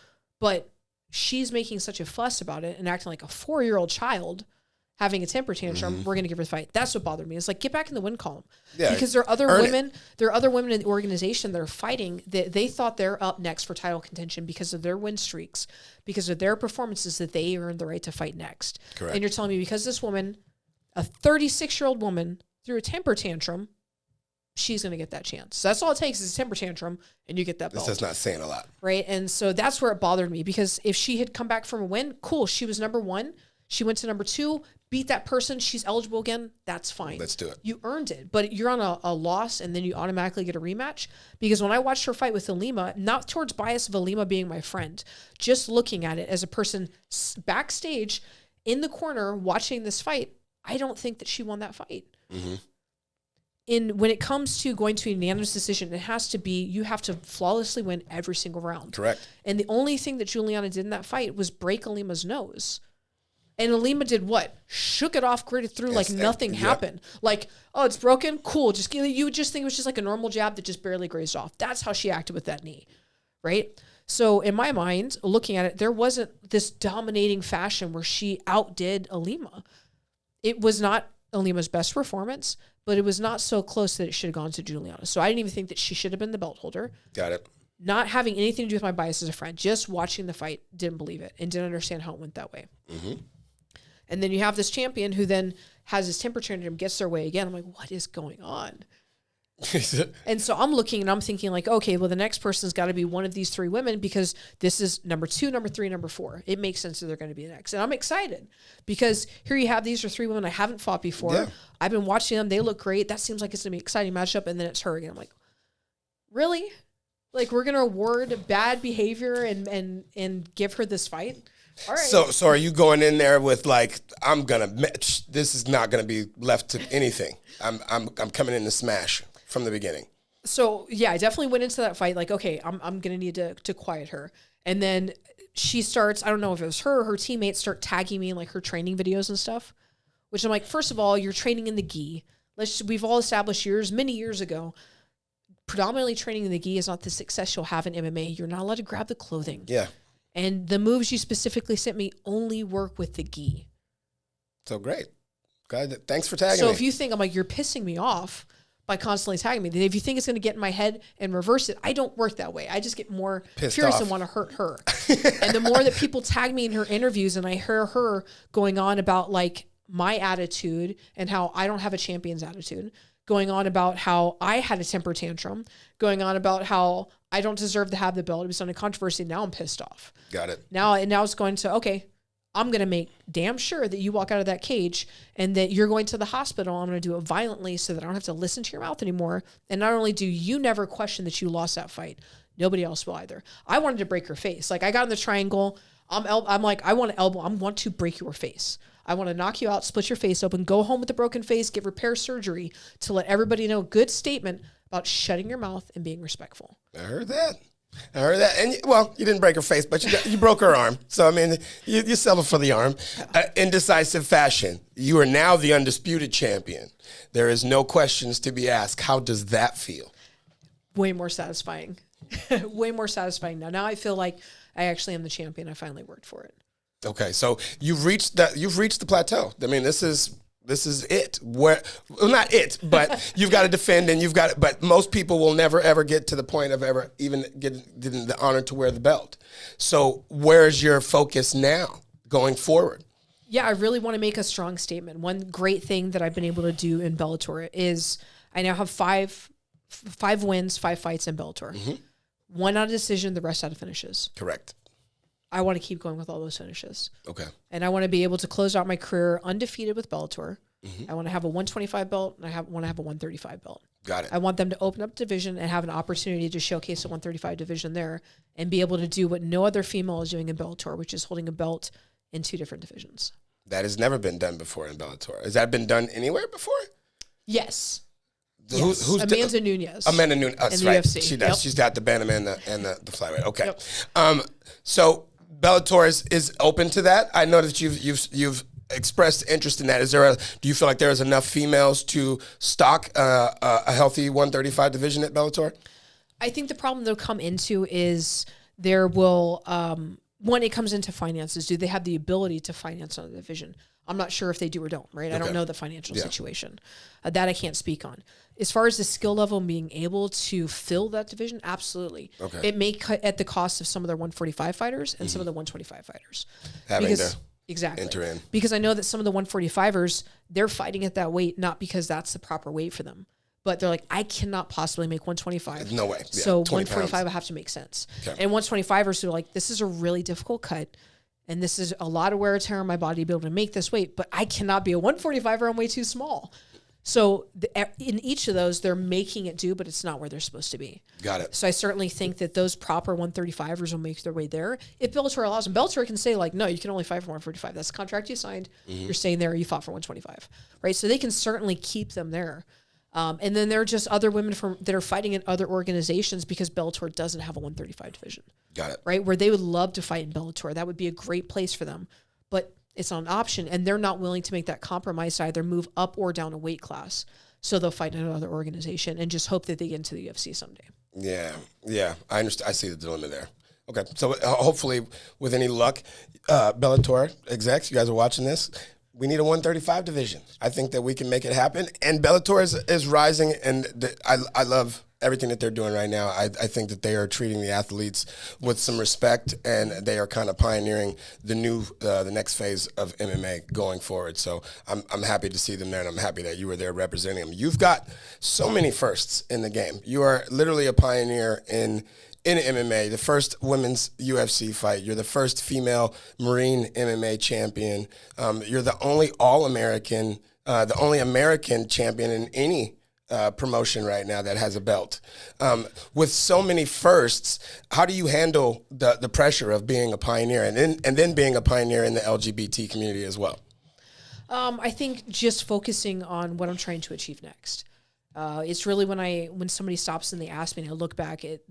but she's making such a fuss about it and acting like a 4-year-old child having a temper tantrum. We're going to give her the fight. That's what bothered me. It's like, get back in the win column. Yeah, because there are other women. There are other women in the organization that are fighting that they thought they're up next for title contention because of their win streaks, because of their performances that they earned the right to fight next. Correct. And you're telling me because this woman, a 36-year-old woman, threw a temper tantrum, she's going to get that chance. So that's all it takes is a temper tantrum and you get that belt. That's not saying a lot. Right? And so that's where it bothered me because if she had come back from a win, cool. She was number 1. She went to number 2, beat that person. She's eligible again. That's fine. Let's do it. You earned it, but you're on a loss and then you automatically get a rematch. Because when I watched her fight with Alima, not towards bias of Alima being my friend, just looking at it as a person backstage in the corner watching this fight, I don't think that she won that fight. When it comes to going to a unanimous decision, it has to be, you have to flawlessly win every single round. Correct. And the only thing that Juliana did in that fight was break Alima's nose. And Alima did what? Shook it off, gritted through like nothing happened. Like, oh, it's broken? Cool. You would just think it was just like a normal jab that just barely grazed off. That's how she acted with that knee, right? So in my mind, looking at it, there wasn't this dominating fashion where she outdid Alima. It was not Alima's best performance, but it was not so close that it should have gone to Juliana. So I didn't even think that she should have been the belt holder. Got it. Not having anything to do with my bias as a friend, just watching the fight, didn't believe it and didn't understand how it went that way. And then you have this champion who then has his temper tantrum, gets their way again. I'm like, what is going on? And so I'm looking and I'm thinking like, okay, well, the next person's got to be one of these 3 women because this is number 2, number 3, number 4. It makes sense that they're going to be next. And I'm excited because here you have, these are 3 women I haven't fought before. Yeah. I've been watching them. They look great. That seems like it's going to be an exciting matchup. And then it's her again. I'm like, really? Like we're going to award bad behavior and give her this fight? All right. So are you going in there with like, I'm gonna match? This is not gonna be left to anything. I'm coming in to smash from the beginning. So yeah, I definitely went into that fight like, okay, I'm gonna need to quiet her. And then she starts, I don't know if it was her or her teammates start tagging me in like her training videos and stuff, which I'm like, first of all, you're training in the gi. We've all established many years ago, predominantly training in the gi is not the success you'll have in MMA. You're not allowed to grab the clothing. Yeah. And the moves you specifically sent me only work with the gi. So great. God, thanks for tagging me. So if you think, I'm like, you're pissing me off by constantly tagging me, then if you think it's going to get in my head and reverse it, I don't work that way. I just get more furious and want to hurt her. And the more that people tag me in her interviews and I hear her going on about like my attitude and how I don't have a champion's attitude, going on about how I had a temper tantrum, going on about how I don't deserve to have the belt. It was on a controversy. Now I'm pissed off. Got it. Now it's going to, okay, I'm going to make damn sure that you walk out of that cage and that you're going to the hospital. I'm going to do it violently so that I don't have to listen to your mouth anymore. And not only do you never question that you lost that fight, nobody else will either. I wanted to break her face. Like I got in the triangle. I'm like, I want to elbow. I want to break your face. I want to knock you out, split your face open, go home with a broken face, get repair surgery to let everybody know. Good statement about shutting your mouth and being respectful. I heard that. And well, you didn't break her face, but you broke her arm. So, I mean, you settled for the arm. In decisive fashion, you are now the undisputed champion. There is no questions to be asked. How does that feel? Way more satisfying. Way more satisfying now. Now I feel like I actually am the champion. I finally worked for it. Okay, so you've reached the plateau. I mean, this is it. Well, not it, but you've got to defend, and but most people will never ever get to the point of ever even getting the honor to wear the belt. So where's your focus now going forward? Yeah, I really want to make a strong statement. One great thing that I've been able to do in Bellator is I now have five wins, 5 fights in Bellator. Mm-hmm. 1 out of decision, the rest out of finishes. Correct. I want to keep going with all those finishes. Okay. And I want to be able to close out my career undefeated with Bellator. Mm-hmm. I want to have a 125 belt, and want to have a 135 belt. Got it. I want them to open up division and have an opportunity to showcase a 135 division there and be able to do what no other female is doing in Bellator, which is holding a belt in 2 different divisions. That has never been done before in Bellator. Has that been done anywhere before? Yes. Who's Amanda Nunez. Amanda Nunez. That's in the right. UFC. She does. Yep. She's got the bantam and the flyweight. Okay. Yep. So Bellator is open to that. I know that you've expressed interest in that. Do you feel like there is enough females to stock a healthy 135 division at Bellator? I think the problem they'll come into is there will one, it comes into finances. Do they have the ability to finance another division? I'm not sure if they do or don't, right? Okay. I don't know the financial situation. That I can't speak on. As far as the skill level and being able to fill that division, absolutely. Okay. It may cut at the cost of some of their 145 fighters and some of the 125 fighters. Having to exactly. enter in. Because I know that some of the 145ers, they're fighting at that weight, not because that's the proper weight for them. But they're like, I cannot possibly make 125. No way. Yeah, so 145 will have to make sense. Okay. And 125ers are like, this is a really difficult cut. And this is a lot of wear and tear on my body to be able to make this weight. But I cannot be a 145er. I'm way too small. So in each of those, they're making it do, but it's not where they're supposed to be. Got it. So I certainly think that those proper 135ers will make their way there. If Bellator allows them, Bellator can say like, no, you can only fight for 145. That's the contract you signed. Mm-hmm. You're staying there. You fought for 125, right? So they can certainly keep them there. And then there are just other women that are fighting in other organizations because Bellator doesn't have a 135 division. Got it. Right? Where they would love to fight in Bellator. That would be a great place for them. But it's not an option, and they're not willing to make that compromise to either move up or down a weight class. So they'll fight in another organization and just hope that they get into the UFC someday. Yeah. I understand. I see the dilemma there. Okay. So hopefully, with any luck, Bellator execs, you guys are watching this, we need a 135 division. I think that we can make it happen. And Bellator is rising, and I love everything that they're doing right now. I think that they are treating the athletes with some respect, and they are kind of pioneering the next phase of MMA going forward. So I'm happy to see them there, and I'm happy that you were there representing them. You've got so many firsts in the game. You are literally a pioneer in MMA, the first women's UFC fight. You're the first female Marine MMA champion. You're the only All-American, the only American champion in any promotion right now that has a belt. With so many firsts, how do you handle the pressure of being a pioneer and then being a pioneer in the LGBT community as well? I think just focusing on what I'm trying to achieve next. It's really when somebody stops and they ask me and I look back at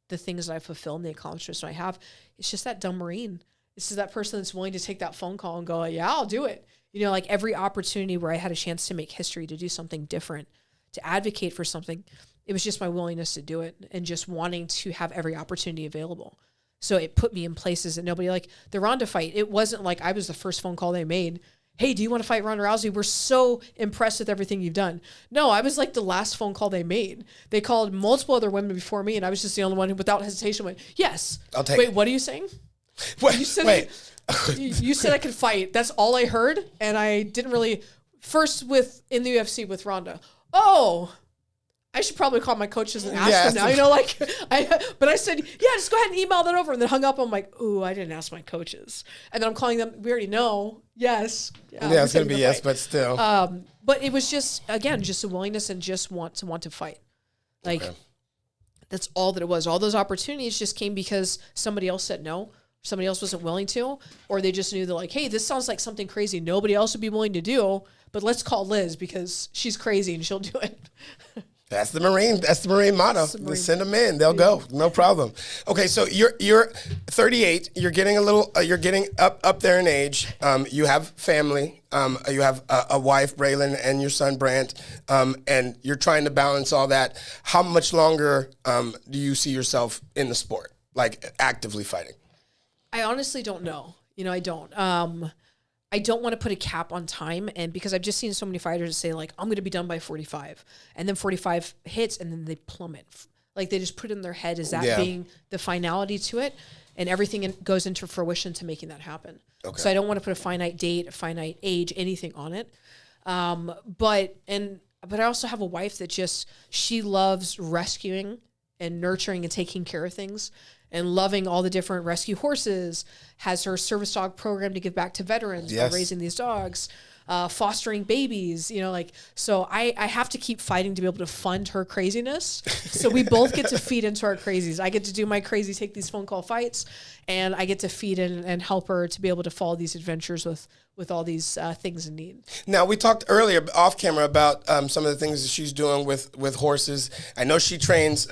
the things that I fulfill and the accomplishments I have, it's just that dumb Marine. It's just that person that's willing to take that phone call and go, yeah, I'll do it. You know, like every opportunity where I had a chance to make history, to do something different, to advocate for something. It was just my willingness to do it and just wanting to have every opportunity available. So it put me in places that nobody, like the Ronda fight. It wasn't like I was the first phone call they made. Hey, do you want to fight Ronda Rousey? We're so impressed with everything you've done. No, I was like the last phone call they made. They called multiple other women before me, and I was just the only one who, without hesitation, went, yes. I'll take Wait, what are you saying? You said you said I could fight. That's all I heard, and I didn't really. First, in the UFC with Ronda. Oh, I should probably call my coaches and ask them now. But I said, yeah, just go ahead and email that over, and then hung up. I'm like, ooh, I didn't ask my coaches, and then I'm calling them. We already know. Yes. Yeah, it's gonna be yes, but still. But it was just again just a willingness and just want to fight, like. Okay. That's all that it was. All those opportunities just came because somebody else said no. Somebody else wasn't willing to, or they just knew they're like, hey, this sounds like something crazy nobody else would be willing to do, but let's call Liz because she's crazy and she'll do it. That's the Marine motto. Just send them in. They'll go. No problem. Okay, so you're 38. You're getting you're getting up there in age. You have family. You have a wife, Braylon, and your son, Brant. And you're trying to balance all that. How much longer do you see yourself in the sport, like actively fighting? I honestly don't know. I don't. I don't want to put a cap on time, and because I've just seen so many fighters say like, I'm going to be done by 45, and then 45 hits, and then they plummet. Like they just put it in their head as that being the finality to it, and everything goes into fruition to making that happen. Okay. So I don't want to put a finite date, a finite age, anything on it. But I also have a wife that she loves rescuing and nurturing and taking care of things. And loving all the different rescue horses, has her service dog program to give back to veterans by raising these dogs, fostering babies, so I have to keep fighting to be able to fund her craziness. So we both get to feed into our crazies. I get to do my crazy, take these phone call fights, and I get to feed in and help her to be able to follow these adventures with all these things in need. Now, we talked earlier off camera about some of the things that she's doing with horses. I know she trains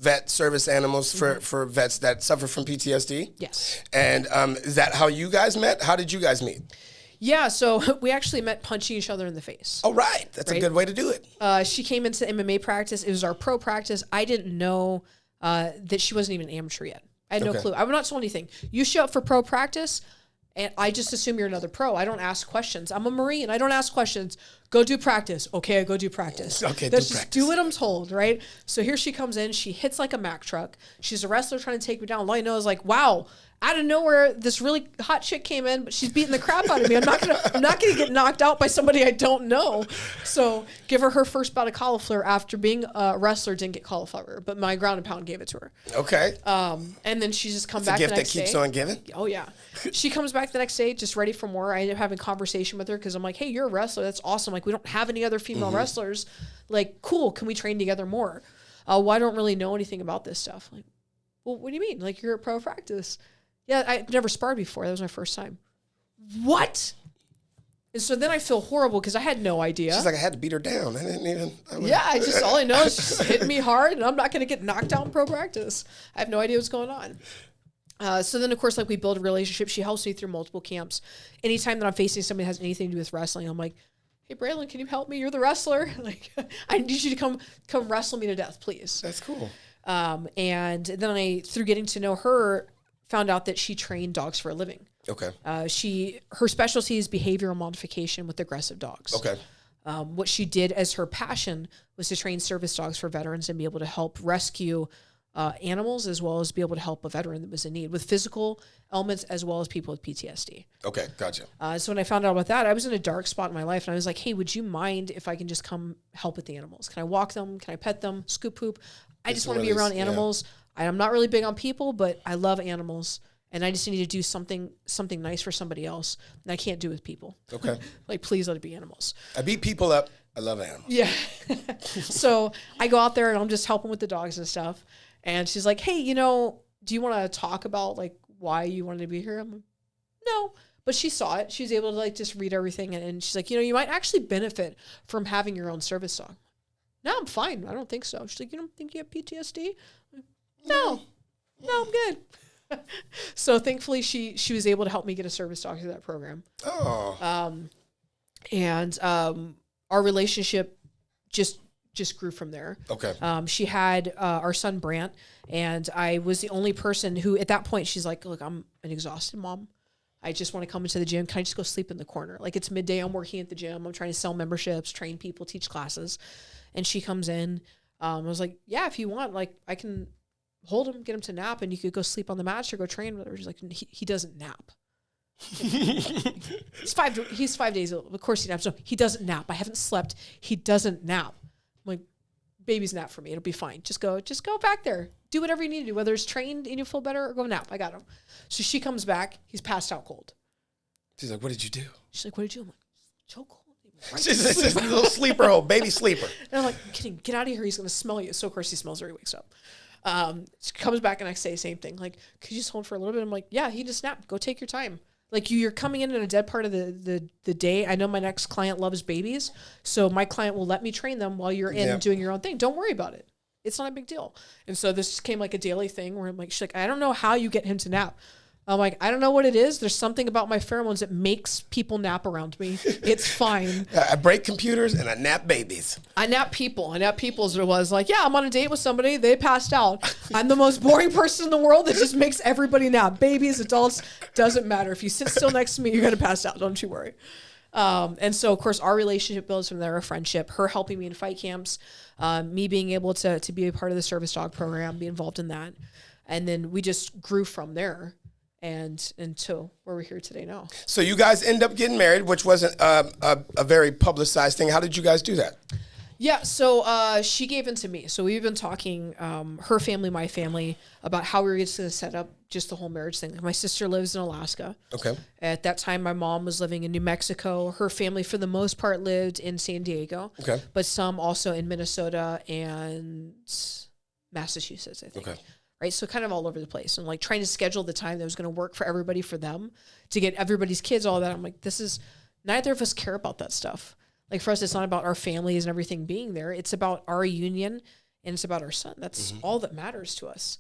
vet service animals for vets that suffer from PTSD. Yes. And is that how you guys met? How did you guys meet? Yeah, so we actually met punching each other in the face. Oh, right. That's a good way to do it. She came into MMA practice. It was our pro practice. I didn't know that she wasn't even an amateur yet. I had no clue. I'm not told anything. You show up for pro practice, and I just assume you're another pro. I don't ask questions. I'm a Marine. I don't ask questions. Go do practice. Okay, I go do practice. Okay, Let's just do what I'm told, right? So here she comes in. She hits like a Mack truck. She's a wrestler trying to take me down. All I know is like, wow, out of nowhere, this really hot chick came in, but she's beating the crap out of me. I'm not gonna get knocked out by somebody I don't know. So give her first bout of cauliflower after being a wrestler. Didn't get cauliflower, but my ground and pound gave it to her. Okay. And then she's just come back the next day. It's a gift that keeps on giving? Oh, yeah. She comes back the next day just ready for more. I end up having a conversation with her because I'm like, hey, you're a wrestler. That's awesome. Like, we don't have any other female wrestlers. Like, cool. Can we train together more? Well, I don't really know anything about this stuff. Like, well, what do you mean? Like, you're at pro practice. Yeah, I've never sparred before. That was my first time. What? And so then I feel horrible because I had no idea. She's like, I had to beat her down. All I know is she's hitting me hard, and I'm not going to get knocked out in pro practice. I have no idea what's going on. So then, of course, like we build a relationship. She helps me through multiple camps. Anytime that I'm facing somebody that has anything to do with wrestling, I'm like, hey, Braylon, can you help me? You're the wrestler. Like, I need you to come wrestle me to death, please. That's cool. And then through getting to know her, found out that she trained dogs for a living. Okay. Her specialty is behavioral modification with aggressive dogs. Okay. What she did as her passion was to train service dogs for veterans and be able to help rescue animals as well as be able to help a veteran that was in need with physical elements as well as people with PTSD. Okay, gotcha. So when I found out about that, I was in a dark spot in my life, and I was like, hey, would you mind if I can just come help with the animals? Can I walk them? Can I pet them? Scoop poop? I just want to be around animals. Yeah. I'm not really big on people, but I love animals, and I just need to do something nice for somebody else, and I can't do it with people. Okay. Like, please let it be animals. I beat people up. I love animals. Yeah. So I go out there, and I'm just helping with the dogs and stuff, and she's like, hey, do you want to talk about, like, why you wanted to be here? I'm like, no. But she saw it. She was able to, like, just read everything, and she's like, you might actually benefit from having your own service dog. No, I'm fine. I don't think so. She's like, you don't think you have PTSD? No, I'm good. So thankfully she was able to help me get a service dog through that program. Oh. And our relationship just grew from there. Okay. She had our son Brant, and I was the only person who, at that point, she's like, look, I'm an exhausted mom. I just want to come into the gym. Can I just go sleep in the corner? Like, it's midday. I'm working at the gym. I'm trying to sell memberships, train people, teach classes. And she comes in. I was like, yeah, if you want, like, I can hold him, get him to nap, and you could go sleep on the mat or go train with her. She's like, he doesn't nap. He's 5 days old. Of course he naps. No, he doesn't nap. I haven't slept. He doesn't nap. I'm like, baby's nap for me. It'll be fine. Just go back there. Do whatever you need to do, whether it's trained and you feel better or go nap. I got him. So she comes back. He's passed out cold. She's like, what did you do? She's like, what did you do? I'm like, choke cold. She's a little sleeper hole, baby sleeper. And I'm like, I'm kidding. Get out of here. He's going to smell you. So of course he smells her. He wakes up. She comes back and I say the same thing. Like, could you just hold for a little bit? I'm like, yeah, he just napped. Go take your time. Like, you're coming in a dead part of the day. I know my next client loves babies, so my client will let me train them while you're in doing your own thing. Don't worry about it. It's not a big deal. And so this came like a daily thing where I'm like, she's like, I don't know how you get him to nap. I'm like, I don't know what it is. There's something about my pheromones that makes people nap around me. It's fine. I break computers and I nap babies. I nap people. I nap people is what it was. Like, yeah, I'm on a date with somebody. They passed out. I'm the most boring person in the world that just makes everybody nap. Babies, adults, doesn't matter. If you sit still next to me, you're going to pass out. Don't you worry. And so, of course, our relationship builds from there, a friendship, her helping me in fight camps, me being able to be a part of the service dog program, be involved in that. And then we just grew from there. And until where we're here today now. So you guys end up getting married, which wasn't a very publicized thing. How did you guys do that? Yeah, so she gave in to me. So we've been talking, her family, my family, about how we were just going to set up just the whole marriage thing. My sister lives in Alaska. Okay. At that time, my mom was living in New Mexico. Her family, for the most part, lived in San Diego. Okay. But some also in Minnesota and Massachusetts, I think. Okay. Right, so kind of all over the place, and like trying to schedule the time that was going to work for everybody, for them to get everybody's kids, all that. I'm like, neither of us care about that stuff. Like, for us, it's not about our families and everything being there. It's about our union, and it's about our son. That's all that matters to us.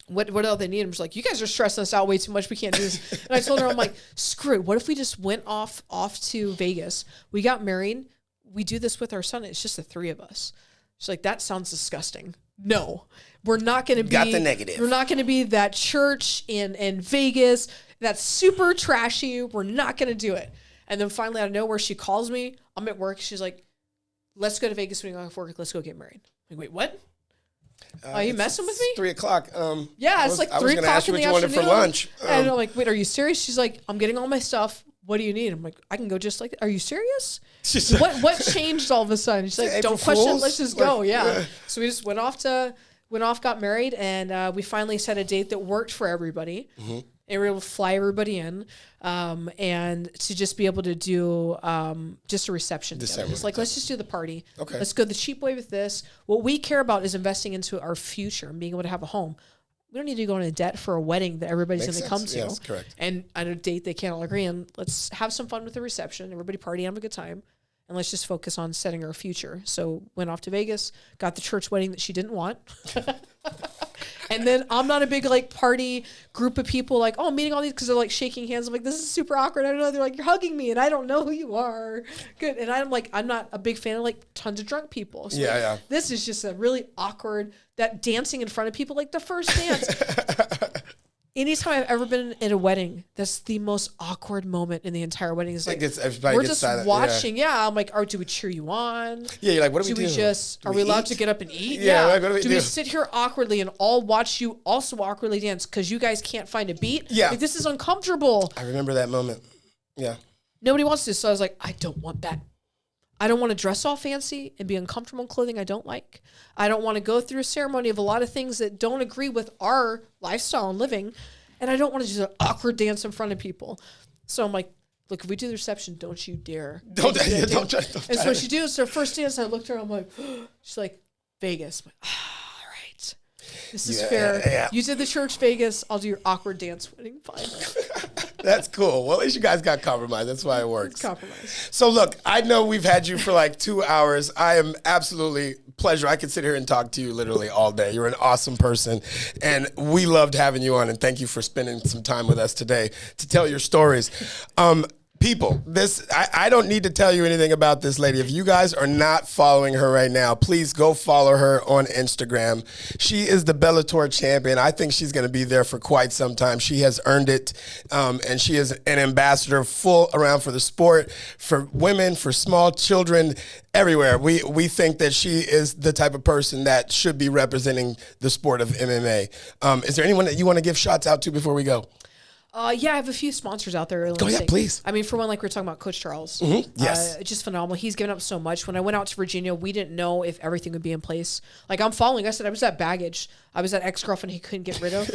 What all they need? I'm just like, you guys are stressing us out way too much. We can't do this. And I told her, I'm like, screw it. What if we just went off to Vegas? We got married. We do this with our son. It's just the three of us. She's like, that sounds disgusting. No, we're not going to be. Got the negative. We're not going to be that church in Vegas that's super trashy. We're not going to do it. And then finally, out of nowhere, she calls me. I'm at work. She's like, let's go to Vegas when you go off work. Let's go get married. I'm like, wait, what? Are you messing with me? 3:00. Yeah, it's like 3 o'clock in the afternoon. I was going to ask you what you wanted for lunch. And I'm like, wait, are you serious? She's like, I'm getting all my stuff. What do you need? I'm like, I can go just like that. Are you serious? What changed all of a sudden? She's like, April don't question Fools? it. Let's just go. Yeah. So we just went off, got married, and we finally set a date that worked for everybody. Mm-hmm. And we were able to fly everybody in, and to just be able to do just a reception. It's like, let's just do the party. Okay. Let's go the cheap way with this. What we care about is investing into our future and being able to have a home. We don't need to go into debt for a wedding that everybody's going to come to. Yes, correct. And on a date they can't all agree on. Let's have some fun with the reception. Everybody party, have a good time. And let's just focus on setting our future. So went off to Vegas, got the church wedding that she didn't want. And then I'm not a big like party group of people like, oh, I'm meeting all these because they're like shaking hands. I'm like, this is super awkward. I don't know. They're like, you're hugging me and I don't know who you are. Good. And I'm like, I'm not a big fan of like tons of drunk people. So this is just a really awkward, that dancing in front of people, like the first dance. Anytime I've ever been in a wedding, that's the most awkward moment in the entire wedding. Is like, we're just silent. Watching. Yeah. I'm like, do we cheer you on? Yeah. You're like, what do we do? Are we allowed to get up and eat? Yeah. Like, what do we sit here awkwardly and all watch you also awkwardly dance because you guys can't find a beat? Yeah. Like, this is uncomfortable. I remember that moment. Yeah. Nobody wants this. So I was like, I don't want that. I don't want to dress all fancy and be uncomfortable in clothing I don't like. I don't want to go through a ceremony of a lot of things that don't agree with our lifestyle and living. And I don't want to just an awkward dance in front of people. So I'm like, look, if we do the reception, don't you dare. Don't try. And so what she do is her first dance, I looked at her, I'm like, she's like, Vegas. I'm like, all right. This is fair. Yeah. You did the church Vegas. I'll do your awkward dance wedding. Fine. That's cool. Well, at least you guys got compromised. That's why it works. It's compromise. So look, I know we've had you for like 2 hours. I am absolutely pleasure. I could sit here and talk to you literally all day. You're an awesome person. And we loved having you on. And thank you for spending some time with us today to tell your stories. People, I don't need to tell you anything about this lady. If you guys are not following her right now, please go follow her on Instagram. She is the Bellator champion. I think she's going to be there for quite some time. She has earned it, and she is an ambassador full around for the sport, for women, for small children, everywhere. We think that she is the type of person that should be representing the sport of MMA. Is there anyone that you want to give shots out to before we go? Yeah, I have a few sponsors out there. Oh, yeah, please. I mean, for one, like we were talking about Coach Charles. Mm-hmm. Yes. Just phenomenal. He's given up so much. When I went out to Virginia, we didn't know if everything would be in place. Like, I'm following. I said, I was that baggage. I was that ex-girlfriend he couldn't get rid of.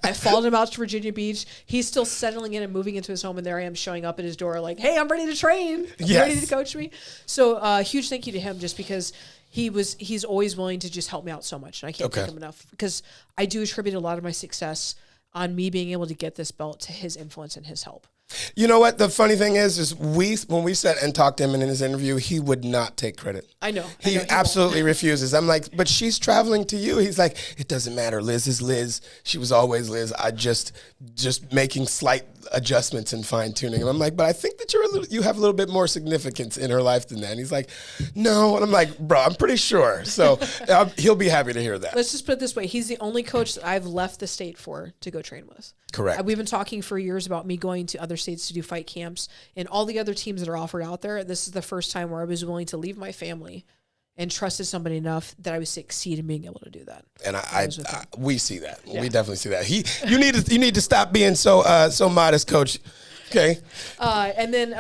I followed him out to Virginia Beach. He's still settling in and moving into his home, and there I am showing up at his door like, hey, I'm ready to train. Yes. Ready to coach me? So huge thank you to him just because he's always willing to just help me out so much. And I can't thank him enough because I do attribute a lot of my success on me being able to get this belt to his influence and his help. You know what? The funny thing is when we sat and talked to him in his interview, he would not take credit. I know. He absolutely refuses. I'm like, but she's traveling to you. He's like, it doesn't matter. Liz is Liz. She was always Liz. I just making slight adjustments and fine tuning. And I'm like, but I think that you have a little bit more significance in her life than that. And he's like, no. And I'm like, bro, I'm pretty sure. So he'll be happy to hear that. Let's just put it this way. He's the only coach that I've left the state for to go train with. Correct. We've been talking for years about me going to other states to do fight camps and all the other teams that are offered out there. This is the first time where I was willing to leave my family and trusted somebody enough that I would succeed in being able to do that. And we see that. Yeah. We definitely see that. You need to stop being so modest, Coach. Okay. And then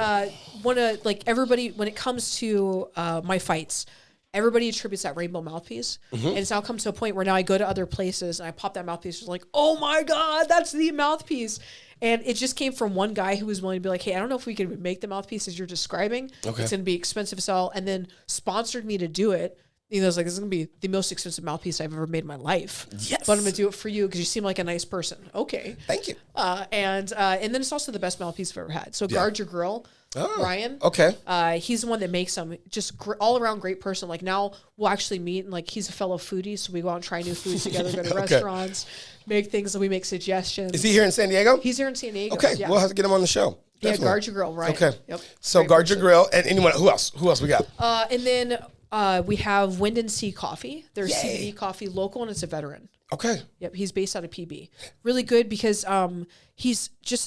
everybody, when it comes to my fights, everybody attributes that rainbow mouthpiece. Mm-hmm. And it's now come to a point where now I go to other places and I pop that mouthpiece. It's like, oh my God, that's the mouthpiece. And it just came from one guy who was willing to be like, hey, I don't know if we can make the mouthpiece as you're describing. Okay. It's going to be expensive as hell. And then sponsored me to do it. You know, it's like, this is going to be the most expensive mouthpiece I've ever made in my life. Yes. But I'm going to do it for you because you seem like a nice person. Okay. Thank you. And then it's also the best mouthpiece I've ever had. So Guard Your Grill. Oh, Ryan. Okay. He's the one that makes them. Just all around great person. Like now we'll actually meet and like he's a fellow foodie, so we go out and try new foods together, go to restaurants, make things, and we make suggestions. Is he here in San Diego? He's here in San Diego. Okay, yeah. We'll have to get him on the show. Definitely. Yeah, Guard Your Grill, Ryan. Okay. Yep. So great Guard person. Your Grill, and anyone who else? Who else we got? And then we have Wind and Sea Coffee. They're CBD coffee, local, and it's a veteran. Okay. Yep, he's based out of PB. Really good because he's just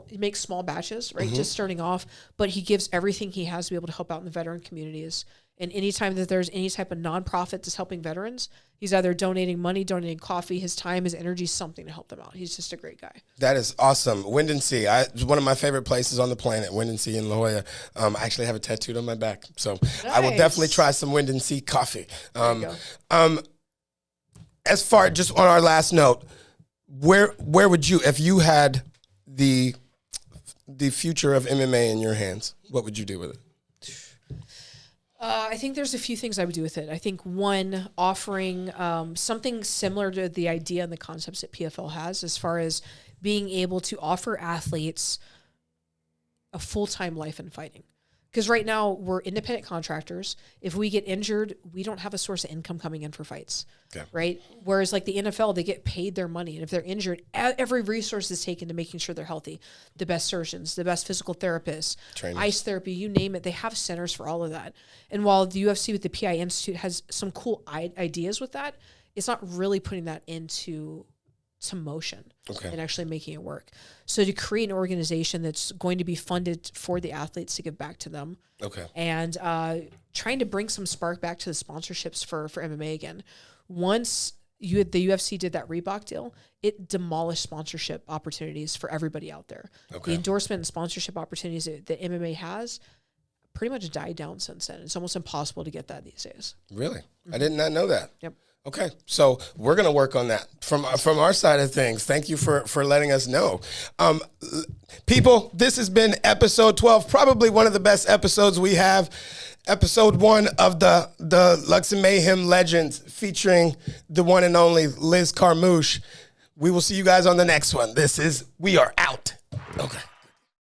he makes small batches, right? Mm-hmm. Just starting off, but he gives everything he has to be able to help out in the veteran communities. And anytime that there's any type of nonprofit that's helping veterans, he's either donating money, donating coffee, his time, his energy, something to help them out. He's just a great guy. That is awesome. Wind and Sea. It's one of my favorite places on the planet, Wind and Sea in La Jolla. I actually have it tattooed on my back. So nice. I will definitely try some Wind and Sea coffee. There you go. As far, just on our last note, where would you, if you had the future of MMA in your hands, what would you do with it? I think there's a few things I would do with it. I think one, offering something similar to the idea and the concepts that PFL has as far as being able to offer athletes a full-time life in fighting. Because right now we're independent contractors. If we get injured, we don't have a source of income coming in for fights, right? Whereas like the NFL, they get paid their money. And if they're injured, every resource is taken to making sure they're healthy. The best surgeons, the best physical therapists, trainers, ice therapy, you name it. They have centers for all of that. And while the UFC with the PI Institute has some cool ideas with that, it's not really putting that into motion and actually making it work. So to create an organization that's going to be funded for the athletes to give back to them, and trying to bring some spark back to the sponsorships for MMA again. Once the UFC did that Reebok deal, it demolished sponsorship opportunities for everybody out there. The endorsement and sponsorship opportunities that MMA has pretty much died down since then. It's almost impossible to get that these days. Really? Mm-hmm. I did not know that. Yep. Okay, so we're going to work on that from our side of things. Thank you for letting us know. People, this has been episode 12, probably one of the best episodes we have. Episode 1 of the Lux and Mayhem Legends featuring the one and only Liz Carmouche. We will see you guys on the next one. We are out. Okay.